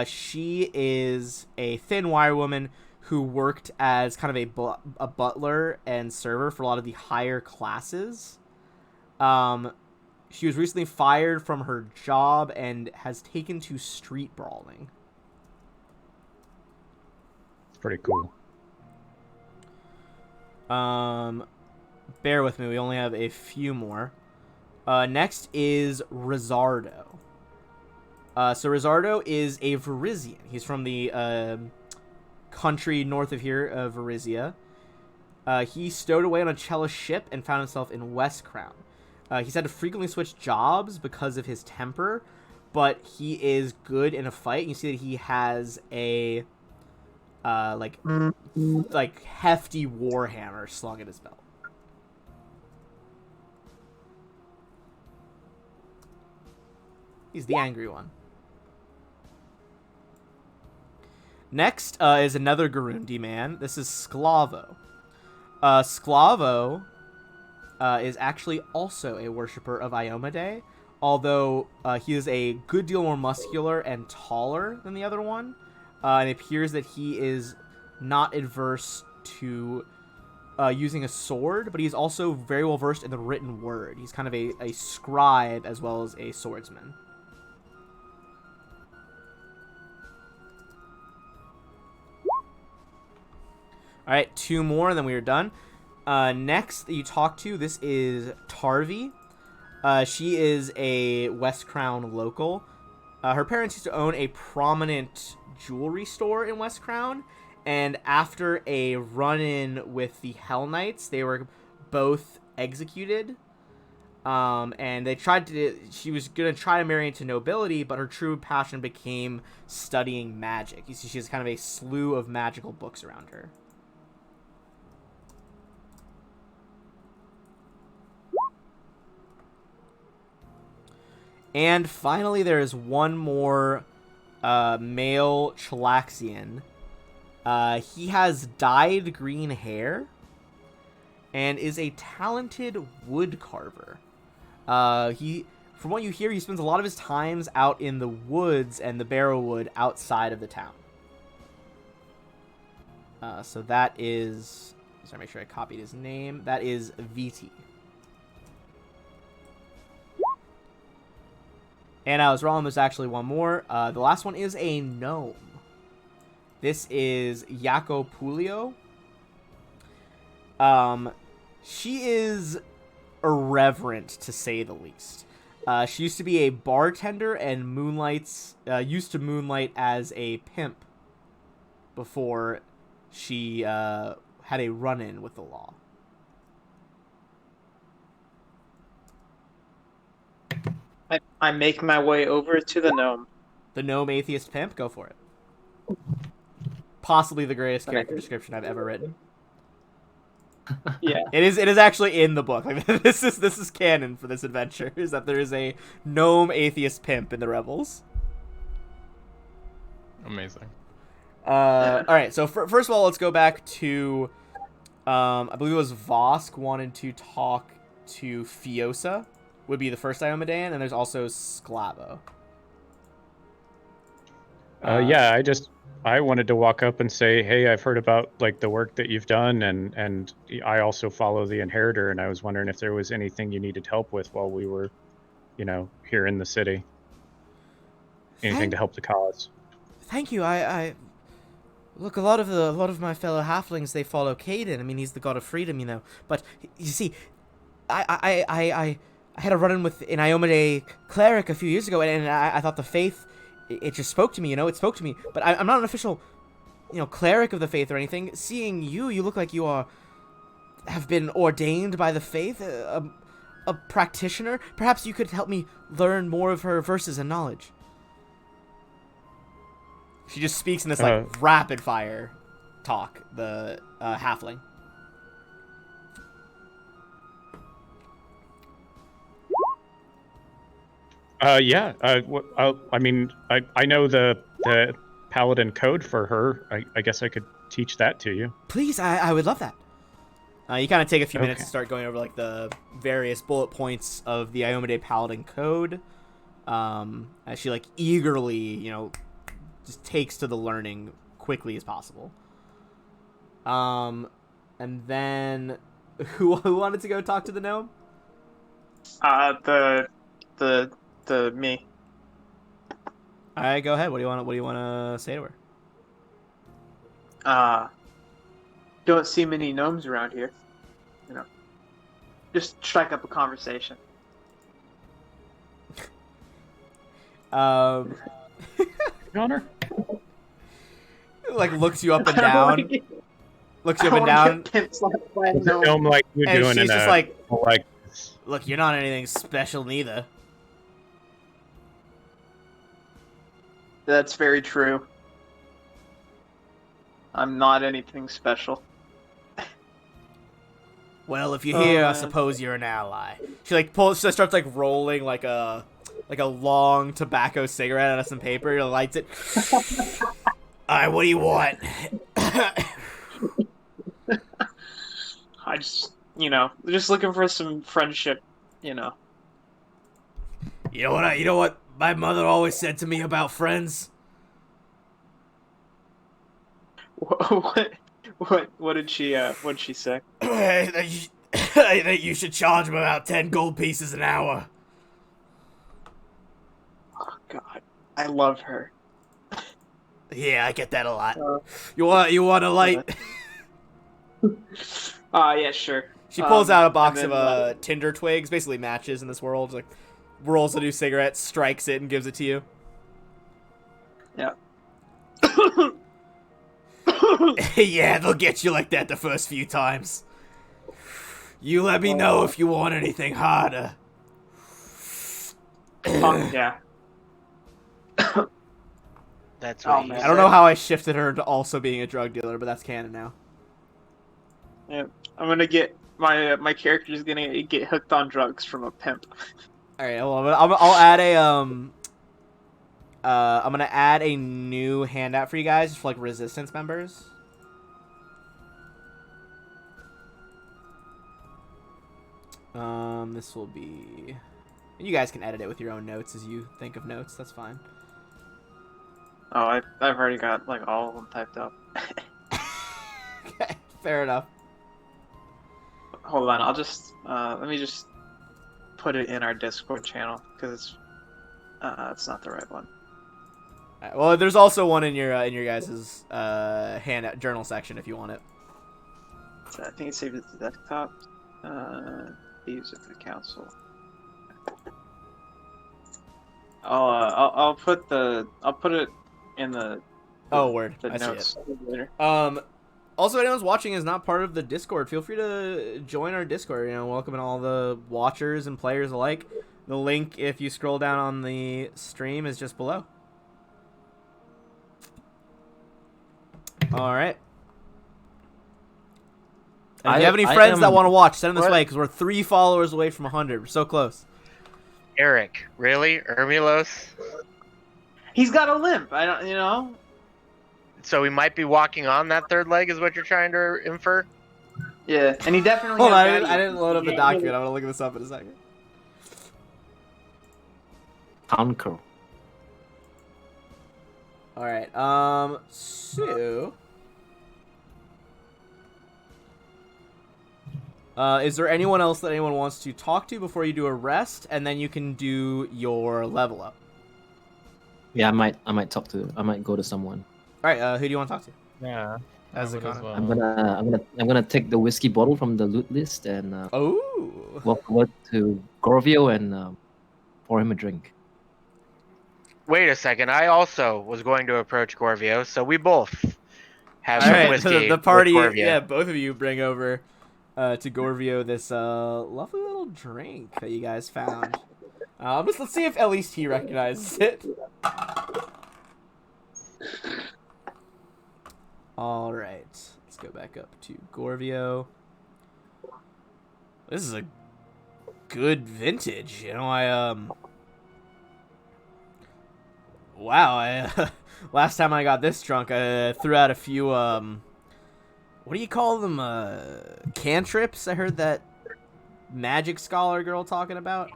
A: She is a thin wire woman who worked as kind of a butler and server for a lot of the higher classes. She was recently fired from her job and has taken to street brawling.
E: It's pretty cool.
A: Bear with me, we only have a few more. Next is Rizardo. So Rizardo is a Verizian. He's from the country north of here, Verizia. He stowed away on a Cella ship and found himself in West Crown. He's had to frequently switch jobs because of his temper, but he is good in a fight. You see that he has a like hefty warhammer slung at his belt. He's the angry one. Next is another Garundi man. This is Sklavo. Sklavo is actually also a worshiper of Iomade, although he is a good deal more muscular and taller than the other one. And it appears that he is not adverse to using a sword, but he's also very well versed in the written word. He's kind of a scribe as well as a swordsman. All right, two more, and then we are done. Next that you talk to, this is Tarvi. She is a West Crown local. Her parents used to own a prominent jewelry store in West Crown, and after a run-in with the Hell Knights, they were both executed. And they tried to. She was gonna try to marry into nobility, but her true passion became studying magic. You see, she has kind of a slew of magical books around her. And finally, there is one more male Chalaxian. He has dyed green hair and is a talented wood carver. From what you hear, he spends a lot of his times out in the woods and the barrowwood outside of the town. So that is... Sorry, make sure I copied his name. That is VT. And I was wrong, there's actually one more. The last one is a gnome. This is Yako Pulio. She is irreverent, to say the least. She used to be a bartender and used to moonlight as a pimp before she had a run-in with the law.
B: I make my way over to the gnome.
A: The gnome atheist pimp? Go for it. Possibly the greatest character description I've ever written.
B: Yeah.
A: It is actually in the book. Like this is canon for this adventure, is that there is a gnome atheist pimp in the Rebels.
C: Amazing.
A: All right, so first of all, let's go back to I believe it was Vosk wanted to talk to Fiosa. Would be the first Iomedean, and there's also Sklavo.
E: Yeah, I wanted to walk up and say, hey, I've heard about like the work that you've done, and I also follow the Inheritor, and I was wondering if there was anything you needed help with while we were, here in the city. Anything to help the cause.
A: Thank you. I look, a lot of my fellow halflings, they follow Caden. I mean, he's the god of freedom, But you see, I had a run-in with an Iomade cleric a few years ago, and I thought the faith, it just spoke to me, It spoke to me. But I'm not an official, cleric of the faith or anything. Seeing you look like you have been ordained by the faith, a practitioner. Perhaps you could help me learn more of her verses and knowledge. She just speaks in this, rapid-fire talk, the halfling.
E: Yeah. I mean, I know the paladin code for her. I guess I could teach that to you.
A: Please, I would love that. You kind of take a few minutes
E: Okay.
A: to start going over like the various bullet points of the Iomade Paladin code. As she like eagerly, just takes to the learning quickly as possible. And then who wanted to go talk to the gnome?
B: The me.
A: All right, go ahead. What do you want to say to her?
B: Don't see many gnomes around here. Just strike up a conversation.
E: Honor.
A: Like looks you up and down. Looks you up and down.
E: Film like you're
A: And
E: doing
A: she's
E: in
A: just
E: a
A: like,
E: this.
A: look, you're not anything special neither.
B: That's very true. I'm not anything special.
A: Well, if you're here, I
B: man.
A: suppose you're an ally. She starts like rolling like a long tobacco cigarette out of some paper. Lights it. All right, what do you want?
B: I just looking for some friendship.
A: You know what? You know what my mother always said to me about friends.
B: What did she say?
A: I think you should charge them about 10 gold pieces an hour.
B: Oh God, I love her.
A: Yeah, I get that a lot. You want a light?
B: Yeah, sure.
A: She pulls out a box
B: and
A: of
B: then,
A: tinder twigs, basically matches in this world. Like rolls a new cigarette, strikes it, and gives it to you.
B: Yeah.
A: Yeah, they'll get you like that the first few times. You let me know if you want anything harder.
B: Yeah.
D: That's
B: Oh,
D: what
B: man.
D: he
A: I don't
D: said.
A: know how I shifted her to also being a drug dealer, but that's canon now.
B: Yeah. I'm gonna get my character's gonna get hooked on drugs from a pimp.
A: All right, well, I'll add a I'm gonna add a new handout for you guys for like resistance members. This will be. You guys can edit it with your own notes as you think of notes. That's fine.
B: Oh, I've already got like all of them typed up.
A: Okay, fair enough.
B: Hold on, I'll just let me just put it in our Discord channel because it's not the right one.
A: All right, well, there's also one in your guys' handout journal section if you want it.
B: So I think it's saved at the desktop. Thieves at the council. I'll put it in the
A: Oh, word.
B: the
A: I see
B: notes later.
A: it. Also, if anyone's watching is not part of the Discord, feel free to join our Discord. Welcoming all the watchers and players alike. The link, if you scroll down on the stream, is just below. All right. And if you have any friends that want to watch, send them this way, because we're 3 followers away from 100. We're so close.
D: Eric, really? Ermilos?
B: He's got a limp. I don't.
D: So we might be walking on that third leg, is what you're trying to infer?
B: Yeah, and he definitely.
A: Hold on,
B: has
A: I didn't load up the
B: Yeah.
A: document. I'm gonna look this up in a second.
F: Uncle.
A: All right. So, is there anyone else that anyone wants to talk to before you do a rest, and then you can do your level up?
F: Yeah, I might go to someone.
A: All right. Who do you want to talk to?
C: Yeah.
A: As
C: I
A: a
C: would as
A: con-
C: well.
F: I'm gonna take the whiskey bottle from the loot list and
A: Oh.
F: walk over to Gorvio and pour him a drink.
D: Wait a second, I also was going to approach Gorvio, so we both have
A: All
D: some
A: right.
D: whiskey
A: The party.
D: with Gorvio.
A: Yeah, both of you bring over to Gorvio this lovely little drink that you guys found. Let's see if at least he recognizes it. All right, let's go back up to Gorvio. This is a good vintage, you know. Wow, last time I got this drunk, I threw out a few what do you call them? Cantrips. I heard that magic scholar girl talking about.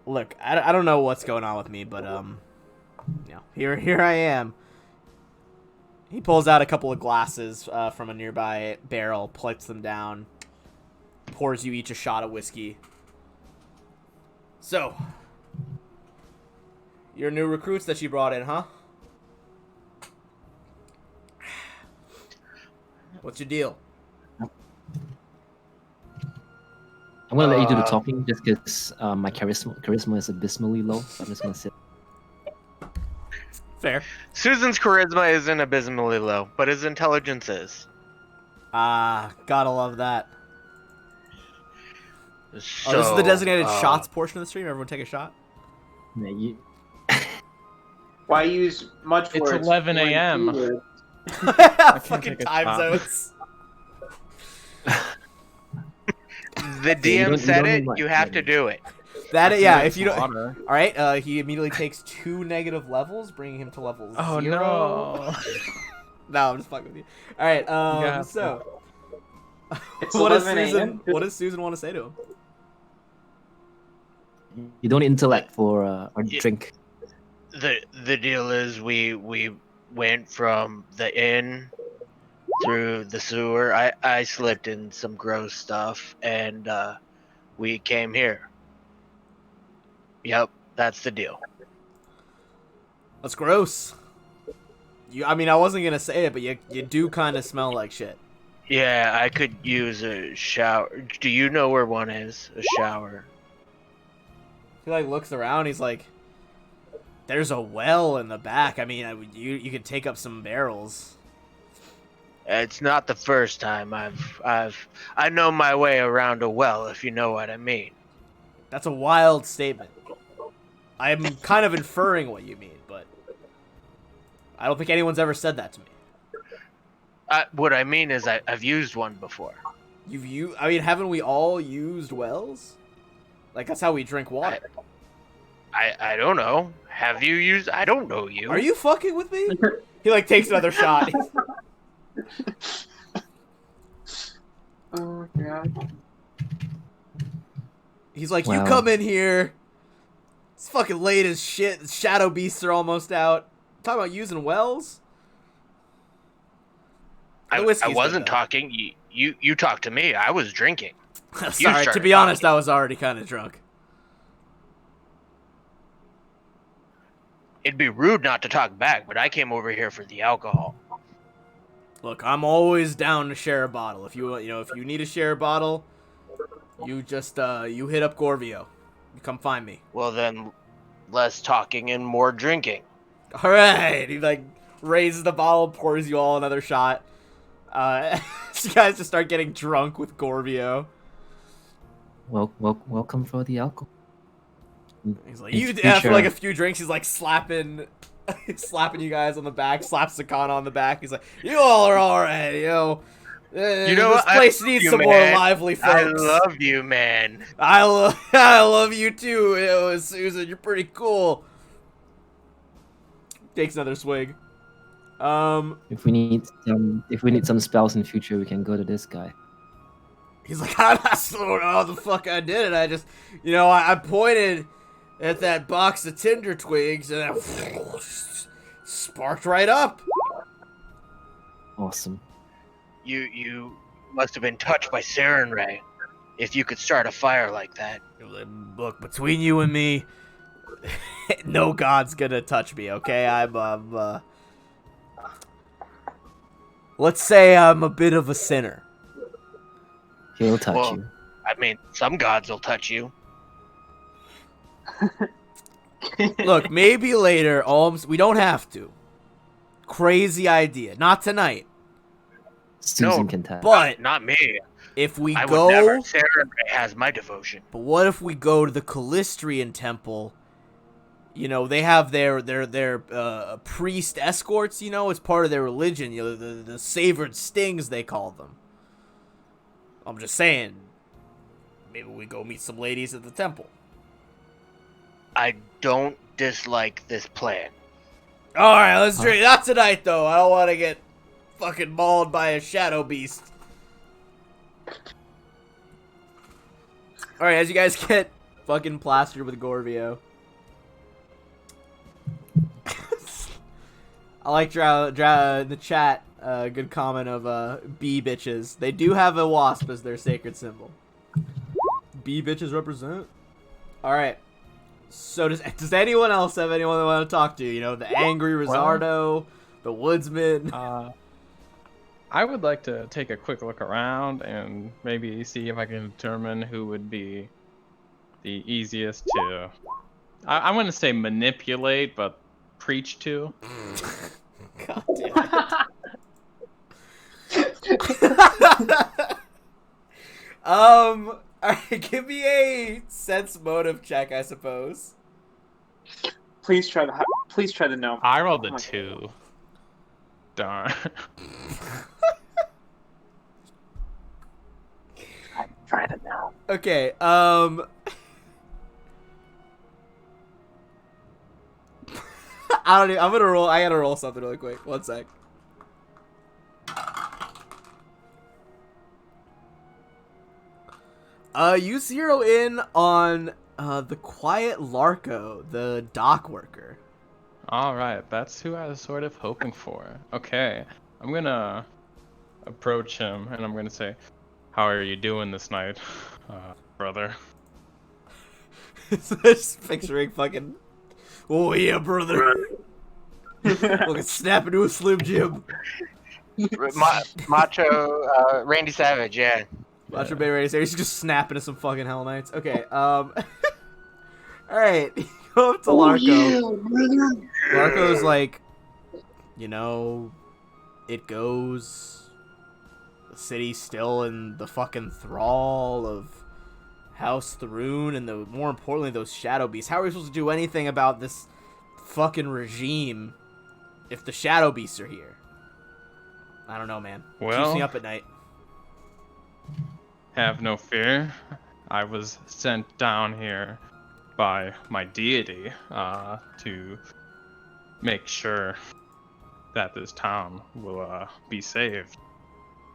A: Look, I don't know what's going on with me, but here I am. He pulls out a couple of glasses from a nearby barrel, plates them down, pours you each a shot of whiskey. So, your new recruits that you brought in, huh? What's your deal?
F: I'm gonna let you do the talking just because my charisma is abysmally low. So I'm just gonna sit.
A: Fair.
D: Susan's charisma isn't abysmally low, but his intelligence is.
A: Ah, gotta love that.
D: So,
A: This is the designated shots portion of the stream. Everyone take a shot.
F: Yeah, you...
B: Why use much
C: It's
B: words?
C: 11
B: when
C: a.m..
B: few words?
A: Fucking
C: take a
A: time
C: shot.
A: zones.
D: The
F: you
D: DM
F: don't
D: said
F: need
D: it.
F: much,
D: You have
F: yeah.
D: to do it.
A: That
C: Let's
A: yeah.
C: get
A: If you
C: some
A: don't,
C: water.
A: all right. He immediately takes 2 negative levels, bringing him to level
C: Oh
A: 0.
C: no!
A: No, I'm just fucking with you. All right.
C: Yeah.
A: So,
B: It's
A: what does
B: 11
A: Susan?
B: a.m.
A: What does Susan want to say to him?
F: You don't intellect for or
D: Yeah.
F: drink.
D: The deal is we went from the inn through the sewer. I slipped in some gross stuff and we came here. Yep, that's the deal.
A: That's gross. I mean, I wasn't gonna say it, but you do kind of smell like shit.
D: Yeah, I could use a shower. Do you know where one is? A shower.
A: He like looks around. He's like, "There's a well in the back. I mean, you could take up some barrels."
D: It's not the first time I know my way around a well, if you know what I mean.
A: That's a wild statement. I'm kind of inferring what you mean, but I don't think anyone's ever said that to me.
D: What I mean is I've used one before.
A: I mean, haven't we all used wells? Like, that's how we drink water.
D: I don't know. Have you used? I don't know you.
A: Are you fucking with me? He, like, takes another shot.
B: Oh god.
A: He's like, you
F: Wow.
A: come in here. It's fucking late as shit. The shadow beasts are almost out. Talking about using wells? The
D: I
A: whiskey's
D: wasn't
A: good, though.
D: talking. You talked to me. I was drinking.
A: Sorry, to
D: started
A: be honest,
D: talking.
A: I was already kind of drunk.
D: It'd be rude not to talk back, but I came over here for the alcohol.
A: Look, I'm always down to share a bottle. If you need to share a bottle, you just you hit up Gorvio. You come find me.
D: Well then, less talking and more drinking.
A: All right. He like raises the bottle, pours you all another shot. So you guys just start getting drunk with Gorvio.
F: Welcome for the alcohol.
A: He's like,
F: In
A: you
F: future-
A: after like a few drinks, he's like slapping you guys on the back, slaps Sakana on the back. He's like, you all are all right,
D: You know
A: this
D: what? I
A: place
D: love
A: needs
D: you,
A: some more
D: man.
A: lively folks.
D: I love you, man.
A: I love you too, Susan. You're pretty cool. Takes another swig.
F: If we need some spells in future, we can go to this guy.
A: He's like, I still don't know how the fuck I did it. I just, I pointed at that box of tinder twigs and it sparked right up.
F: Awesome.
D: You must have been touched by Saren Ray. If you could start a fire like that.
A: Look, between you and me, no god's gonna touch me, okay? Let's say I'm a bit of a sinner.
F: He'll touch
D: Well,
F: you.
D: I mean, some gods will touch you.
A: Look, maybe later, Alms, we don't have to. Crazy idea. Not tonight.
F: Susan
D: No,
F: can touch.
A: But
D: Not me.
A: if we
D: I
A: go...
D: would never. Saren Ray has my devotion.
A: But what if we go to the Callistrian temple You know, they have their priest escorts. You know, it's part of their religion. You know, the savored stings they call them. I'm just saying, maybe we go meet some ladies at the temple.
D: I don't dislike this plan.
A: All right, let's drink. Not tonight, though. I don't want to get fucking mauled by a shadow beast. All right, as you guys get fucking plastered with Gorvio. I like Drow in the chat. Good comment of bee bitches. They do have a wasp as their sacred symbol. Bee bitches represent. All right. So does anyone else have anyone they want to talk to? You know, the angry Rizzardo, the woodsman.
C: I would like to take a quick look around and maybe see if I can determine who would be the easiest to. I want to say manipulate, but preach to.
A: God damn it. Alright, give me a sense motive check, I suppose.
B: Please try to know.
C: I rolled a
B: Oh my
C: 2. Darn.
B: Try to know.
A: Okay, I don't even, I gotta roll something really quick. One sec. You zero in on the quiet Larko, the dock worker.
C: Alright, that's who I was sort of hoping for. Okay, I'm gonna approach him and I'm gonna say, how are you doing this night, brother?
A: Just picturing fucking, oh yeah, brother. Fucking snap into a Slim Jim.
D: Macho Randy Savage, yeah.
A: Macho Bay Race. He's just snapping into some fucking Hell Knights. Okay, alright. Go up to Larko. Larko's like, you know, it goes. The city's still in the fucking thrall of House Thrune, and more importantly, those shadow beasts. How are we supposed to do anything about this fucking regime if the shadow beasts are here? I don't know, man.
C: Well,
A: Keeps me up at night.
C: have no fear. I was sent down here by my deity to make sure that this town will be saved.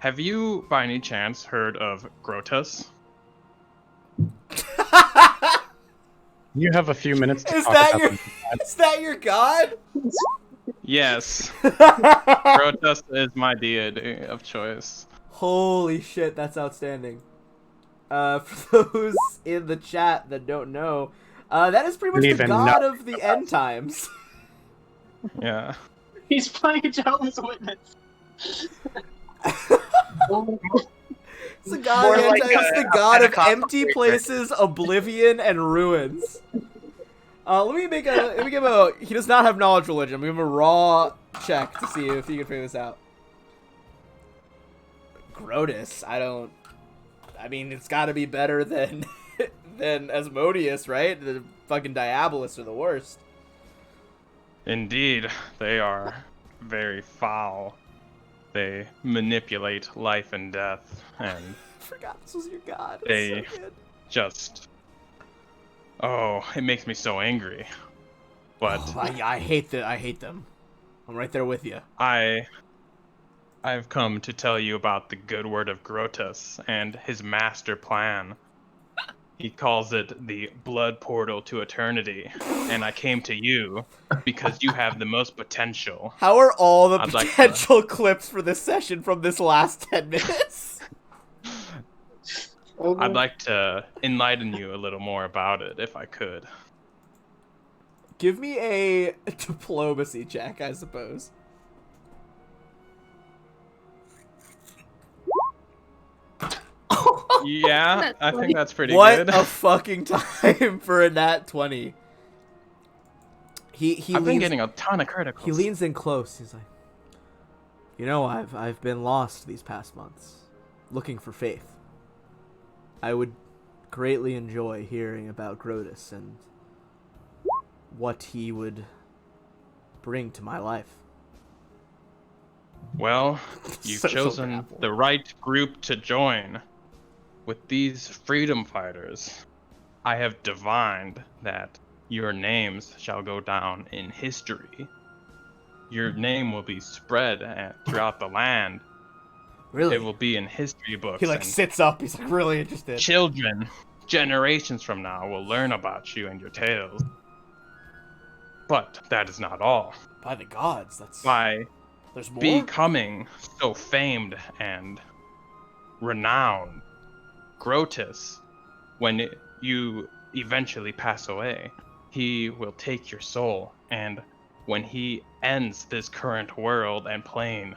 C: Have you, by any chance, heard of Grotus?
E: You have a few minutes to
A: Is
E: talk
A: that
E: about
A: your?
E: them.
A: Is that your god?
C: Yes, Grotus is my deity of choice.
A: Holy shit, that's outstanding. For those in the chat that don't know, that is pretty much the
E: Even
A: god
E: know.
A: of the end times.
C: Yeah.
B: He's playing Jehovah's Witness.
A: It's the god
D: More
A: of the end
D: like
A: times. It's the
D: a
A: god of
D: Pentecostal
A: empty
D: preacher.
A: places, oblivion, and ruins. Let me give him a. He does not have knowledge religion. I'm gonna give him a raw check to see if he can figure this out. Grotus, I mean, it's got to be better than than Asmodeus, right? The fucking Diabolists are the worst.
C: Indeed, they are very foul. They manipulate life and death, and
A: I forgot this was your god. It's
C: They-
A: so good.
C: just... Oh, it makes me so angry. But
A: Oh, I hate them. I'm right there with you.
C: I've come to tell you about the good word of Grotus and his master plan. He calls it the blood portal to eternity, and I came to you because you have the most potential.
A: How are all the
C: I'd like to-
A: potential clips for this session from this last 10 minutes?
C: I'd like to enlighten you a little more about it, if I could.
A: Give me a diplomacy check, I suppose.
C: Yeah, I think that's pretty
A: What
C: good.
A: a fucking time for a nat 20. He
C: I've been
A: leans,
C: getting a ton of criticals.
A: he leans in close. He's like, you know, I've been lost these past months, looking for faith. I would greatly enjoy hearing about Grotus and what he would bring to my life.
C: Well, you've
A: Social
C: chosen
A: grapple.
C: the right group to join. With these freedom fighters, I have divined that your names shall go down in history. Your name will be spread throughout the land.
A: Really?
C: It will be in history books,
A: He like
C: and
A: sits up. He's like really interested.
C: children, generations from now, will learn about you and your tales. But that is not all.
A: By the gods, that's
C: By
A: there's more.
C: becoming so famed and renowned, Grotus, when you eventually pass away, he will take your soul, and when he ends this current world and plane,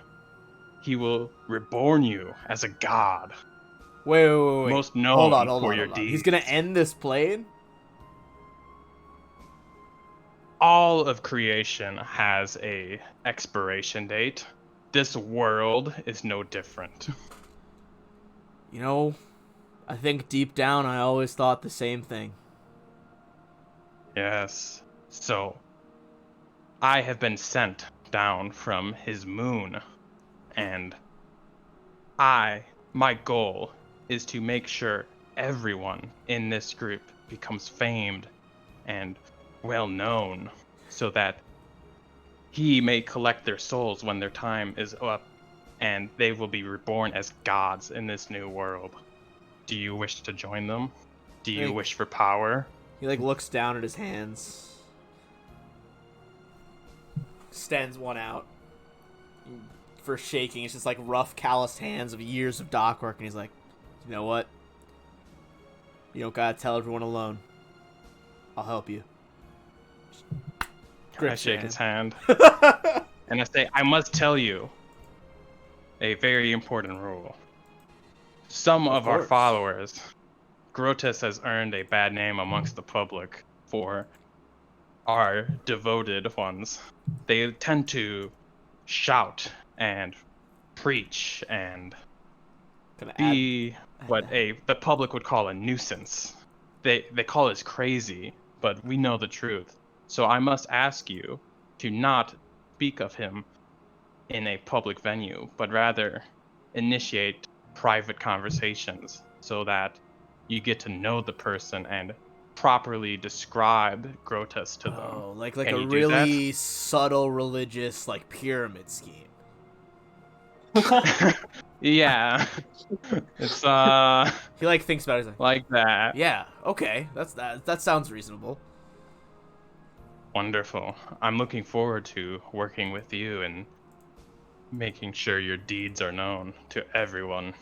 C: he will reborn you as a god,
A: Wait.
C: most known
A: Hold on.
C: for your deeds.
A: He's gonna end this plane.
C: All of creation has a expiration date. This world is no different.
A: You know, I think deep down I always thought the same thing.
C: Yes. So, I have been sent down from his moon, and my goal is to make sure everyone in this group becomes famed and well known, so that he may collect their souls when their time is up, and they will be reborn as gods in this new world. Do you wish to join them? Do you wish for power?
A: He like looks down at his hands, extends one out for shaking. It's just like rough, calloused hands of years of dock work, and he's like, "You know what? You don't gotta tell everyone alone. I'll help you."
C: I shake his hand, and I say, I must tell you a very important rule. Some of our
A: course.
C: followers, Grotus has earned a bad name amongst the public for our devoted ones. They tend to shout and preach and be what the public would call a nuisance. They call us crazy, but we know the truth. So I must ask you to not speak of him in a public venue, but rather initiate private conversations so that you get to know the person and properly describe Grotus to them.
A: Oh, like
C: Can
A: a
C: you do that?
A: really subtle religious like pyramid scheme.
C: Yeah. It's
A: He like thinks about it. He's
C: like that.
A: yeah, okay, that sounds reasonable.
C: Wonderful. I'm looking forward to working with you and making sure your deeds are known to everyone.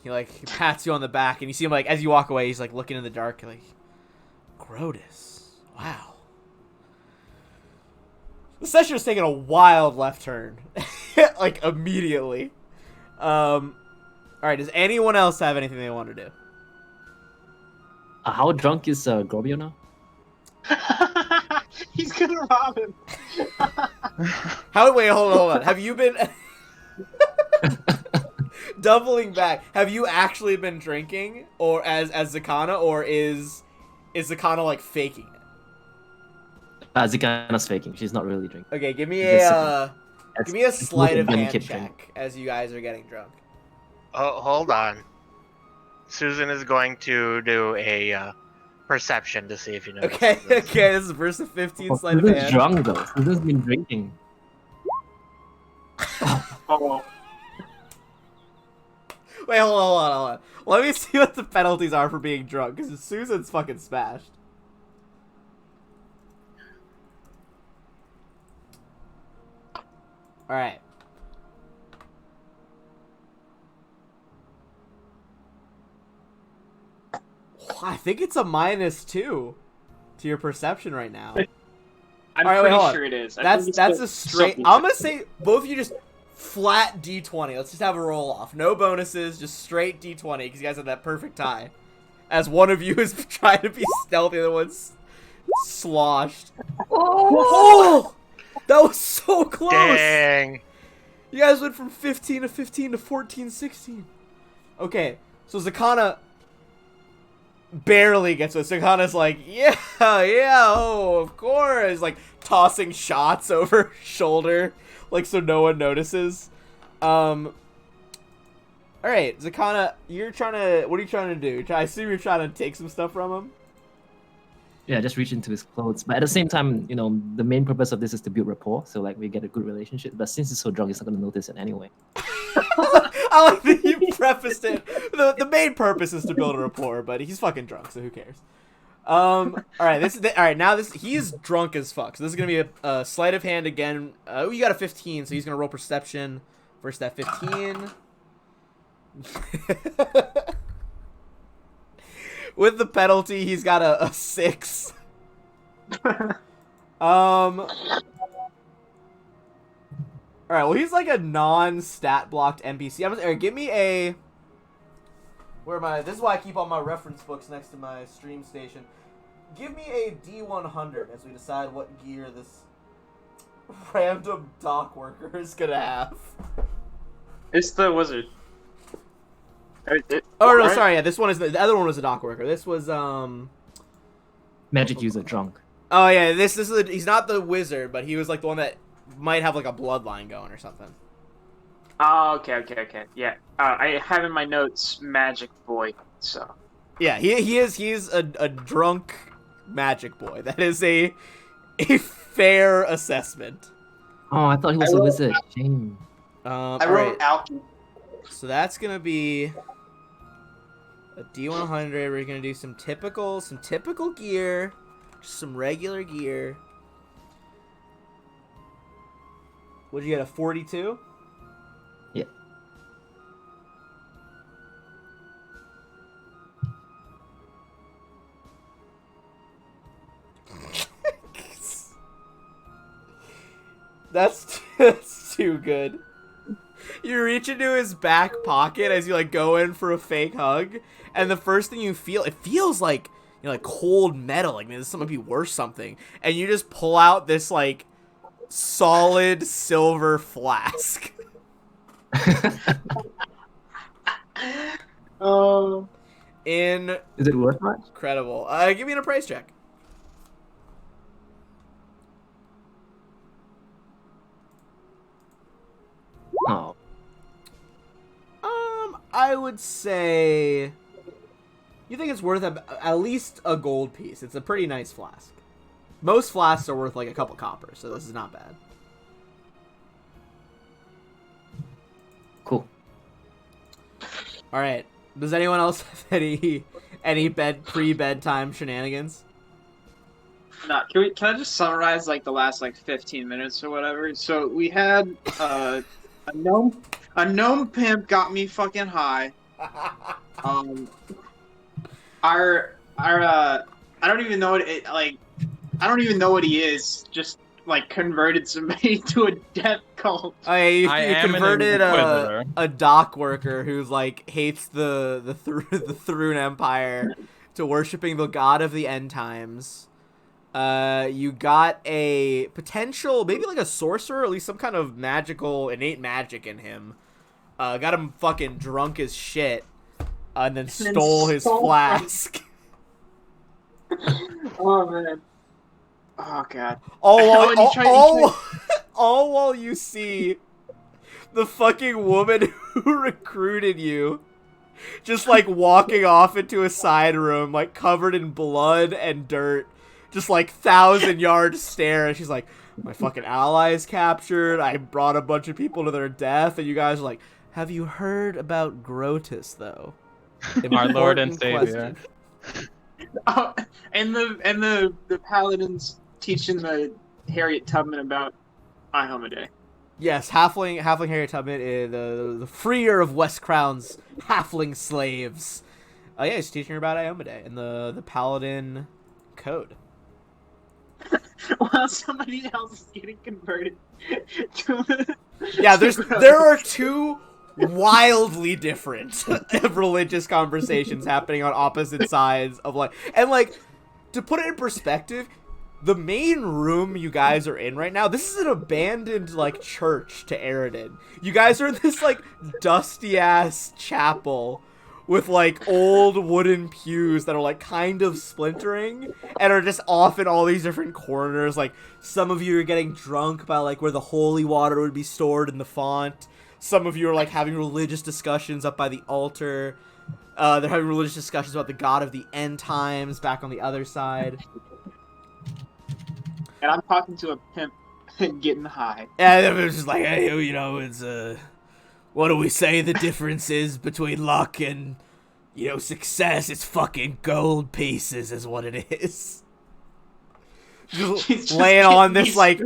A: He pats you on the back, and you see him like as you walk away, he's like looking in the dark, like, Grotus. Wow. The session was taking a wild left turn, like immediately. All right. Does anyone else have anything they want to do?
F: How drunk is Grobio now?
B: He's gonna rob him.
A: Wait, hold on. Have you been doubling back? Have you actually been drinking, or as Zakana, or is Zakana like faking it?
F: Zikana's faking. She's not really drinking.
A: Okay, give me
F: Just
A: a sleight of
F: when
A: hand
F: kid
A: check
F: drink.
A: as you guys are getting drunk.
D: Oh, hold on. Susan is going to do a perception to see if you know.
A: Okay, this is versus 15 sleight of
F: Susan's
A: hand.
F: drunk though. Susan's been drinking.
B: Oh,
A: Wait, hold on. Let me see what the penalties are for being drunk, because Susan's fucking smashed. Alright. I think it's a -2 to your perception right now.
B: I'm
A: All right, wait,
B: pretty
A: hold on.
B: sure it is.
A: That's a straight. I'm gonna say both of you just flat D20. Let's just have a roll off. No bonuses, just straight D20 because you guys have that perfect tie. As one of you is trying to be stealthy, the other one's sloshed. Oh! That was so close.
D: Dang.
A: You guys went from 15 to 15 to 14, 16. Okay, so Zakana barely gets it. Sakana's like, yeah, oh, of course, like tossing shots over her shoulder, like so no one notices. All right, Zakana, what are you trying to do? I assume you're trying to take some stuff from him.
F: Yeah, just reach into his clothes. But at the same time, the main purpose of this is to build rapport, so like we get a good relationship. But since he's so drunk, he's not gonna notice it anyway.
A: I like that you prefaced it. The main purpose is to build a rapport, but he's fucking drunk, so who cares? All right. Now he is drunk as fuck. So this is gonna be a sleight of hand again. You got a 15, so he's gonna roll perception versus that 15. With the penalty, he's got a 6. Alright, well, he's like a non-stat blocked NPC. Give me a... Where am I? This is why I keep all my reference books next to my stream station. Give me a D100 as we decide what gear this random dock worker is gonna have.
B: It's the wizard.
A: Sorry, yeah, this one is the other one was a dock worker. This was
F: Magic user drunk.
A: Oh yeah, this is he's not the wizard, but he was like the one that might have like a bloodline going or something.
B: Oh, okay. Yeah, I have in my notes magic boy. So
A: yeah, he's a drunk magic boy. That is a fair assessment.
F: Oh, I thought he was a wizard. Shame.
B: I wrote alchemy.
A: So that's gonna be a D100. We're gonna do some typical gear, just some regular gear. What'd you get, a 42?
F: Yeah.
A: That's too good. You reach into his back pocket as you like go in for a fake hug, and the first thing you feel, it feels like like cold metal, like this might be worth something, and you just pull out this like solid silver flask.
B: Oh,
F: Is it worth much?
A: Incredible. Give me an appraise check.
F: Oh.
A: I would say you think it's worth at least a gold piece. It's a pretty nice flask. Most flasks are worth like a couple coppers, so this is not bad.
F: Cool.
A: All right. Does anyone else have any pre-bedtime shenanigans?
B: nah. Can I just summarize like the last like 15 minutes or whatever? So we had a gnome pimp got me fucking high. I don't even know I don't even know what he is. Just like converted somebody to a death cult.
A: Oh, yeah, you
C: am an
A: converted
C: inquisitor.
A: a dock worker who's like hates the Thrune Empire to worshiping the god of the end times. You got a potential, maybe like a sorcerer, at least some kind of innate magic in him. Got him fucking drunk as shit, and then stole his flask.
B: Oh man. Oh god.
A: All while you see the fucking woman who recruited you just like walking off into a side room, like covered in blood and dirt, just like 1,000-yard stare, and she's like, my fucking ally is captured, I brought a bunch of people to their death, and you guys are like, have you heard about Grotus though?
C: Our Lord and
A: Important
C: Savior.
A: question.
B: Oh, and the paladins teaching the Harriet Tubman about Iomade.
A: Yes, halfling Harriet Tubman is the freer of West Crown's halfling slaves. Yeah, he's teaching her about Iomade and the paladin code.
B: While somebody else is getting converted to
A: Yeah, there are two wildly different religious conversations happening on opposite sides of to put it in perspective, the main room you guys are in right now, this is an abandoned church to Eridan. You guys are in this dusty ass chapel with like old wooden pews that are like kind of splintering and are just off in all these different corners. Like some of you are getting drunk by like where the holy water would be stored in the font. Some of you are like having religious discussions up by the altar. They're having religious discussions about the god of the end times back on the other side.
B: And I'm talking to a pimp and getting high.
A: And it was just like, hey, you know, it's what do we say the difference is between luck and, you know, success? It's fucking gold pieces is what it is. Just laying on this, like...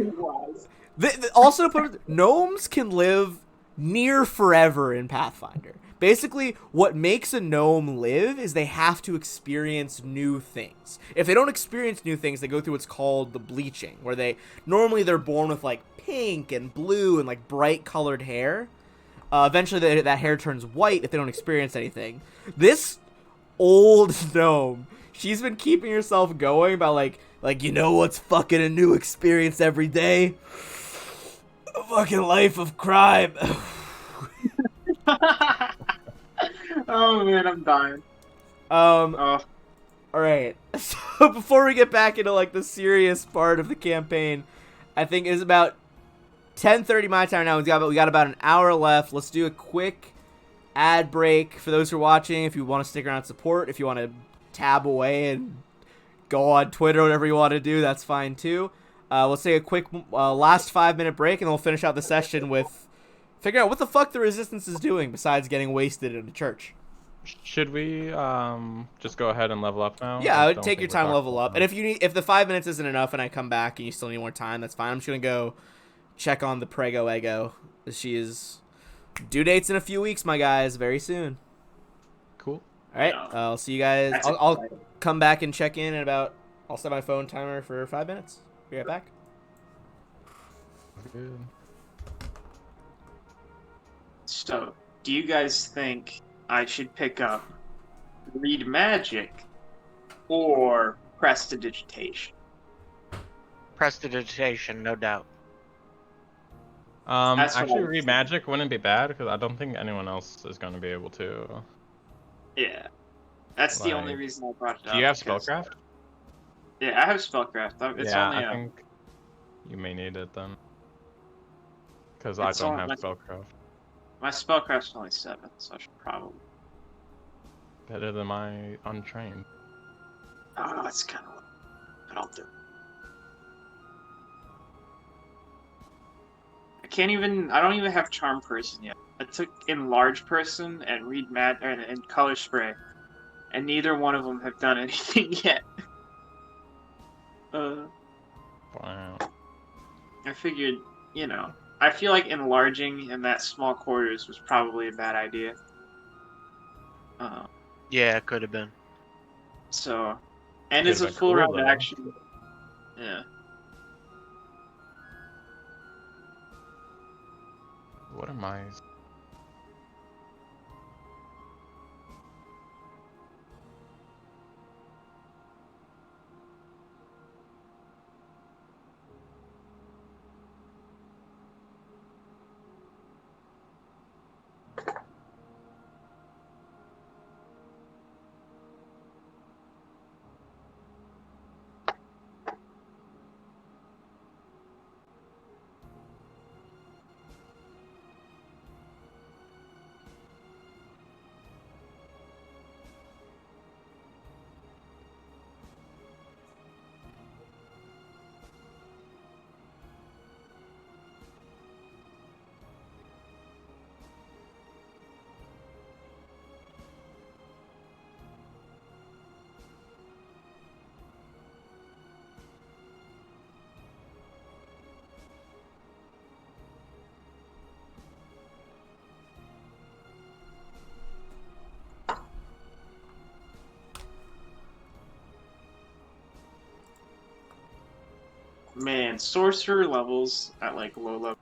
A: Also, gnomes can live near forever in Pathfinder. Basically, what makes a gnome live is they have to experience new things. If they don't experience new things, they go through what's called the bleaching, where normally they're born with, like, pink and blue and, like, bright colored hair. Eventually, that hair turns white if they don't experience anything. This old gnome, she's been keeping herself going by, like, you know what's fucking a new experience every day? A fucking life of crime.
B: Oh man, I'm dying.
A: All right. So before we get back into like the serious part of the campaign, I think it's about 10:30 my time now. We got about an hour left. Let's do a quick ad break for those who are watching. If you want to stick around and support, if you want to tab away and go on Twitter, whatever you want to do, that's fine too. Let's take a quick last 5-minute break, and then we'll finish out the session with figure out what the fuck the Resistance is doing besides getting wasted in a church.
C: Should we just go ahead and level up now?
A: Yeah,
C: I
A: I would
C: don't
A: take
C: think
A: your time,
C: we're
A: level
C: talking
A: up, and if the 5 minutes isn't enough, and I come back and you still need more time, that's fine. I'm just gonna go check on the Prego Ego. She is due dates in a few weeks, my guys, very soon.
C: Cool.
A: All right, I'll see you guys. I'll come back and check in about. I'll set my phone timer for 5 minutes. Be right back.
C: Good.
B: So, do you guys think I should pick up Read Magic or Prestidigitation?
D: Prestidigitation, no doubt.
B: That's what
C: Actually,
B: I was
C: read magic wouldn't be bad because I don't think anyone else is going to be able to.
B: Yeah, that's the only
C: Like,
B: reason I brought it up.
C: Do you have
B: because-
C: spellcraft?
B: Yeah, I have spellcraft. It's
C: Yeah,
B: only
C: I think you may need it then. Because I
B: It's
C: don't
B: only
C: have
B: my-
C: spellcraft.
B: my spellcraft's only 7, so I should probably.
C: Better than my untrained.
B: Oh, that's kind of. But I'll do it. I don't even have Charm Person yet. I took Enlarge Person and Read and Color Spray, and neither one of them have done anything yet.
C: Wow.
B: I figured, I feel like enlarging in that small quarters was probably a bad idea.
D: Yeah, it could have been.
B: So, and
C: Could've
B: it's a
C: been
B: full
C: cool,
B: round
C: though.
B: action. Yeah.
C: What am I?
B: Man, sorcerer levels at like low level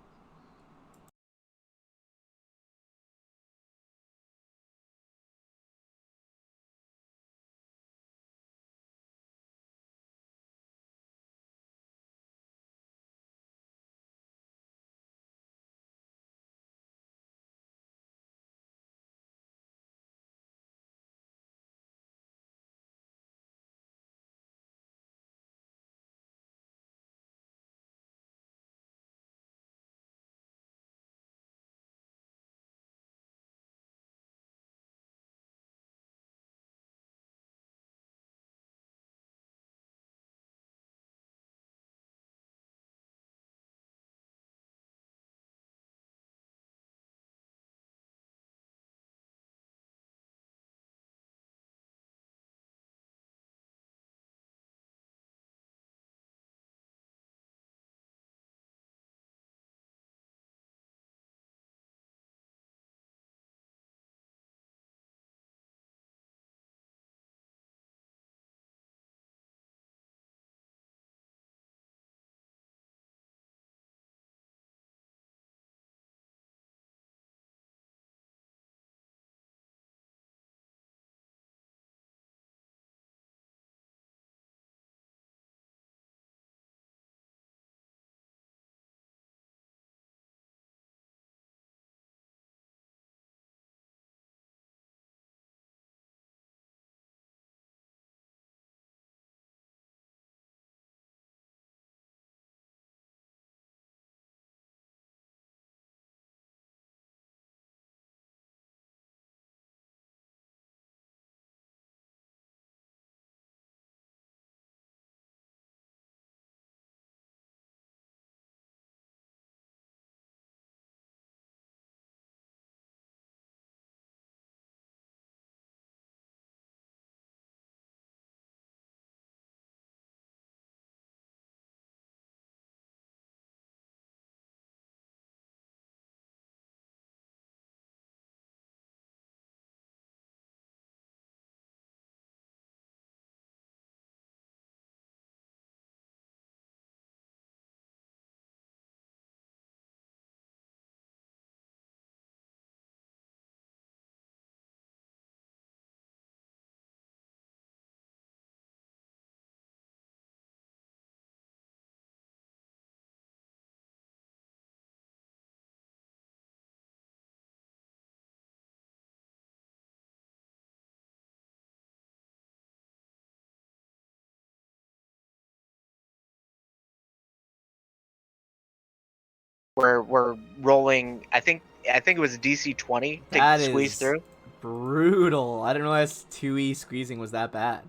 D: we're rolling. I think it was a DC 20 to
A: That
D: squeeze
A: is
D: through.
A: brutal. I didn't realize 2E squeezing was that bad.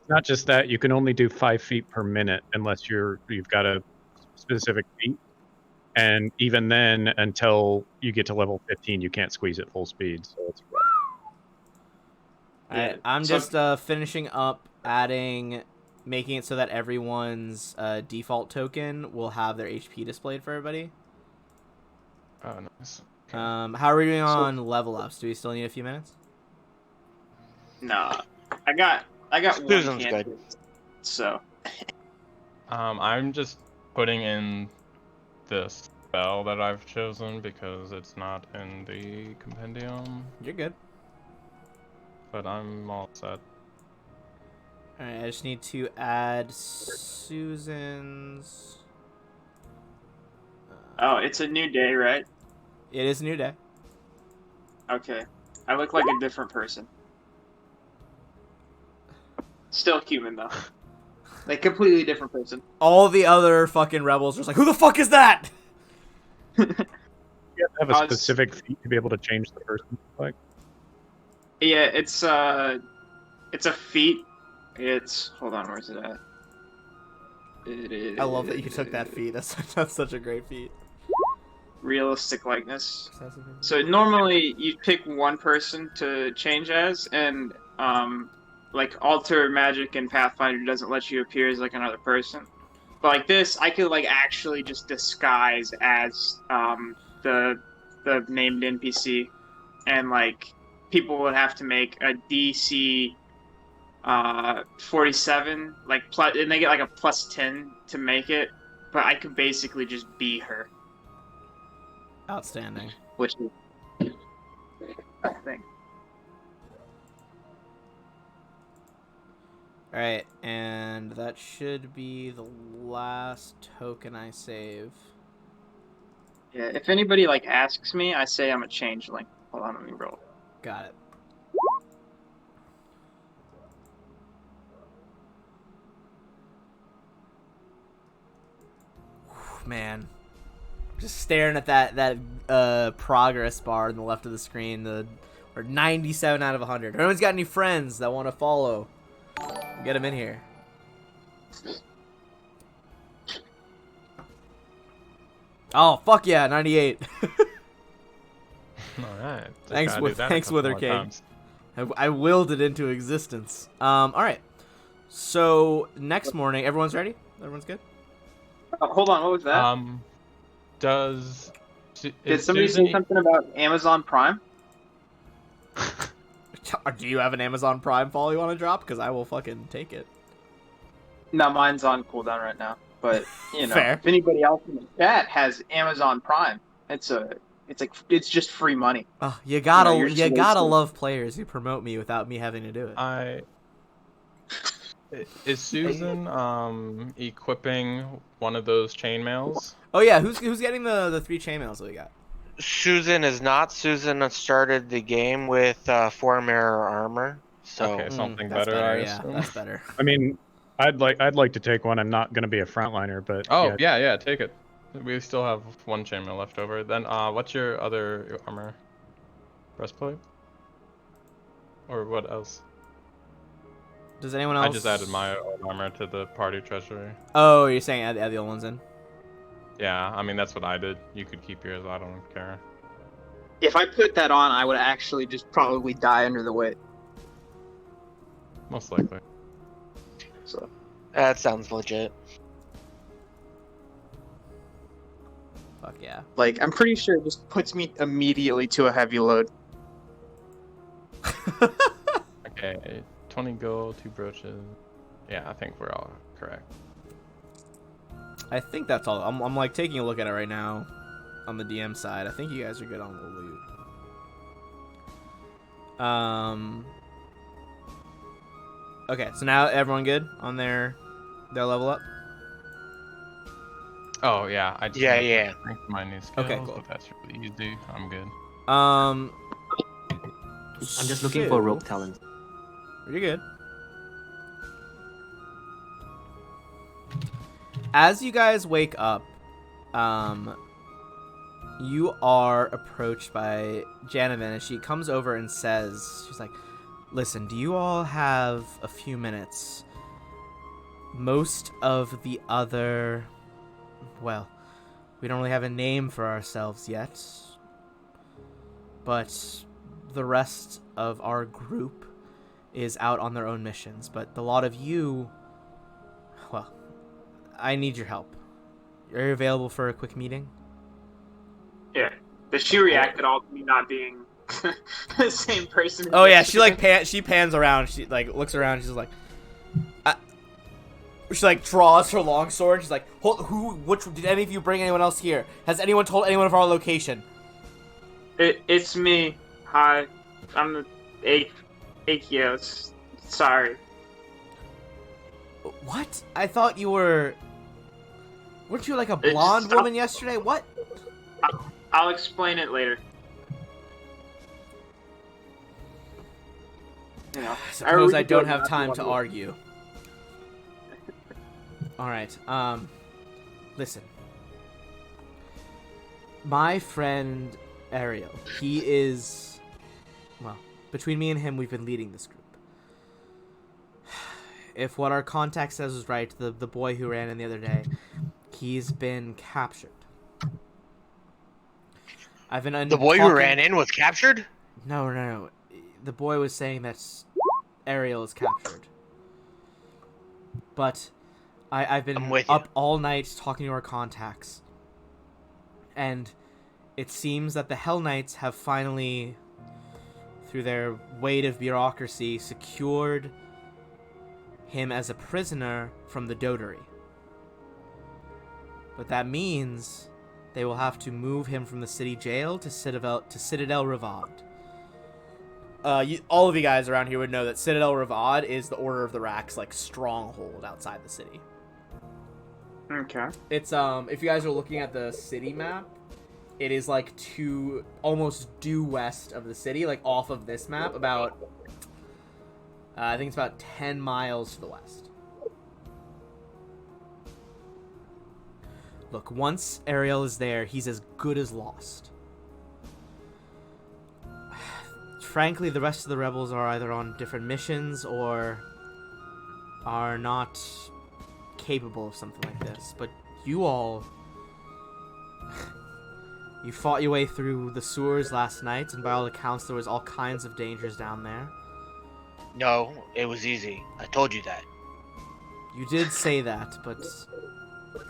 E: Not just that, you can only do 5 feet per minute unless you've got a specific feat. And even then, until you get to level 15, you can't squeeze at full speed. So it's
A: Alright,
B: Yeah,
A: I'm
B: so-
A: just finishing up making it so that everyone's default token will have their HP displayed for everybody.
C: Oh, nice. Okay.
A: How are we doing
B: So-
A: on level ups? Do we still need a few minutes?
B: Nah, I got one
D: Susan's good.
B: candidate. So
C: I'm just putting in the spell that I've chosen because it's not in the compendium,
A: You're good.
C: but I'm all set.
A: Alright, I just need to add Susan's.
B: oh, it's a new day, right?
A: It is a new day.
B: Okay. I look like a different person. Still human though. Like completely different person.
A: All the other fucking rebels are just like, who the fuck is that?
E: you have to have a
B: Oh, it's-
E: specific feat to be able to change the person. Like,
B: Yeah, it's a feat. It's hold on, where's it at? It is
A: I love that you took that feat. That's such a great feat.
B: realistic likeness. So normally you pick one person to change as, and like Alter Magic and Pathfinder doesn't let you appear as like another person. But like this, I could like actually just disguise as the named NPC, and like people would have to make a DC 47 like plus, and they get like a +10 to make it. But I could basically just be her,
A: Outstanding.
B: which is I think.
A: Alright, and that should be the last token I save.
B: Yeah, if anybody like asks me, I say I'm a changeling. Hold on, let me roll.
A: Got it. Whew, man. Just staring at that progress bar on the left of the screen. We're 97 out of 100. If anyone's got any friends that want to follow, get them in here. Oh, fuck yeah, 98.
C: Alright.
A: Thanks, Wither King. I willed it into existence. Alright. So, next morning, everyone's ready? Everyone's good?
B: Oh, hold on, what was that?
C: Does
B: Did somebody say something about Amazon Prime?
A: Do you have an Amazon Prime follow you want to drop? Because I will fucking take it.
B: No, mine's on cooldown right now. But you know,
A: Fair.
B: if anybody else in the chat has Amazon Prime, it's just free money.
A: Oh, you gotta
B: you're just wasting.
A: love players who promote me without me having to do it.
C: Is Susan equipping one of those chainmails?
A: Oh yeah, who's getting the 3 chainmails that we got?
D: Susan is not. Susan started the game with 4 mirror armor. So
C: Okay, something
A: that's
C: better, I
A: yeah,
C: assume.
A: that's better.
E: I mean, I'd like to take one. I'm not going to be a frontliner, but
C: Oh, yeah, take it. We still have 1 chainmail left over. Then, what's your other armor? Breastplate? Or what else?
A: Does anyone else?
C: I just added my old armor to the party treasury.
A: Oh, you're saying add the old ones in?
C: Yeah, I mean, that's what I did. You could keep yours, I don't care.
B: If I put that on, I would actually just probably die under the weight.
C: Most likely.
B: So
D: that sounds legit.
A: Fuck yeah.
B: like, I'm pretty sure it just puts me immediately to a heavy load.
C: Okay, 20 gold, 2 brooches. Yeah, I think we're all correct.
A: I think that's all. I'm like taking a look at it right now on the DM side. I think you guys are good on the loot. Okay, so now everyone good on their level up?
C: Oh, yeah, I just
D: Yeah.
C: strength my new skills,
A: Okay, cool.
C: but that's really easy. I'm good.
F: I'm just looking for
A: so-
F: rogue talent.
A: You're good. As you guys wake up, You are approached by Janavan, and she comes over and says, she's like, listen, do you all have a few minutes? Most of the other... Well, we don't really have a name for ourselves yet. But the rest of our group is out on their own missions. But the lot of you... Well, I need your help. Are you available for a quick meeting?
B: Yeah. Does she react at all to me not being the same person?
A: Oh yeah, she like she pans around. She like looks around. She's like, she like draws her longsword. She's like, which did any of you bring anyone else here? Has anyone told anyone of our location?
B: It's me. Hi, I'm the Akios. Sorry.
A: What? I thought you were. Weren't you like a blonde woman yesterday? What?
B: I'll explain it later. You know,
A: I suppose I don't have time to argue. Alright, listen. My friend Ariel, he is, well, between me and him, we've been leading this group. If what our contact says is right, the boy who ran in the other day, he's been captured. I've been
D: The boy who ran in was captured?
A: No. The boy was saying that Ariel is captured. But I've been up all night talking to our contacts. And it seems that the Hell Knights have finally, through their weight of bureaucracy, secured him as a prisoner from the Dotery. But that means they will have to move him from the city jail to Citadel Ravad. All of you guys around here would know that Citadel Ravad is the Order of the Rack's like stronghold outside the city.
B: Okay.
A: It's if you guys are looking at the city map, it is like almost due west of the city, like off of this map, about I think it's about 10 miles to the west. Look, once Ariel is there, he's as good as lost. Frankly, the rest of the rebels are either on different missions or are not capable of something like this. But you all... You fought your way through the sewers last night, and by all accounts there was all kinds of dangers down there.
D: No, it was easy. I told you that.
A: You did say that, but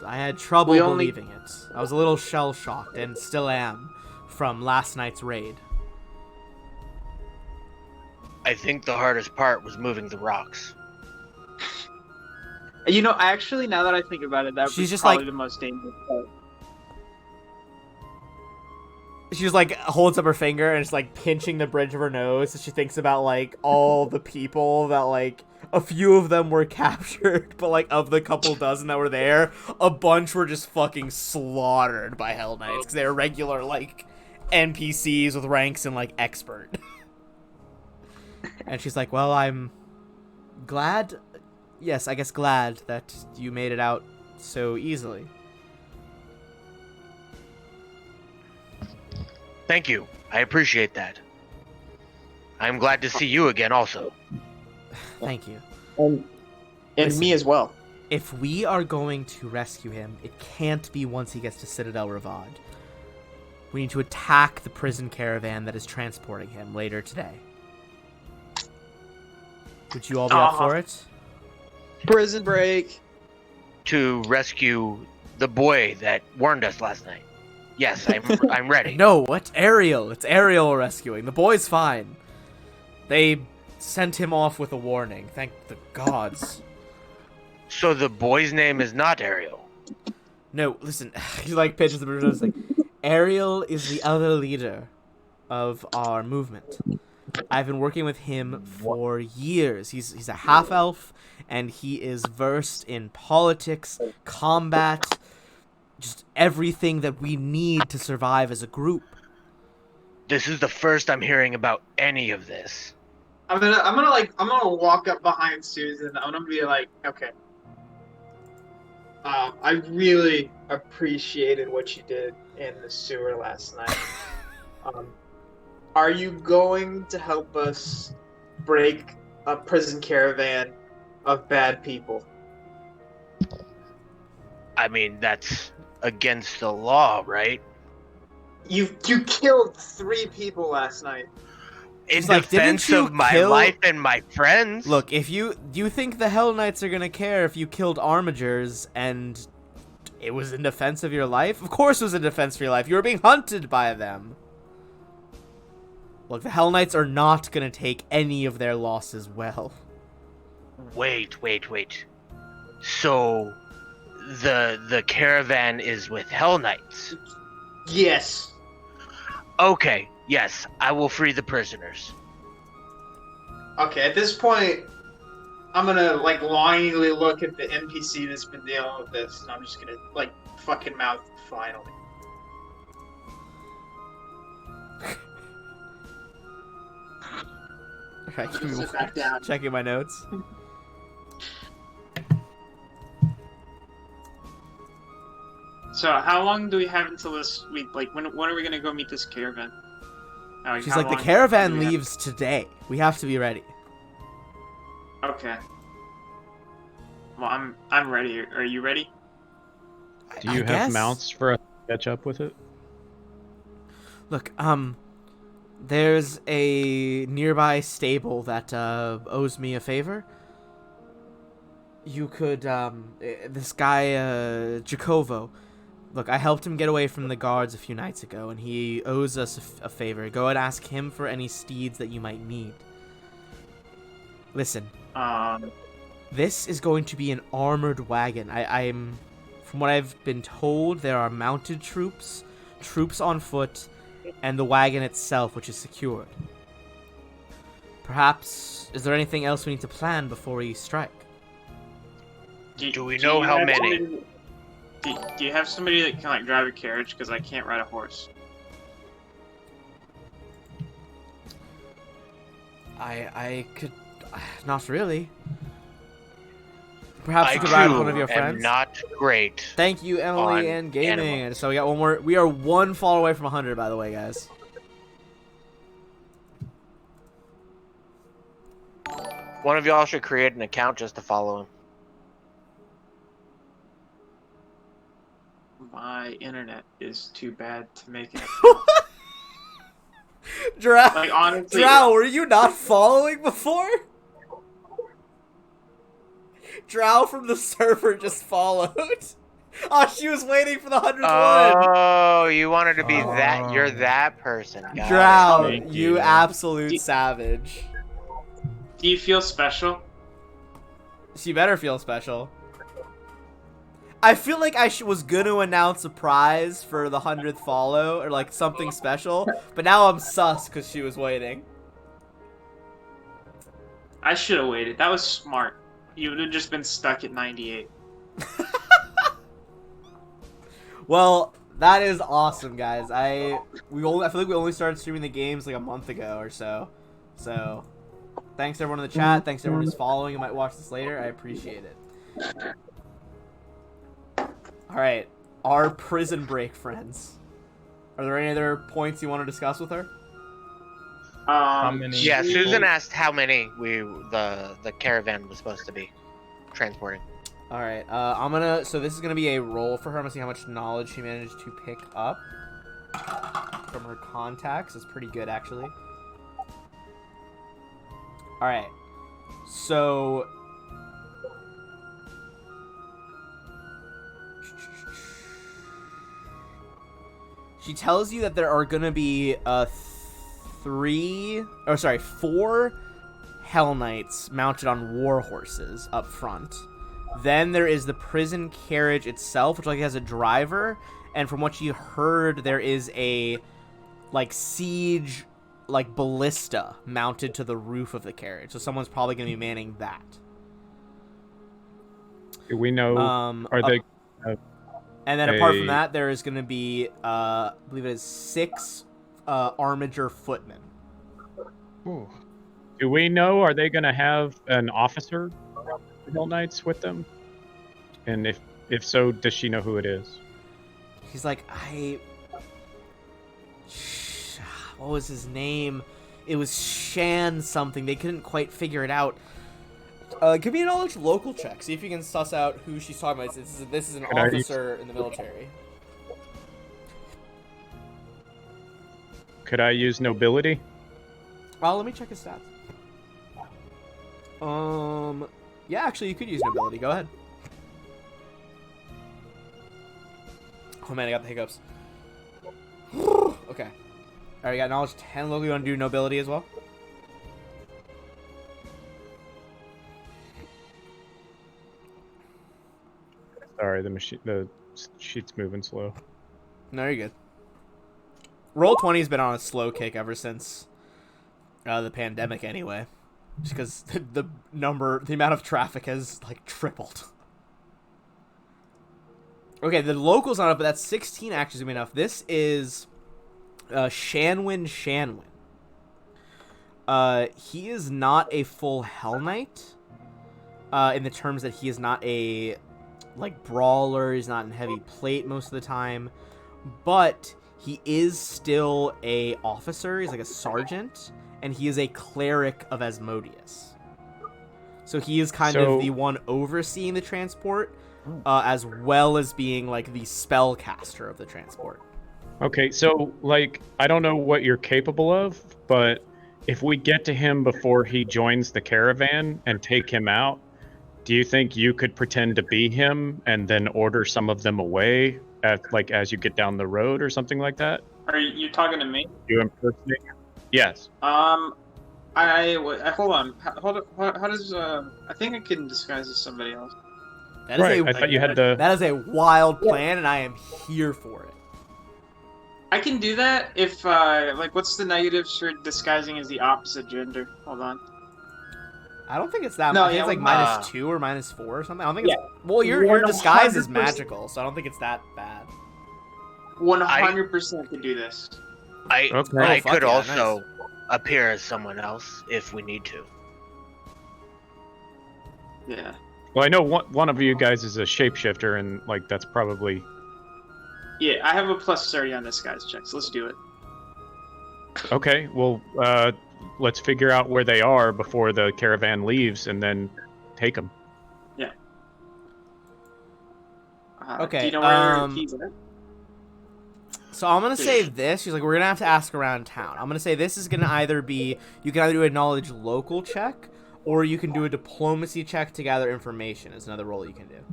A: I had trouble believing it. I was a little shell-shocked, and still am, from last night's raid.
D: I think the hardest part was moving the rocks.
B: You know, actually, now that I think about it, that was probably the most dangerous part.
A: She just like holds up her finger and is like pinching the bridge of her nose as she thinks about like all the people that like a few of them were captured, but like of the couple dozen that were there, a bunch were just fucking slaughtered by Hell Knights because they were regular like NPCs with ranks in like expert. And she's like, well, I'm glad, yes, I guess glad that you made it out so easily.
D: Thank you. I appreciate that. I'm glad to see you again also.
A: Thank you.
B: And
A: Listen,
B: me as well.
A: If we are going to rescue him, it can't be once he gets to Citadel Ravad. We need to attack the prison caravan that is transporting him later today. Would you all be up for it?
B: Prison break.
D: To rescue the boy that warned us last night. Yes, I'm ready.
A: No, what's Ariel? It's Ariel rescuing. The boy's fine. They sent him off with a warning. Thank the gods.
D: So the boy's name is not Ariel.
A: No, listen. He like pitches the bridge. Like, Ariel is the other leader of our movement. I've been working with him for years. He's a half-elf, and he is versed in politics, combat, just everything that we need to survive as a group.
D: This is the first I'm hearing about any of this.
B: I'm gonna walk up behind Susan. I'm gonna be like, okay. I really appreciated what you did in the sewer last night. Are you going to help us break a prison caravan of bad people?
D: I mean, that's against the law, right?
B: You killed 3 people last night.
D: In
A: She's like, "Didn't
D: defense
A: you
D: of my
A: kill-"
D: life and my friends.
A: Look, if you do you think the Hell Knights are gonna care if you killed Armigers and it was in defense of your life? Of course it was in defense of your life. You were being hunted by them. Look, the Hell Knights are not gonna take any of their losses well.
D: Wait. So, the caravan is with Hell Knights.
B: Yes.
D: Okay, yes, I will free the prisoners.
B: Okay, at this point, I'm gonna like longingly look at the NPC that's been dealing with this, and I'm just gonna like fucking mouth finally.
A: Okay, give me
B: Sit back down.
A: checking my notes.
B: So how long do we have until this week? Like when are we gonna go meet this caravan?
A: She's
B: how
A: like, the
B: long
A: caravan
B: do we have-
A: leaves today. We have to be ready.
B: Okay. Well, I'm ready. Are you ready?
E: Do you
A: I
E: have
A: guess.
E: mounts for us to catch up with it?
A: Look, there's a nearby stable that owes me a favor. You could, this guy, Jacovo. Look, I helped him get away from the guards a few nights ago, and he owes us a favor. Go and ask him for any steeds that you might need. Listen, this is going to be an armored wagon. I'm, from what I've been told, there are mounted troops, troops on foot, and the wagon itself, which is secured. Perhaps, is there anything else we need to plan before we strike?
D: Do we know how many?
B: Do you have somebody that can like drive a carriage? Because I can't ride a horse.
A: I could, not really. Perhaps you
D: I
A: could ride with
D: too
A: one of your
D: am
A: friends.
D: not great.
A: Thank you, Emily
D: on
A: and Gaming.
D: animals.
A: So we got one more. We are one follow away from 100, by the way, guys.
D: One of y'all should create an account just to follow him.
B: My internet is too bad to make it.
A: Drow,
B: Like honestly,
A: Drow, were you not following before? Drow from the server just followed. Oh, she was waiting for the 100th one.
D: Oh, you wanted to be that? You're
C: Oh.
D: that person. Got it.
A: Drow,
C: Thank
A: you
C: you.
A: absolute savage.
B: do you feel special?
A: She better feel special. I feel like I was gonna announce a prize for the 100th follow or like something special, but now I'm sus because she was waiting.
B: I should have waited. That was smart. You would have just been stuck at 98.
A: Well, that is awesome, guys. I feel like we only started streaming the games like a month ago or so. So, thanks everyone in the chat. Thanks everyone who's following and might watch this later. I appreciate it. All right, our prison break friends. Are there any other points you want to discuss with her?
C: How many?
D: Yeah,
C: people?
D: Susan asked how many the caravan was supposed to be transporting.
A: All right, so this is gonna be a roll for her. I'm gonna see how much knowledge she managed to pick up from her contacts. It's pretty good, actually. All right, so she tells you that there are gonna be 4 Hell Knights mounted on war horses up front. Then there is the prison carriage itself, which like has a driver, and from what you heard, there is a like siege like ballista mounted to the roof of the carriage. So someone's probably gonna be manning that.
E: Do we know? Are
A: up-
E: they?
A: And then apart from
E: a-
A: that, there is gonna be I believe it is 6 armiger footmen.
C: Ooh.
E: Do we know? Are they going to have an officer, Hell Knights, with them? And if If so, does she know who it is?
A: He's like, what was his name? It was Shan something. They couldn't quite figure it out. Give me a knowledge local check. See if you can suss out who she's talking about. This is an officer in the military.
E: Could I use nobility?
A: Let me check his stats. Yeah, actually, you could use nobility. Go ahead. Oh man, I got the hiccups. Okay. Alright, you got knowledge 10 local. You want to do nobility as well?
E: Sorry, the sheet's moving slow.
A: No, you're good. Roll20's been on a slow kick ever since the pandemic anyway. Just because the amount of traffic has, like, tripled. Okay, the local's not up, but that's 16 actions to be enough. This is Shanwin. He is not a full Hell Knight. In the terms that he is not a, like, brawler. He's not in heavy plate most of the time. But he is still a officer. He's like a sergeant. And he is a cleric of Asmodeus. So he is kind of the one overseeing the transport, as well as being, like, the spellcaster of the transport.
E: Okay, so, like, I don't know what you're capable of, but if we get to him before he joins the caravan and take him out, do you think you could pretend to be him and then order some of them away, as you get down the road or something like that?
B: Are you talking to me?
E: You impersonate him? Yes.
B: Hold on. How does I think I can disguise as somebody else.
A: That is
E: Right, I thought you had the...
A: That is a wild plan, and I am here for it.
B: I can do that if like, what's the negatives for disguising as the opposite gender? Hold on.
A: I don't think it's that
B: No,
A: much. I think
B: yeah,
A: it's like -2 or -4 or something. I don't think it's... Well, your disguise is
B: 100%.
A: magical, so I don't think it's that bad.
B: 100% could do this.
D: I
E: Okay.
D: could
A: yeah,
D: also appear as someone else if we need to.
B: Yeah.
E: Well, I know one of you guys is a shapeshifter, and, like, that's probably...
B: Yeah, I have a +30 on disguise checks. Let's do it.
E: Okay, well, let's figure out where they are before the caravan leaves, and then take them.
B: Yeah.
A: Okay,
B: Do you know where he's at?
A: So I'm going to say this. She's like, we're going to have to ask around town. I'm going to say this is going to either be... You can either do a knowledge local check, or you can do a diplomacy check to gather information. Is another role you can do.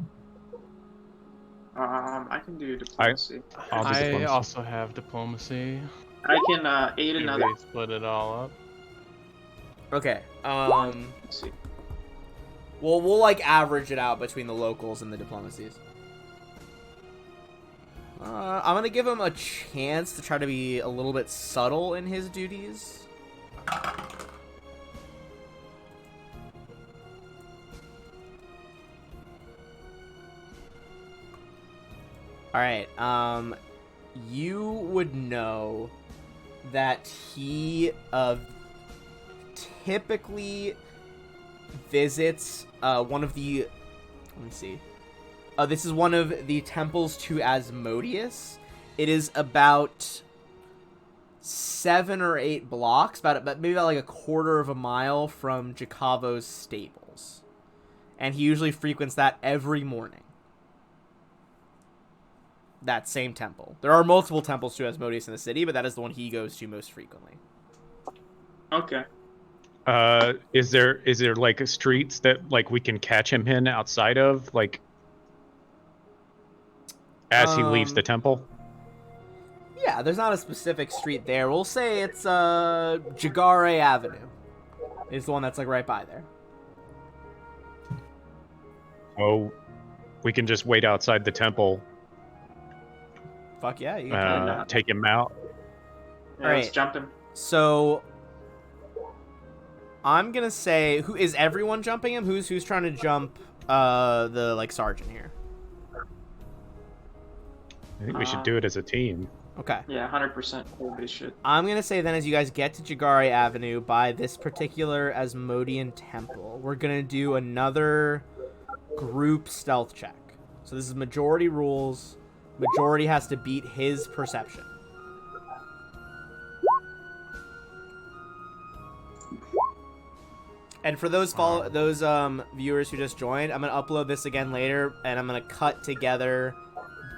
B: I can do diplomacy.
C: I also have diplomacy.
B: I can aid another.
C: We split it all up.
A: Okay.
B: Let's see.
A: Well, we'll, like, average it out between the locals and the diplomacies. I'm going to give him a chance to try to be a little bit subtle in his duties. Alright, you would know that he, typically visits, one of the... Let me see. This is one of the temples to Asmodeus. It is about 7 or 8 blocks, maybe about like a quarter of a mile from Jacavo's stables. And he usually frequents that every morning. That same temple. There are multiple temples to Asmodeus in the city, but that is the one he goes to most frequently.
B: Okay.
E: Is there like streets that, like, we can catch him in outside of, like, as he leaves the temple?
A: Yeah, there's not a specific street there. We'll say it's Jagare Avenue. Is the one that's, like, right by there.
E: Oh, we can just wait outside the temple.
A: Fuck yeah, you can
E: Take him out.
B: Yeah,
A: Alright.
B: let's jump him.
A: So I'm gonna say, who is everyone jumping him? Who's trying to jump the, like, sergeant here?
E: I think we should do it as a team.
A: Okay.
B: Yeah, 100%. Everybody should.
A: I'm gonna say then, as you guys get to Jagare Avenue by this particular Asmodean temple, we're gonna do another group stealth check. So this is majority rules. Majority has to beat his perception. And for those viewers who just joined, I'm gonna upload this again later, and I'm gonna cut together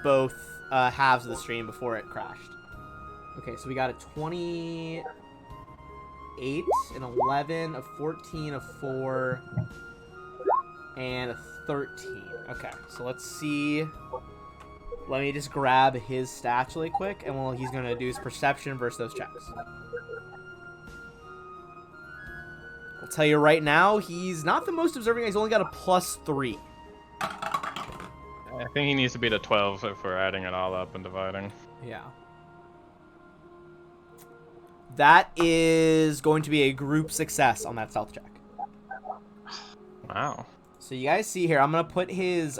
A: both halves of the stream before it crashed. Okay, so we got a 28, an 11, a 14, a 4, and a 13. Okay, so let's see. Let me just grab his stats really quick, and well, he's gonna do his perception versus those checks. I'll tell you right now, he's not the most observing. He's only got a +3.
C: I think he needs to beat a 12 if we're adding it all up and dividing.
A: Yeah. That is going to be a group success on that stealth check.
C: Wow.
A: So you guys see here, I'm going to put his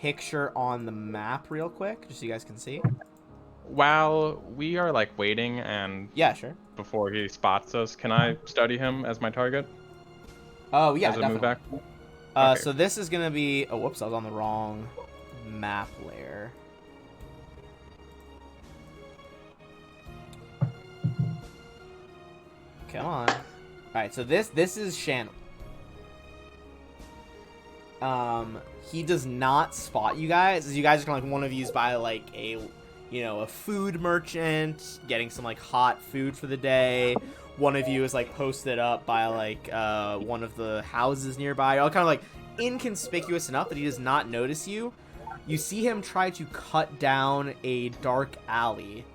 A: picture on the map real quick, just so you guys can see.
C: While we are like waiting and
A: Yeah, sure.
C: before he spots us, can I study him as my target?
A: Oh, yeah,
C: as a
A: definitely.
C: move back? Okay.
A: So this is going to be... Oh, whoops, I was on the wrong map layer. Come on. Alright, so this is Shannon. He does not spot you guys, as you guys are kind of like one of you's by like a, you know, a food merchant, getting some like hot food for the day. One of you is like posted up by like one of the houses nearby, all kind of like inconspicuous enough that he does not notice you. You see him try to cut down a dark alley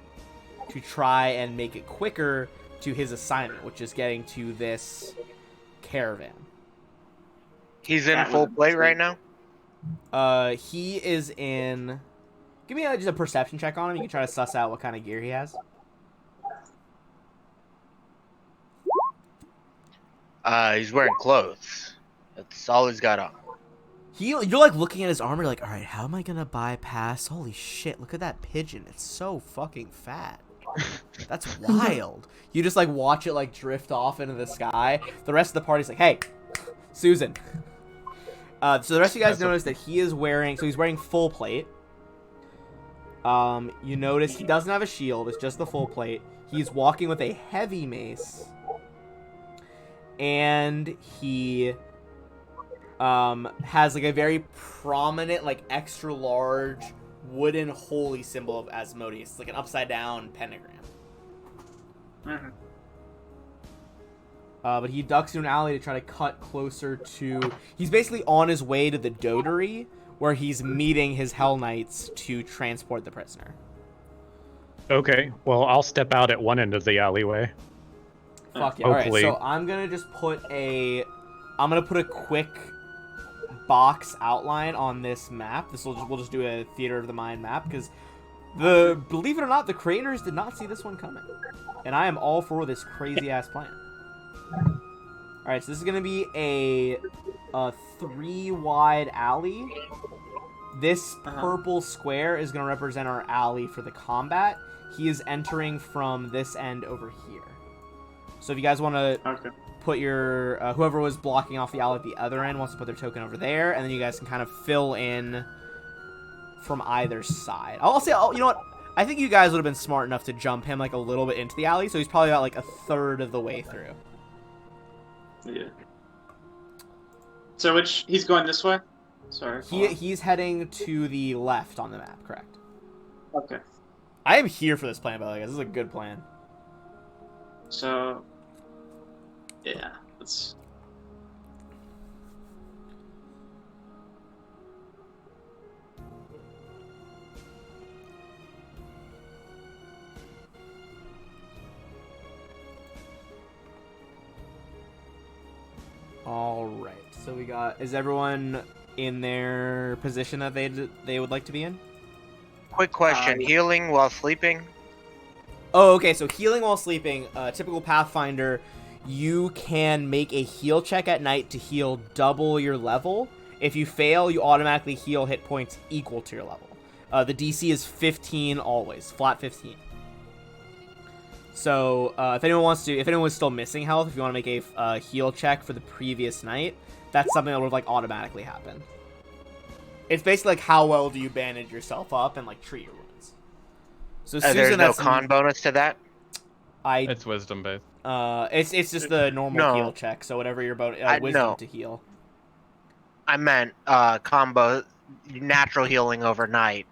A: to try and make it quicker to his assignment, which is getting to this caravan.
D: He's in full plate right now.
A: He is in. Give me just a perception check on him. You can try to suss out what kind of gear he has.
D: He's wearing clothes. That's all he's got on.
A: You're like looking at his armor, like, all right, how am I gonna bypass? Holy shit! Look at that pigeon. It's so fucking fat. That's wild. You just like watch it like drift off into the sky. The rest of the party's like, hey, Susan. So the rest of you guys notice that he is wearing. So he's wearing full plate. You notice he doesn't have a shield. It's just the full plate. He's walking with a heavy mace. And he has like a very prominent, like extra large wooden holy symbol of Asmodeus. It's like an upside down pentagram.
B: Mm-hmm.
A: But he ducks into an alley to try to cut closer to... He's basically on his way to the Dotery, where he's meeting his Hell Knights to transport the prisoner.
E: Okay, well, I'll step out at one end of the alleyway.
A: Fuck yeah.
E: Hopefully.
A: Alright, so I'm gonna just put a... I'm gonna put a quick box outline on this map. We'll just do a Theater of the Mind map, because believe it or not, the creators did not see this one coming. And I am all for this crazy-ass plan. Alright, so this is going to be a 3-wide alley. This purple square is going to represent our alley for the combat. He is entering from this end over here. So if you guys want to put your... whoever was blocking off the alley at the other end wants to put their token over there, and then you guys can kind of fill in from either side. I'll say, you know what? I think you guys would have been smart enough to jump him like a little bit into the alley, so he's probably about like a third of the way through.
B: Yeah. So he's going this way? Sorry.
A: He's heading to the left on the map, correct?
B: Okay.
A: I am here for this plan, by the way, guys. This is a good plan.
B: So, yeah, let's...
A: All right. So we got... Is everyone in their position that they would like to be in?
D: Quick question: healing while sleeping?
A: Oh, okay. So healing while sleeping, typical Pathfinder, you can make a heal check at night to heal double your level. If you fail, you automatically heal hit points equal to your level. The DC is 15 always, flat 15. So if anyone was still missing health, if you want to make a heal check for the previous night, that's something that would like automatically happen. It's basically like how well do you bandage yourself up and like treat your wounds. So Susan,
D: There's no
A: that's
D: con bonus to that.
C: It's wisdom based.
A: It's just the normal
D: No.
A: heal check. So whatever your wisdom
D: no.
A: to heal.
D: I meant combo natural healing overnight.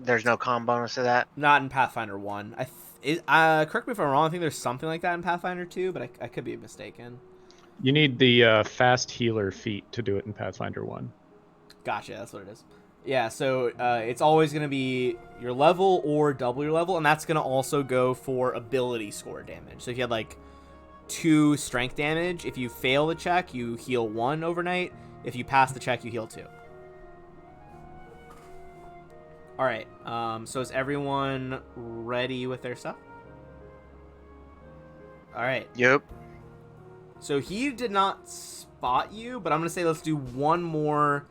D: There's no con bonus to that.
A: Not in Pathfinder 1. Correct me if I'm wrong. I think there's something like that in Pathfinder 2, but I could be mistaken.
E: You need the fast healer feat to do it in Pathfinder 1.
A: Gotcha, that's what it is. Yeah, so it's always going to be your level or double your level, and that's going to also go for ability score damage. So if you had like 2 strength damage, if you fail the check, you heal 1 overnight. If you pass the check, you heal 2. Alright, so is everyone ready with their stuff? Alright.
D: Yep.
A: So he did not spot you, but I'm going to say let's do one more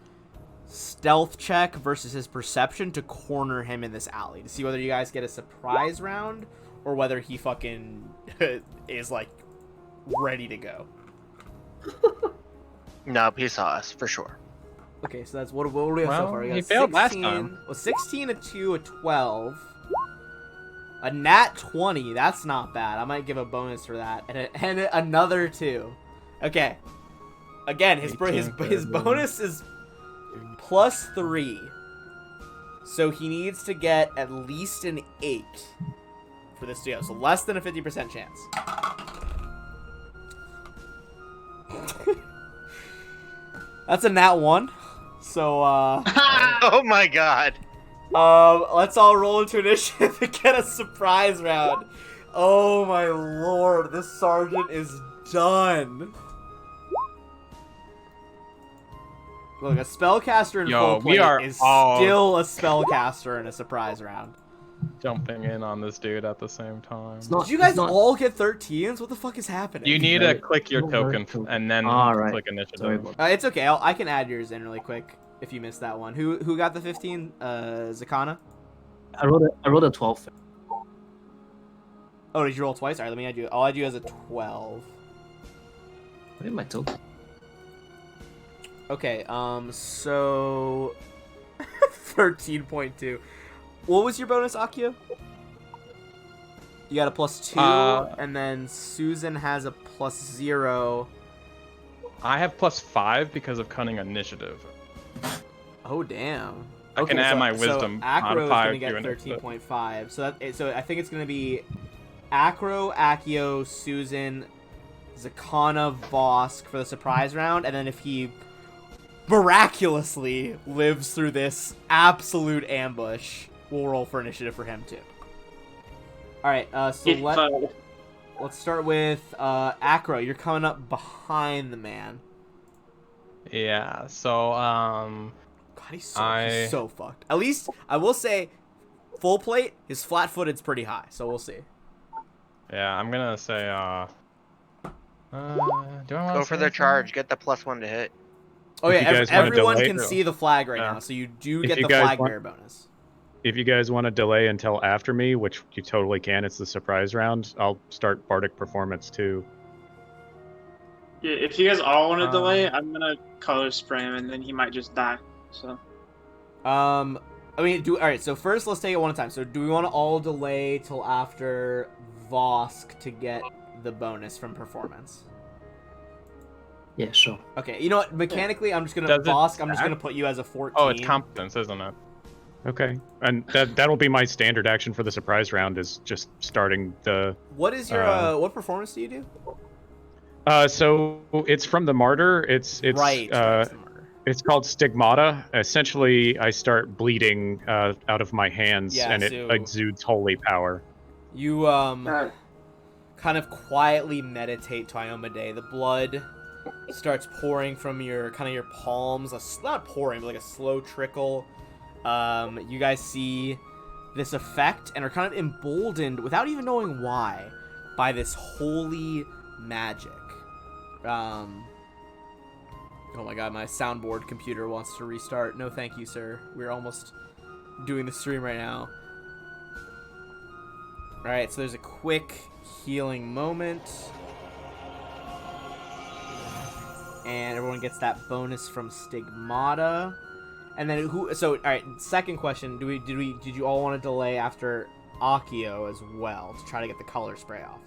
A: stealth check versus his perception to corner him in this alley to see whether you guys get a surprise round or whether he fucking is like ready to go.
D: Nope, he saw us for sure.
A: Okay, so that's what do we have so
C: Well,
A: far? We got
C: he failed last
A: 16
C: time.
A: Well, 16, a 2, a 12. A nat 20, that's not bad. I might give a bonus for that. And another 2. Okay. Again, his
C: 18,
A: bonus is +3. So he needs to get at least an 8 for this to go. So less than a 50% chance. That's a nat 1. So,
D: Oh my god.
A: let's all roll into initiative to get a surprise round. Oh my lord, this sergeant is done. Look, a spellcaster in full
C: we
A: plate
C: are
A: is
C: all-
A: still a spellcaster in a surprise round.
C: Jumping in on this dude at the same time.
F: It's not,
A: Did you guys
F: it's not,
A: all get 13s? What the fuck is happening?
C: You need to
F: Very-
C: click your
F: not very
C: token
F: token.
C: and then
F: Alright.
C: click
F: Sorry
C: initiative.
F: about
A: It's okay. I can add yours in really quick if you missed that one. Who got the 15? Zakana?
F: I rolled a 12.
A: Oh, did you roll twice? All right, let me add you. I'll add you as a 12.
F: What is my token?
A: Okay, so 13.2. What was your bonus, Akio? You got a +2, and then Susan has a +0.
C: I have +5 because of cunning initiative.
A: Oh damn.
C: I can add my wisdom
A: So Acro is
C: modifier
A: gonna get
C: to initiative.
A: 13.5. So I think it's gonna be Acro, Akio, Susan, Zakana, Vosk for the surprise round, and then if he miraculously lives through this absolute ambush, we'll roll for initiative for him too. All right, so let's start with Acro. You're coming up behind the man.
C: Yeah, so
A: God, he's so fucked. At least I will say, full plate, his flat-footed's pretty high, so we'll see.
C: yeah, I'm gonna say do I want
D: Go for the charge. Get the +1 to hit.
A: Oh
E: If
A: yeah,
E: you guys wanna
A: everyone
E: delay-
A: can see the flag right
C: Yeah.
A: now, so you do
E: If
A: get
E: you
A: the
E: guys
A: flag
E: want-
A: bearer bonus.
E: If you guys want to delay until after me, which you totally can, it's the surprise round, I'll start Bardic Performance too.
B: Yeah, if you guys all want to
C: Um,
B: delay, I'm gonna color spray him, and then he might just die. So
A: I mean, all right. So first, let's take it one at a time. So do we want to all delay till after Vosk to get the bonus from performance?
F: Yeah, sure.
A: Okay. You know what? Mechanically, I'm just gonna
C: Does it
A: Vosk. I'm just
C: stack?
A: gonna put you as a 14.
C: Oh, it's competence, isn't it?
E: Okay, and that'll be my standard action for the surprise round, is just starting the.
A: What is your what performance do you do?
E: So it's from the martyr. It's
A: right. It's the murder.
E: It's called Stigmata. Essentially, I start bleeding out of my hands,
A: Yeah,
E: and it
A: so-
E: exudes holy power.
A: You kind of quietly meditate to Iomade. The blood starts pouring from your palms. Not pouring, but like a slow trickle. You guys see this effect and are kind of emboldened without even knowing why by this holy magic. Oh my god, my soundboard computer wants to restart. No thank you, sir. We're almost doing the stream right now. Alright, so there's a quick healing moment. And everyone gets that bonus from Stigmata. And then who? So all right. Second question: did you all want to delay after Akio as well to try to get the color spray off?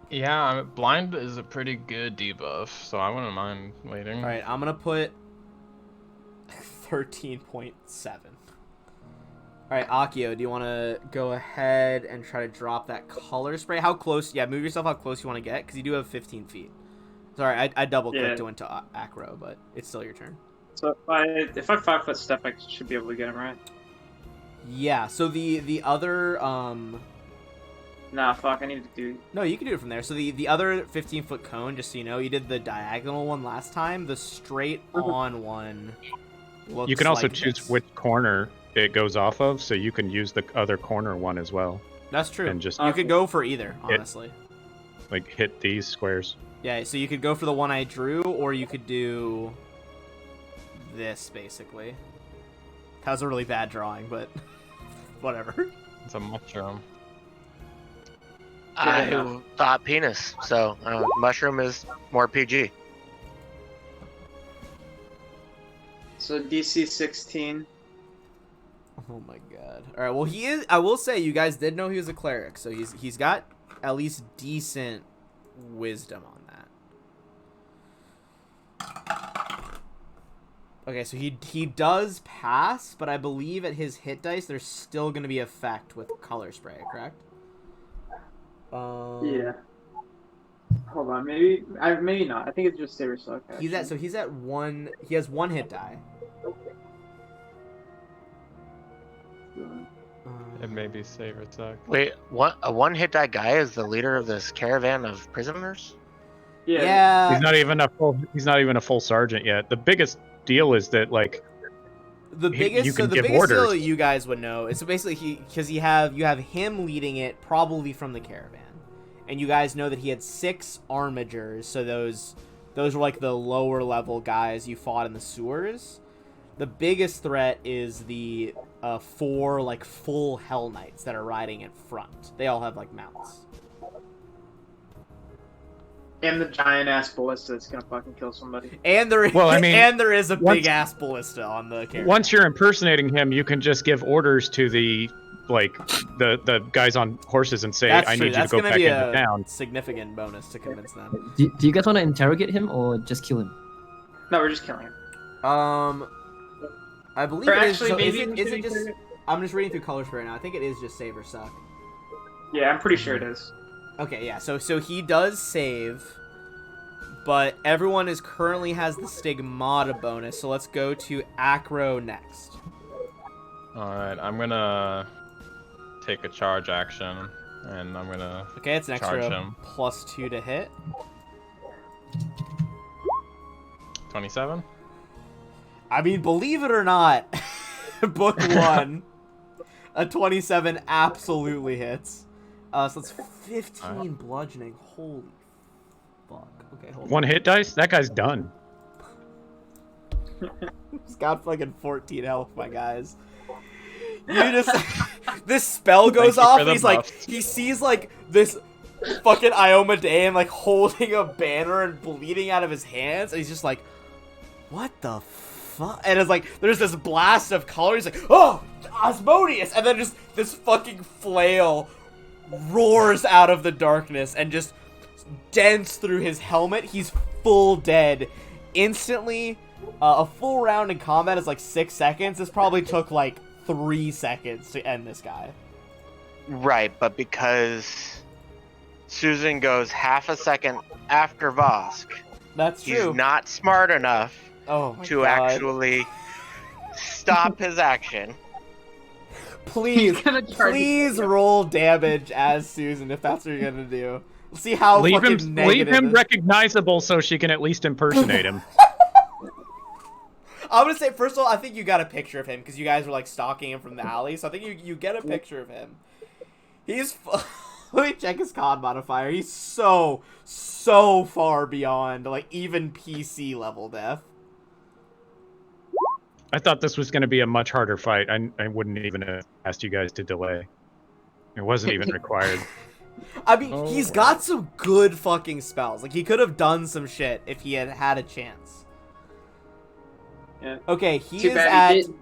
C: Yeah, blind is a pretty good debuff, so I wouldn't mind waiting.
A: All right, I'm gonna put 13.7. All right, Akio, do you want to go ahead and try to drop that color spray? How close? Yeah, move yourself how close you want to get, because you do have 15 feet. Sorry, I double clicked to into Acro, but it's still your turn.
B: So if I 5-foot step, I should be able to get him, right?
A: Yeah. So the other
B: Nah, fuck. I need to do.
A: No, you can do it from there. So the other 15-foot cone, just so you know, you did the diagonal one last time. The straight on one. Looks
E: You can also
A: like
E: choose
A: this.
E: which corner it goes off of, so you can use the other corner one as well.
A: That's true.
E: And just
A: You could go for either, honestly.
E: like hit these squares.
A: Yeah. So you could go for the one I drew, or you could do this basically. That was a really bad drawing, but whatever.
C: It's a mushroom.
D: I thought penis, so mushroom is more PG.
B: So DC 16.
A: Oh my god. All right. Well, he is. I will say, you guys did know he was a cleric, so he's got at least decent wisdom on that. Okay, so he does pass, but I believe at his hit dice there's still going to be effect with color spray, correct?
B: Yeah. Hold on, maybe not. I think it's just Saber Suck.
A: He's at one. He has one hit die.
C: It may be Saber Suck.
D: Wait, what? A one-hit die guy is the leader of this caravan of prisoners?
A: Yeah.
E: He's not even a full sergeant yet. The biggest deal is that like
A: The biggest,
E: you can
A: the
E: give
A: biggest
E: orders.
A: deal you guys would know is so basically you have him leading it, probably from the caravan, and you guys know that he had 6 armigers. So those were like the lower level guys you fought in the sewers. The biggest threat is the 4 like full Hell Knights that are riding in front. They all have like mounts.
B: And the giant ass ballista that's gonna fucking kill somebody.
A: And there,
E: Well, I mean,
A: and there is a
E: once-
A: big ass ballista on the caravan.
E: once you're impersonating him, you can just give orders to the guys on horses and say,
A: That's
E: "I
A: true.
E: need you to
A: That's
E: go
A: gonna
E: back
A: be
E: into
A: a
E: town."
A: significant bonus to convince them.
F: Do you guys want to interrogate him or just kill him?
B: No, we're just killing him.
A: I believe
B: Or
A: it is.
B: actually,
A: So
B: maybe
A: is
B: we
A: it
B: should
A: just?
B: include it.
A: I'm just reading through colors right now. I think it is just save or suck.
B: Yeah, I'm pretty sure it is.
A: Okay, yeah. So he does save, but everyone currently has the stigmata bonus. So let's go to Acro next.
C: Alright, I'm gonna take a charge action, and I'm gonna
A: Okay, it's an
C: charge
A: extra
C: him.
A: +2 to hit.
C: 27?
A: I mean, believe it or not, book 1, a 27 absolutely hits. So that's 15 bludgeoning. Holy fuck. Okay, hold on.
E: One hit dice, that guy's done.
A: He's got fucking 14 health, my guys. You just this spell goes
C: Thank you
A: off,
C: for
A: and
C: the
A: he's like,
C: buffs.
A: he sees like this fucking Iomedaean like holding a banner and bleeding out of his hands, and he's just like, what the fuck? And it's like there's this blast of color. He's like, oh, Asmodeus, and then just this fucking flail roars out of the darkness and just dents through his helmet. He's full dead instantly. A full round in combat is like 6 seconds. This probably took like 3 seconds to end this guy.
D: Right, but because Susan goes half a second after Vosk,
A: That's
D: he's
A: true.
D: not smart enough
A: Oh my
D: to
A: God.
D: actually stop his action.
A: Please,
B: He's gonna charge
A: please roll damage as Susan if that's what you're gonna do. See how
E: Leave
A: fucking
E: him
A: negative.
E: recognizable so she can at least impersonate him.
A: I'm gonna say first of all, I think you got a picture of him because you guys were like stalking him from the alley. So I think you get a picture of him. He's let me check his con modifier. He's so far beyond like even PC level death.
E: I thought this was going to be a much harder fight. I wouldn't even have asked you guys to delay. It wasn't even required.
A: I mean,
C: Oh,
A: he's
C: wow.
A: got some good fucking spells. Like he could have done some shit if he had had a chance.
B: Yeah.
A: Okay, he
B: Too
A: is
B: bad he
A: at
B: didn't.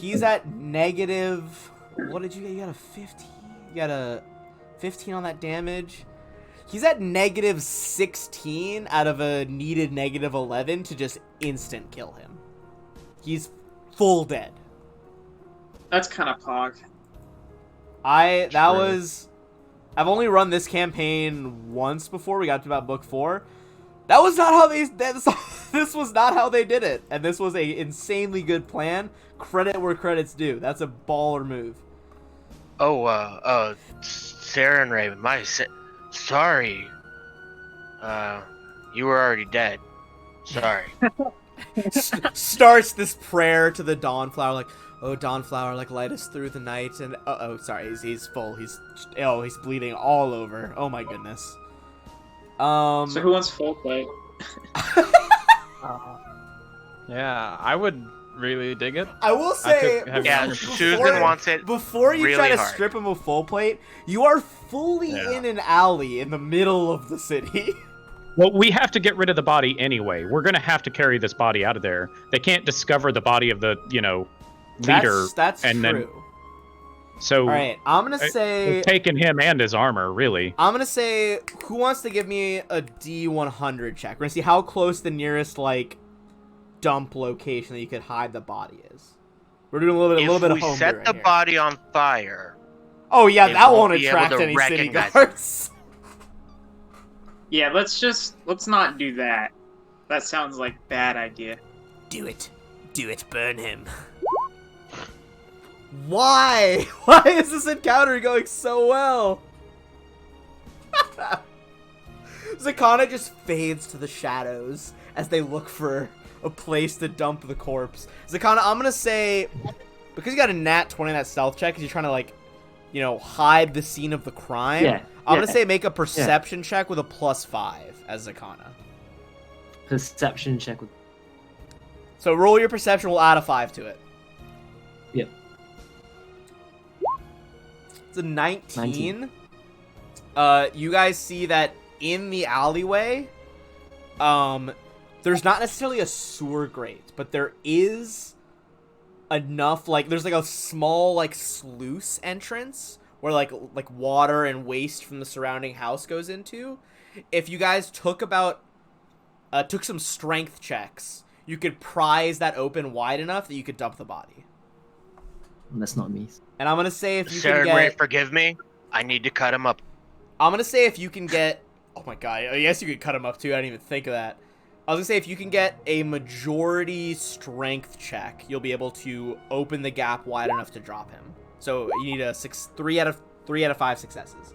A: he's at negative. What did you get? You got a 15. You got a 15 on that damage. He's at negative 16 out of a needed negative 11 to just instant kill him. He's full dead.
B: That's kind of pog.
A: That
C: True.
A: was. I've only run this campaign once before. We got to about book 4. That was not how they. This was not how they did it, and this was a insanely good plan. Credit where credit's due. That's a baller move.
D: Oh, Sarah and Raven, sorry. You were already dead. Sorry.
A: Starts this prayer to the Dawnflower, like, "Oh, Dawnflower, like, light us through the night." And sorry, he's full. He's bleeding all over. Oh my goodness.
B: So who wants full play?
C: Yeah, I would really dig it.
A: I will say,
D: Yeah, Susan wants it.
A: Before you
D: really
A: try to
D: hard.
A: strip him of full plate, you are fully in an alley in the middle of the city.
E: Well, we have to get rid of the body anyway. We're going to have to carry this body out of there. They can't discover the body of the, leader.
A: That's
E: and
A: true.
E: then so
A: All right, I'm gonna say.
E: we've taken him and his armor, really.
A: I'm gonna say, who wants to give me a D100 check? We're gonna see how close the nearest dump location that you could hide the body is. We're doing a little bit of
D: If we
A: home
D: set the body on fire,
A: Oh yeah,
D: they
A: that
D: won't
A: won't
D: be able
A: attract
D: to
A: any city
D: recognize
A: guards.
B: Yeah, let's not do that. That sounds like bad idea.
A: Do it, burn him. Why? Why is this encounter going so well? Zakana just fades to the shadows as they look for a place to dump the corpse. Zakana, I'm gonna say, because you got a nat 20 on that stealth check, because you're trying to hide the scene of the crime.
F: Yeah,
A: I'm
F: yeah.
A: gonna say make a perception check with a +5 as Zakana.
F: Perception check with.
A: So roll your perception. We'll add a 5 to it.
F: Yep.
A: It's a 19.
F: 19.
A: You guys see that in the alleyway, there's not necessarily a sewer grate, but there is enough, there's a small, sluice entrance where, water and waste from the surrounding house goes into. If you guys took some strength checks, you could prise that open wide enough that you could dump the body.
F: That's not me.
A: And I'm gonna say if you
D: Sarah
A: can
D: and Ray,
A: get...
D: forgive me. I need to cut him up.
A: I'm gonna say if you can get... Oh my god, I guess you could cut him up too, I didn't even think of that. I was gonna say if you can get a majority strength check, you'll be able to open the gap wide enough to drop him. So you need 3 out of 5 successes.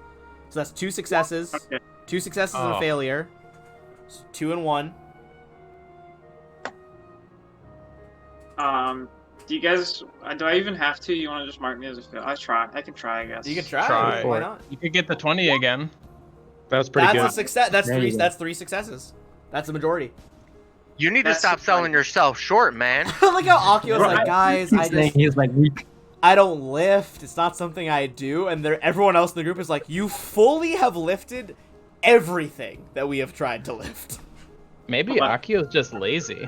A: So that's 2 successes,
B: Okay.
A: 2 successes and a failure, 2 and 1.
B: Do you guys? Do I even have to? You want to just mark me as a fail? I can try, I guess.
A: You can try.
C: Try.
A: Why not?
C: You could get the 20 again.
E: That was pretty
A: That's
E: good.
A: a success. That's
F: There you
A: 3.
F: go.
A: That's 3 successes. That's the majority.
D: You need to
B: That's
D: stop
B: the
D: selling
B: point.
D: yourself short, man.
A: Like how Akio's like, guys,
F: He was like weak.
A: I don't lift. It's not something I do. And everyone else in the group is like, you fully have lifted everything that we have tried to lift.
C: Maybe
B: Hold on.
C: Akio's just lazy.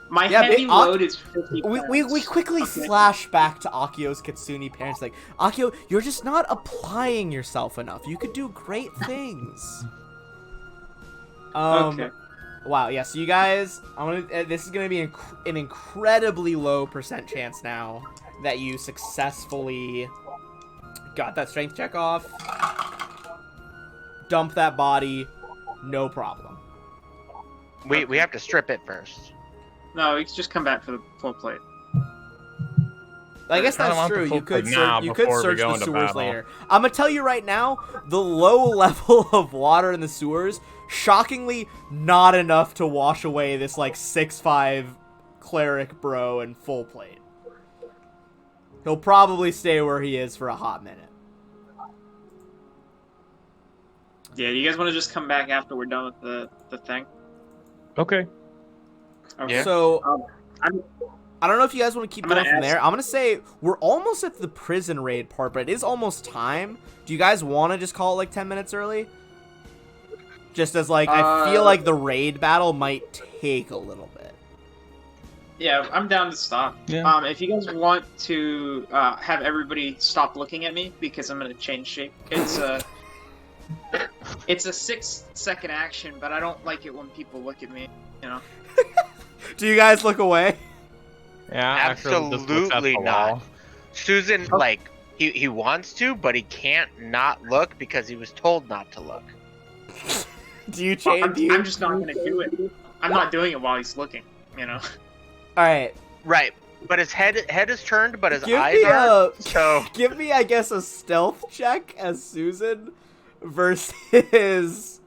B: My
A: Yeah,
B: heavy
A: Ak-
B: load is 50
A: We
B: pounds.
A: quickly
B: Okay.
A: flash back to Akio's Kitsune parents like, Akio, you're just not applying yourself enough. You could do great things.
B: Okay.
A: Wow, yeah, so you guys, this is gonna be an incredibly low % chance now that you successfully got that strength check off. Dump that body, no problem.
D: We have to strip it first.
B: No, you can just come back for the full plate.
A: I guess
C: I
A: that's
C: don't want the
A: true.
C: full
A: You could
C: plate now
A: you could
C: before we
A: search
C: go
A: the
C: into
A: sewers
C: battle.
A: later. I'm gonna tell you right now, the low level of water in the sewers, shockingly, not enough to wash away this 6'5" cleric bro in full plate. He'll probably stay where he is for a hot minute.
B: Yeah, you guys want to just come back after we're done with the thing?
E: Okay.
B: Okay.
D: Yeah.
A: So
B: I'm-
A: I don't know if you guys want to keep
B: I'm gonna
A: going from
B: ask-
A: there. I'm gonna say we're almost at the prison raid part, but it is almost time. Do you guys want to just call it 10 minutes early? Just as I feel like the raid battle might take a little bit.
B: Yeah, I'm down to stop.
C: Yeah.
B: If you guys want to have everybody stop looking at me because I'm gonna change shape, it's a 6-second action, but I don't like it when people look at me. You know.
A: Do you guys look away?
C: Yeah, Acro just looks at
D: Absolutely
C: the
D: not.
C: wall.
D: Susan, like, he wants to, but he can't not look because he was told not to look.
A: Do you change?
B: I'm just not gonna do it. I'm not doing it while he's looking. You know.
A: All right.
D: Right, but his head is turned, but his
A: Give
D: eyes
A: me
D: aren't. So
A: give me, I guess, a stealth check as Susan versus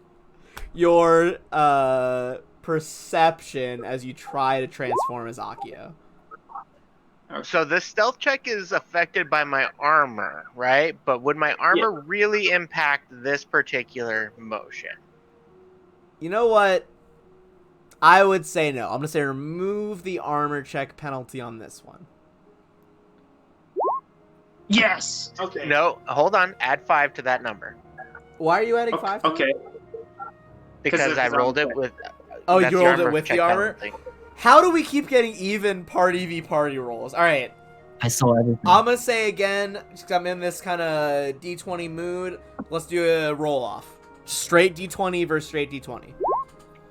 A: your perception as you try to transform as Akio.
D: So this stealth check is affected by my armor, right? But would my armor really impact this particular motion?
A: You know what? I would say no. I'm gonna say remove the armor check penalty on this one.
B: Yes. Okay.
D: No, hold on. Add 5 to that number
A: Why are you adding 5?
B: Okay.
D: because I
B: it's
D: rolled
B: armor
D: it with.
A: Oh,
D: that's
A: you
D: the
A: rolled it
D: armor
A: with the
D: check
A: armor?
D: penalty.
A: How do we keep getting even party v party rolls? All right.
F: I saw everything.
A: I'm gonna say again, because I'm in this kind of D20 mood. Let's do a roll off. Straight D20 versus straight D20.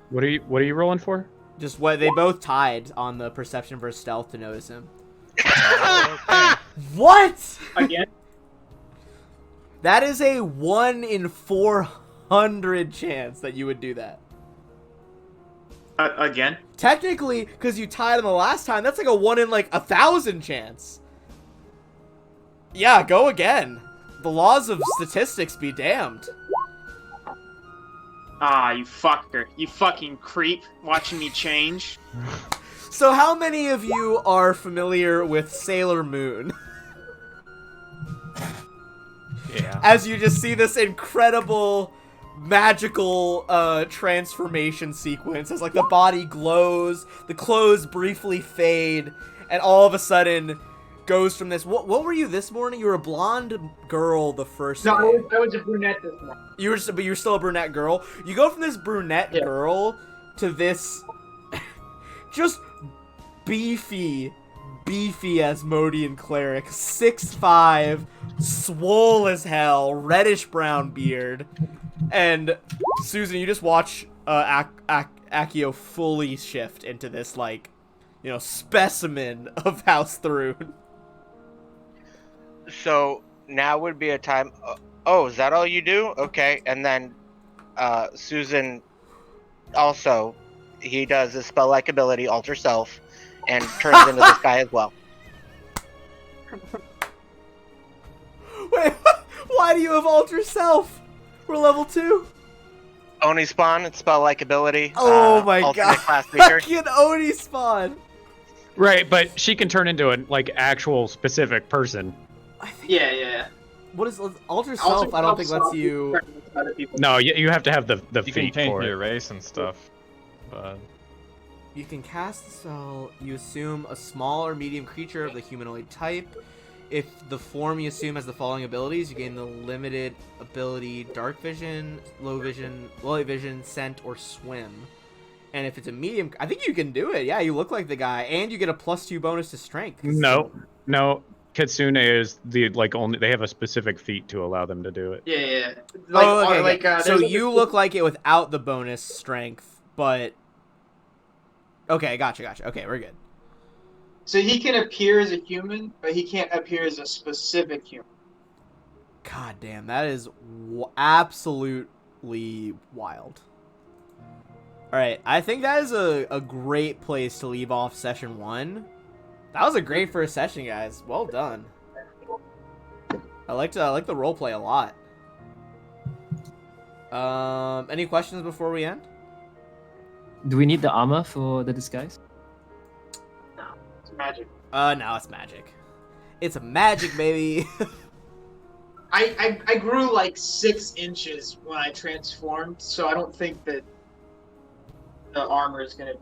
E: What are you rolling for?
A: Just what they both tied on the perception versus stealth to notice him.
C: Okay.
A: What?
B: Again.
A: That is a 1 in 400 chance that you would do that.
B: Again.
A: Technically, because you tied him the last time, that's like a 1 in like 1,000 chance. Yeah, go again. The laws of statistics be damned.
B: Ah, you fucker. You fucking creep. Watching me change.
A: So how many of you are familiar with Sailor Moon?
C: Yeah.
A: As you just see this incredible magical transformation sequence as like the body glows, the clothes briefly fade, and all of a sudden goes from this. What were you this morning? You were a blonde girl the first day.
B: I was a brunette this morning.
A: But you're still a brunette girl. You go from this brunette girl to this just beefy Asmodean cleric, 6'5", swole as hell, reddish brown beard, and Susan, you just watch Akio fully shift into this like, you know, specimen of House Thrune.
D: So now would be a time. Oh, is that all you do? Okay, and then Susan also he does a spell-like ability, alter self, and turns into this guy as well.
A: Wait, why do you have alter self? We're level 2.
D: Oni spawn, it's spell-like ability.
A: Oh my
D: alternate
A: god!
D: class feature.
A: Fucking Oni spawn.
E: Right, but she can turn into a like actual specific person.
A: I think,
B: Yeah.
A: what is alter self? I don't think lets you.
E: No, you have to have the
C: You can
E: feat
C: change
E: for
C: your
E: it.
C: race and stuff, but
A: You can cast the spell. You assume a small or medium creature of the humanoid type. If the form you assume has the following abilities, you gain the limited ability Dark Vision, Low Vision, Light Vision, Scent, or Swim. And if it's a medium, I think you can do it. Yeah, you look like the guy, and you get a +2 bonus to Strength.
E: No, Kitsune is the like only they have a specific feat to allow them to do it.
B: Yeah.
A: Okay. So you look like it without the bonus Strength, but okay, gotcha. Okay, we're good.
B: So he can appear as a human, but he can't appear as a specific human.
A: God damn, that is absolutely wild. Alright, I think that is a great place to leave off session 1. That was a great first session, guys. Well done. I like the roleplay a lot. Any questions before we end?
F: Do we need the armor for the disguise?
B: It's magic.
A: No, it's magic. It's a magic, baby.
B: I grew like 6 inches when I transformed, so I don't think that the armor is gonna,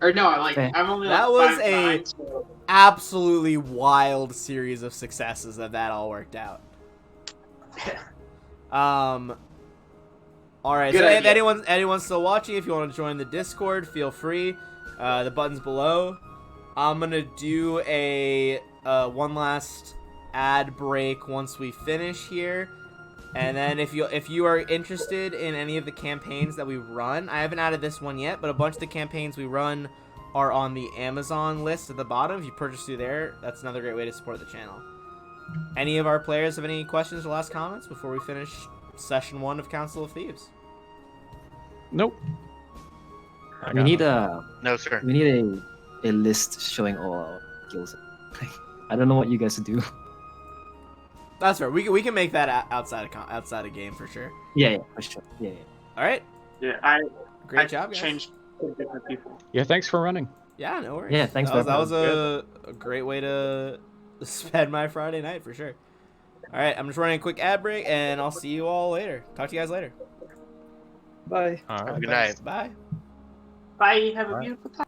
B: Or no, like
F: Okay.
B: I'm only
A: That
B: like
A: was
B: 5'9", so...
A: Absolutely wild series of successes that all worked out. All right.
B: Good
A: So if
B: idea.
A: anyone's still watching, if you want to join the Discord, feel free. The button's below. I'm gonna do a one last ad break once we finish here, and then if you are interested in any of the campaigns that we run, I haven't added this one yet, but a bunch of the campaigns we run are on the Amazon list at the bottom. If you purchase through there, that's another great way to support the channel. Any of our players have any questions or last comments before we finish session 1 of Council of Thieves?
E: Nope.
F: We need
D: No, sir.
F: we need a list showing all our skills. I don't know what you guys do.
A: That's fair. We can make that outside of game for sure.
F: Yeah, for sure. Yeah.
A: All right.
B: Yeah,
A: Great job, guys.
B: changed to different people.
E: Yeah, thanks for running.
A: Yeah, no worries.
F: Yeah, thanks
A: That
F: for
A: was a great way to spend my Friday night for sure. All right, I'm just running a quick ad break, and I'll see you all later. Talk to you guys later.
G: Bye.
C: All right.
D: Good night.
A: Bye.
B: Bye. Have a
C: Bye.
B: beautiful time.